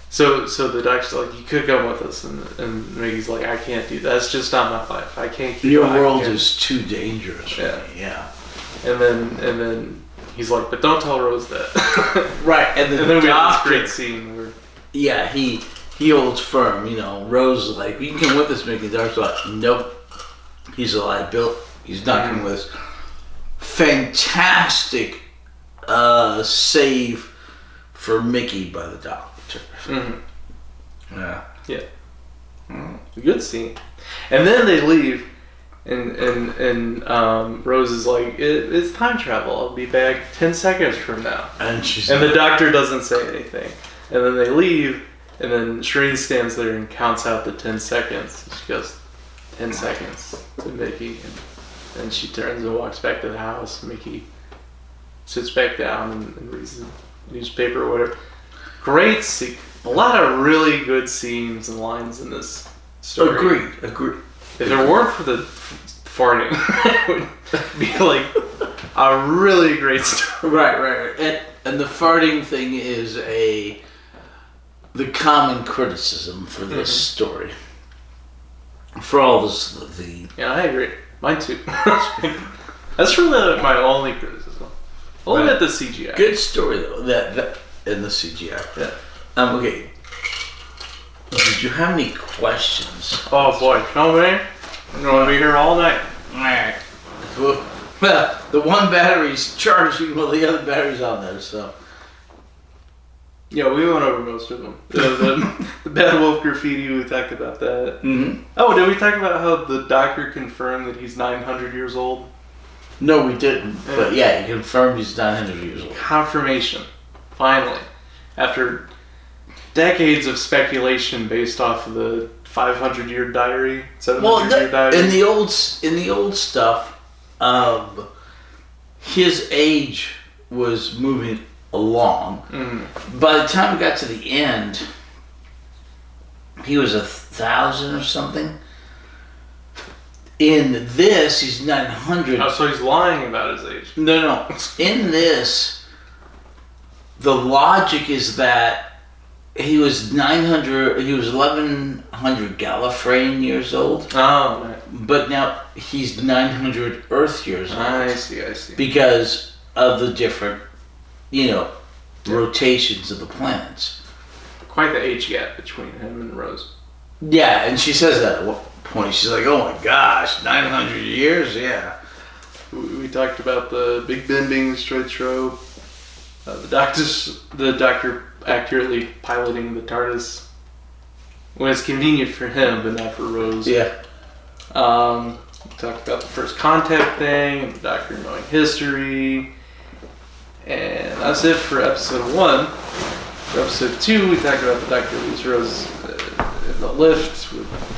So the doctor's like, you could come with us, and Mickey's like, I can't do that. That's just not my life. I can't keep Your on. world is too dangerous for me. Yeah. And then he's like, but don't tell Rose that. Right, and then we have this doctor, great scene where yeah, he holds firm. You know, Rose is like, you can come with us, Mickey. The doctor's like, nope. He's a liability. He's not coming with us. Fantastic save for Mickey by the doctor. Yeah. good scene. And then they leave, and Rose is like, it's time travel. I'll be back 10 seconds from now. And the doctor doesn't say anything. And then they leave, and then Shireen stands there and counts out the 10 seconds. She goes, 10 seconds to Mickey. And then she turns and walks back to the house. Mickey sits back down and reads the newspaper or whatever. Great scene. A lot of really good scenes and lines in this story. Agreed. If it weren't for the farting, it would be like a really great story. Right. And the farting thing is the common criticism for this story. For all this, Yeah, I agree. Mine too. That's really my only criticism. Only at the CGI. Good story though. That in the CGI. Yeah. Okay. Did you have any questions? Oh boy, no man. I'm gonna be here all night. Alright. Well, the one battery's charging while the other battery's on there, so. Yeah, we went over most of them. The Bad Wolf graffiti, we talked about that. Mm-hmm. Oh, did we talk about how the doctor confirmed that he's 900 years old? No, we didn't. But yeah, he confirmed he's 900 years old. Confirmation. Finally. After decades of speculation based off of the 500-year diary, 700-year diary. In the old stuff, his age was moving along. Mm. By the time we got to the end, he was 1,000 or something. In this, he's 900. Oh, so he's lying about his age. No. In this, the logic is that he was 900. He was 1,100 Gallifreyan years old. Oh, right. But now he's 900 Earth years old. I see. Because of the different, rotations of the planets. Quite the age gap between him and Rose. Yeah, and she says that at one point. She's like, "Oh my gosh, 900 years, yeah." We talked about the Big Ben being destroyed trope. The Doctor accurately piloting the TARDIS when it's convenient for him, but not for Rose. Yeah. We talked about the first contact thing and the Doctor knowing history. And that's it for episode 1. For episode 2, we talked about the Doctor leaves Rose in the lift.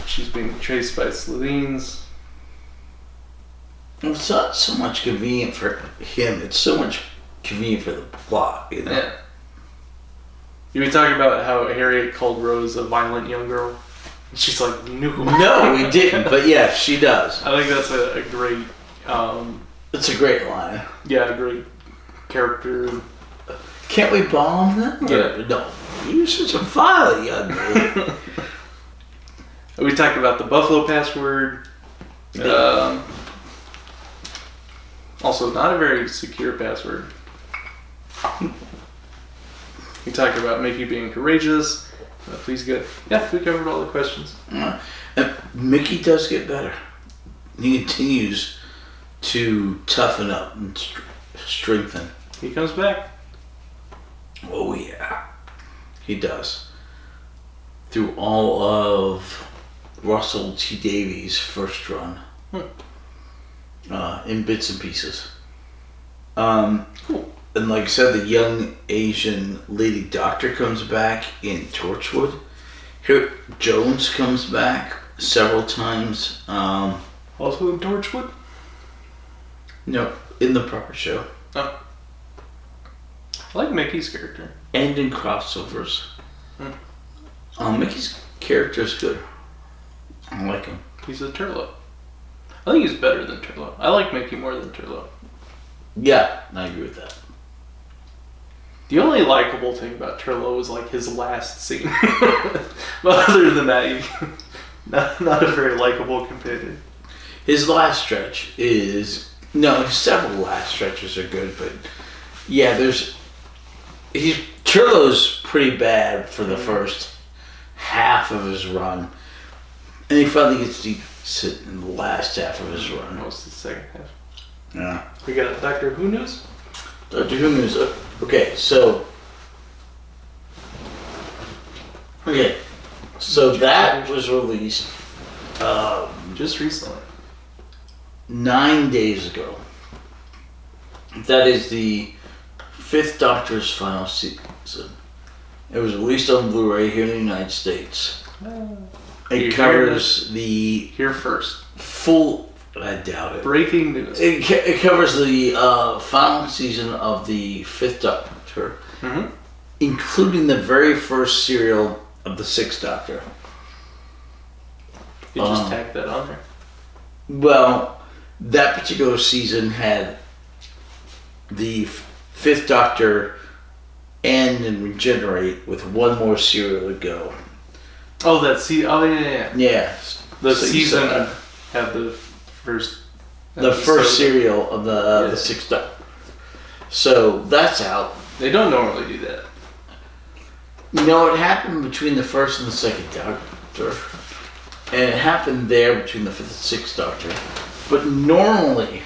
She's being chased by Slitheens. It's not so much convenient for him, it's so much convenient for the plot, Yeah. Did we talk about how Harriet called Rose a violent young girl? And she's like, no. No, we didn't, but yeah, she does. I think that's a great... It's a great line. Yeah, a great character. Can't we bomb them? Yeah. No. You're such a violent young girl. We talked about the Buffalo password. Also, not a very secure password. We talked about Mickey being courageous. Please go. Yeah, we covered all the questions. And Mickey does get better. He continues to toughen up and strengthen. He comes back. Oh yeah, he does. Through all of Russell T Davies' first run. In bits and pieces. Cool. And like I said, the young Asian lady doctor comes back in Torchwood. Here, Jones comes back several times. Also in Torchwood? No, in the proper show. Oh. I like Mickey's character. And in crossovers. Mickey's character is good. I like him. He's a Turlo. I think he's better than Turlo. I like Mickey more than Turlo. Yeah, I agree with that. The only likable thing about Turlo was like his last scene. But other than that, not a very likable companion. His last stretch is... No, several last stretches are good, but... Yeah, Turlo's pretty bad for the first half of his run. And he finally gets decent in the last half of his run. Most of the second half. Yeah. We got Doctor Who news? Doctor Who news. Okay, so... So that was released... Just recently. 9 days ago. That is the 5th Doctor's final season. It was released on Blu-ray here in the United States. It covers the... Here first. Full... I doubt it. Breaking news. It covers the final season of the 5th Doctor, including the very first serial of the 6th Doctor. You just tagged that on there? Well, that particular season had the 5th Doctor end and regenerate with one more serial to go. Oh, yeah. Yeah. The season had the first... The first serial of the 6th Doctor. So, that's out. They don't normally do that. No, it happened between the 1st and the 2nd Doctor. And it happened there between the 5th and 6th Doctor. But normally,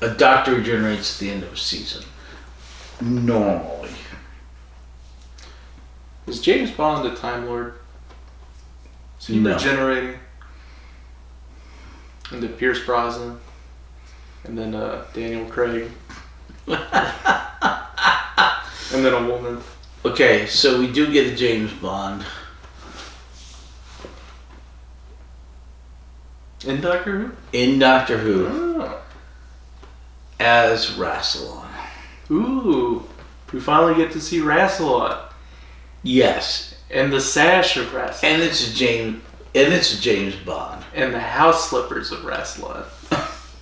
a Doctor regenerates at the end of a season. Normally. Is James Bond a Time Lord? Is he regenerating? Into Pierce Brosnan? And then Daniel Craig? And then a woman? Okay, so we do get a James Bond. In Doctor Who? In Doctor Who. Oh. As Rassilon. Ooh. We finally get to see Rassilon. Yes. And the sash of Rassilon. And it's a James Bond. And the house slippers of Rassilon.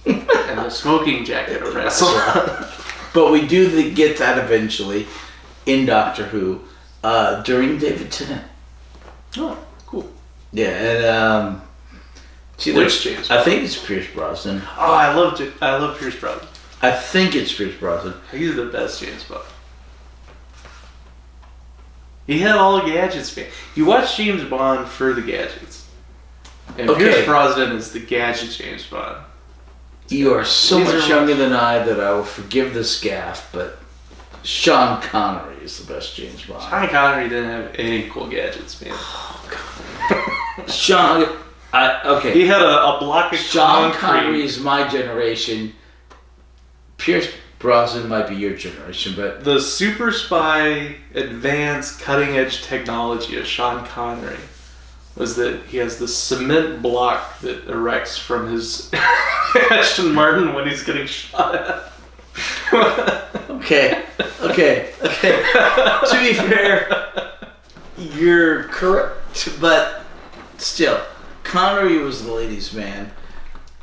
And the smoking jacket of Rassilon. But we do get that eventually in Doctor Who during David Tennant. Oh, cool. Yeah, and which James? I think it's Pierce Brosnan. Oh, I love Pierce Brosnan. I think it's Pierce Brosnan. He's the best James Bond. He had all the gadgets, man. You watch James Bond for the gadgets. And Pierce Brosnan is the gadget James Bond. You are so much younger than I that I will forgive this gaffe, but Sean Connery is the best James Bond. Sean Connery didn't have any cool gadgets, man. Okay. He had a block of Sean concrete. Connery is my generation. Pierce Brosnan might be your generation, but the super spy, advanced, cutting edge technology of Sean Connery was that he has the cement block that erects from his Aston Martin when he's getting shot at. Okay. To be fair, you're correct, but still, Connery was the ladies' man,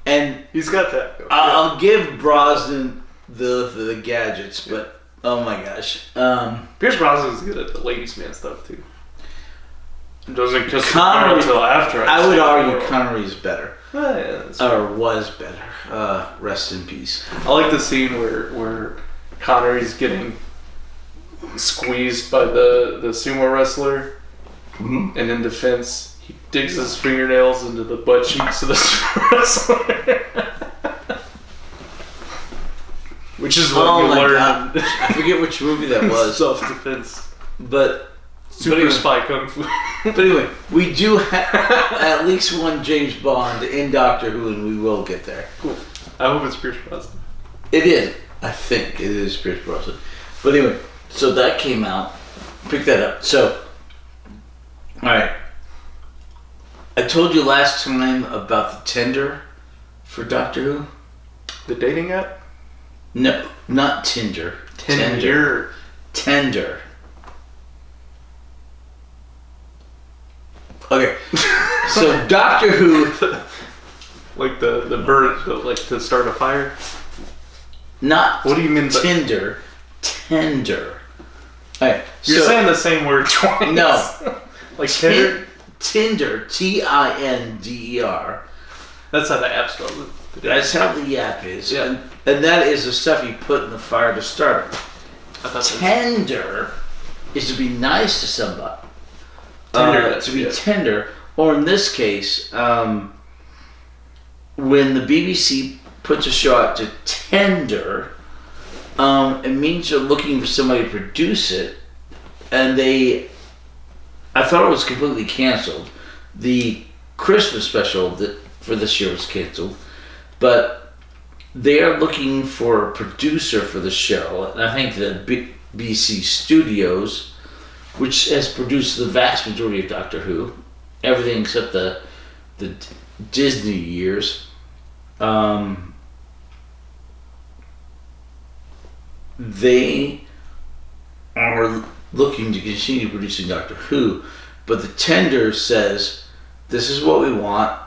and he's got that. I'll give Brosnan the gadgets, but oh my gosh, Pierce Brosnan's good at the ladies' man stuff too. It doesn't kiss Connery until after. I would argue Connery's better, yeah, or was better. Rest in peace. I like the scene where Connery's getting squeezed by the sumo wrestler, and in defense, he digs his fingernails into the butt cheeks of the sumo wrestler. Which is what you learn. God. I forget which movie that was. Self-defense. But Super Spy Kung Fu. But anyway, we do have at least one James Bond in Doctor Who, and we will get there. Cool. I hope it's Pierce Brosnan. It is. I think it is Pierce Brosnan. But anyway, so that came out. Pick that up. So, alright. I told you last time about the Tinder for Doctor Who. The dating app? No, not Tinder. Tender. Tender. Okay. So Doctor Who, like the bird, like to start a fire? not What do you mean by Tinder, tender. Alright. You're saying the same word twice. No. Like Tinder? Tinder, Tinder. That's how the app spells it. That's how the app is. Yeah. And that is the stuff you put in the fire to start it. I thought Tender is to be nice to somebody. Tender, to be tender. Or in this case, when the BBC puts a show out to tender, it means they're looking for somebody to produce it. And I thought it was completely canceled. The Christmas special for this year was canceled. But they are looking for a producer for the show. And I think the BBC Studios, which has produced the vast majority of Doctor Who, everything except the Disney years, they are looking to continue producing Doctor Who, but the tender says, this is what we want,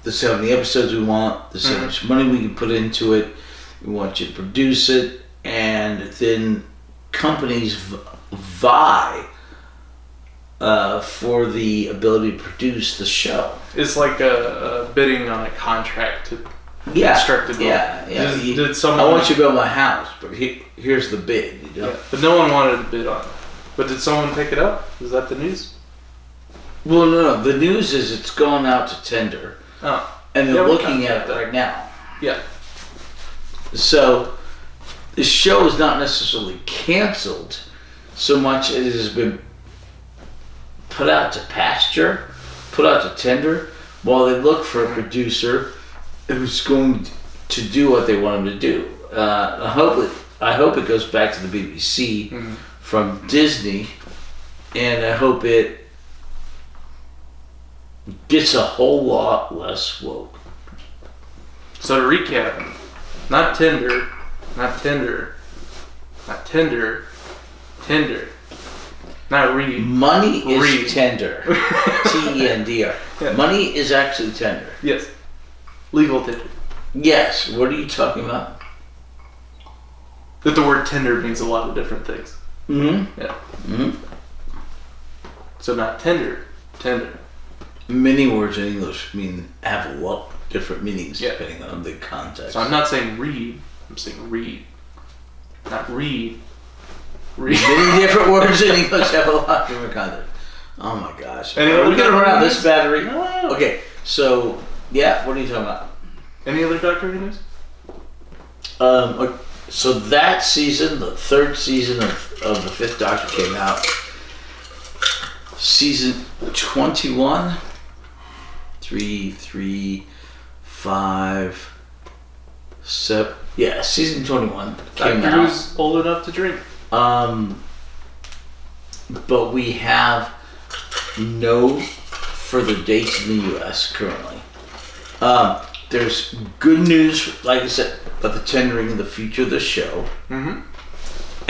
this is how many episodes we want, this is how much money we can put into it, we want you to produce it, and then companies vie for the ability to produce the show. It's like a bidding on a contract to construct the Yeah. Did someone? I want you to build my house, but here's the bid. You know? Yeah, but no one wanted to bid on it. But did someone pick it up? Is that the news? Well, no. The news is it's gone out to tender, and they're looking at it right now. Yeah. So the show is not necessarily canceled so much as it has been put out to pasture, put out to tender, while they look for a producer who's going to do what they want him to do. I hope it goes back to the BBC from Disney, and I hope it gets a whole lot less woke. So to recap, not Tinder, not Tinder, not Tinder, Tinder, not Reed. Money is Reed. tender. Tender. Yeah. Money is actually tender. Yes. Legal Tinder. Yes. What are you talking about? That the word tender means a lot of different things. Mm-hmm. Yeah. Mm-hmm. So not tender, tender. Many words in English have a lot different meanings Yeah. depending on the context. So I'm not saying read, I'm saying read. Not read. Many different words in English have a lot of different content. Oh my gosh. Any Are other we going to run out of documentaries? this battery? No. Okay, so, yeah, what are you talking about? Any other Doctor Who news? So that season, the third season of the Fifth Doctor came out. Season 21, 3, 5, 7. Yeah, season 21 came Doctor out. Who's old enough to drink. But we have no further dates in the U.S. currently. There's good news, like I said, about the tendering of the future of the show. Mm-hmm.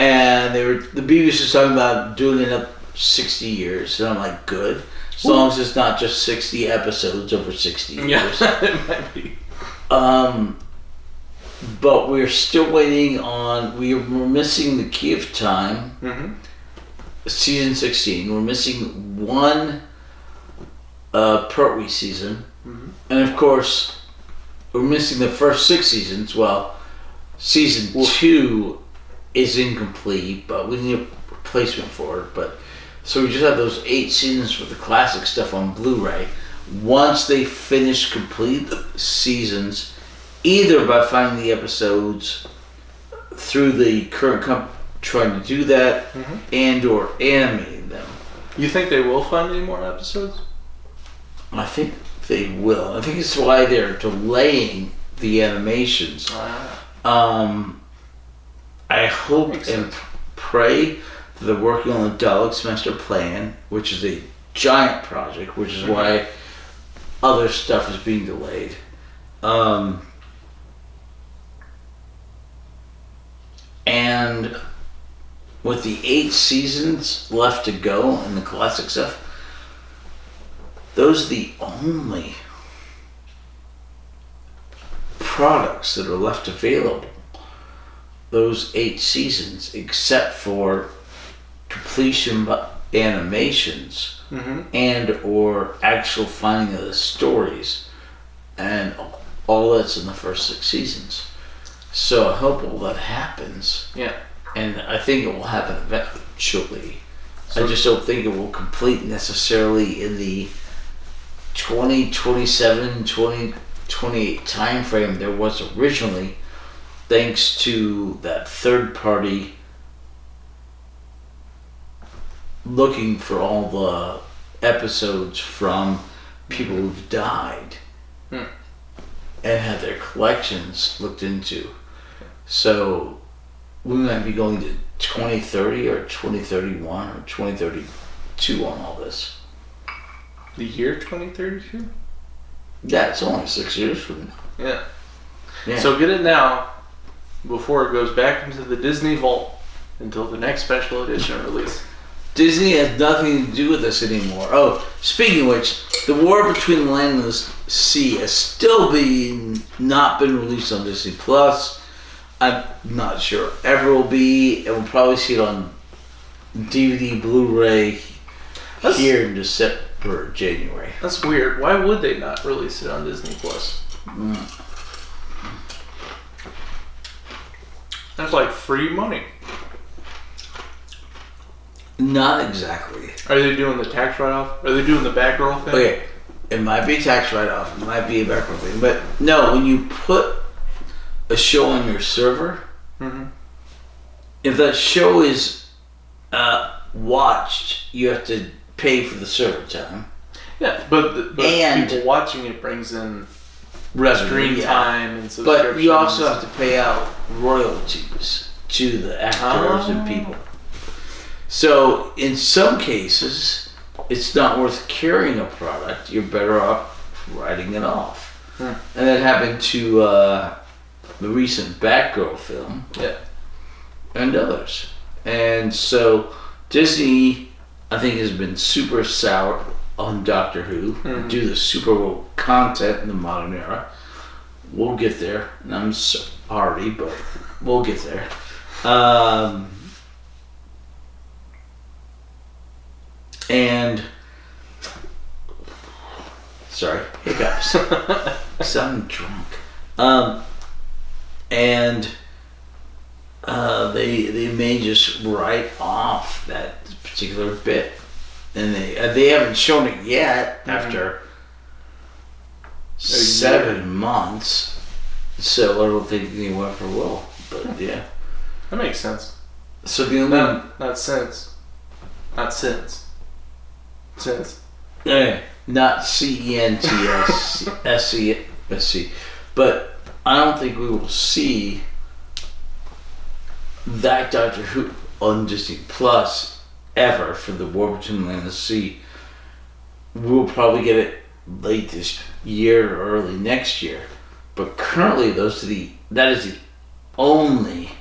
And the BBC was talking about doing it up 60 years, and I'm like, good. As long as it's not just 60 episodes over 60 years. Yeah, it might be. But we're still waiting on. We're missing the Key of Time, Mm-hmm. season 16. We're missing one Pertwee season, and of course, we're missing the first 6 seasons. Well, season 2 is incomplete, but we need a replacement for it. But so we just have those 8 seasons for the classic stuff on Blu-ray. Once they finish complete the seasons, either by finding the episodes through the current company trying to do that, and or animating them. You think they will find any more episodes? I think they will. I think it's why they're delaying the animations. I hope Makes and sense. pray that they're working on the Daleks Master Plan, which is a giant project, which is why other stuff is being delayed. And with the 8 seasons left to go in the classic stuff, those are the only products that are left available. Those 8 seasons, except for completion animations and or actual finding of the stories, and all that's in the first 6 seasons. So I hope all that happens. Yeah. And I think it will happen eventually. I just don't think it will complete necessarily in the 2027, 2028 time frame there was originally, thanks to that third party looking for all the episodes from people who've died and had their collections looked into. So we might be going to 2030 or 2031 or 2032 on all this. The year 2032? Yeah, it's only 6 years from now. Yeah. Yeah. So get it now before it goes back into the Disney vault until the next special edition release. Disney has nothing to do with this anymore. Oh, speaking of which, the War Between the Land and the Sea has still not been released on Disney Plus. I'm not sure ever will be, and we'll probably see it on DVD, Blu-ray here in December, January. That's weird. Why would they not release it on Disney Plus? That's like free money. Not exactly. Are they doing the tax write-off? Are they doing the back roll thing? Okay, it might be a tax write-off, it might be a background thing, but no, when you put a show on your server, if that show is watched, you have to pay for the server time. Yeah, but And- people watching it brings in Revenue, screen yeah. time and subscriptions. But you also have to pay out royalties to the actors and people. So in some cases, it's not worth carrying a product. You're better off writing it off. And that happened to the recent Batgirl film. Yeah. And others. And so Disney, I think, has been super sour on Doctor Who due to the Super Bowl content in the modern era. We'll get there. And I'm sorry, but we'll get there. And sorry, hiccups. I'm drunk. And they may just write off that particular bit, and they haven't shown it yet after 7 months. So I don't think anyone ever will. But yeah, That makes sense. so the only Not since. Not since. Since. not CENTSC, but I don't think we will see that Doctor Who on Disney Plus ever for the War Between Land and the Sea. We'll probably get it late this year or early next year, but currently that is the only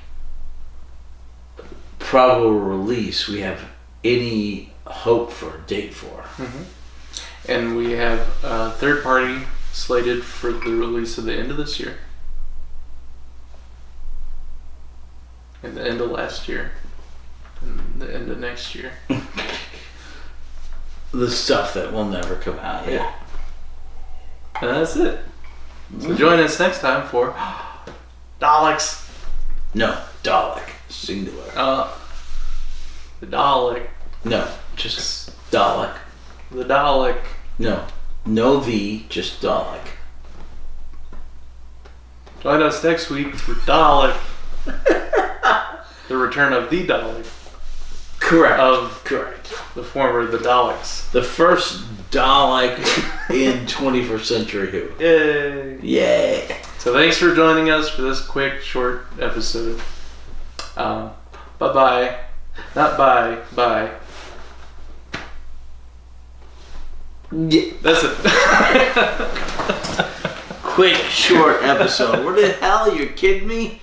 probable release we have any hope for a date for. And we have a third party slated for the release at the end of this year. And the end of last year. And the end of next year. The stuff that will never come out. Yeah. And that's it. So join us next time for Daleks. No, Dalek, singular. The Dalek. No, just Dalek. The Dalek. No V, just Dalek. Join us next week for Dalek. The return of the Dalek. Correct. Correct. The former the Daleks. The first Dalek in 21st century Who. Yay. Yay. So thanks for joining us for this quick, short episode. Bye-bye. Not bye. Bye. Yeah. That's it. Quick, short episode. What the hell? You're kidding me?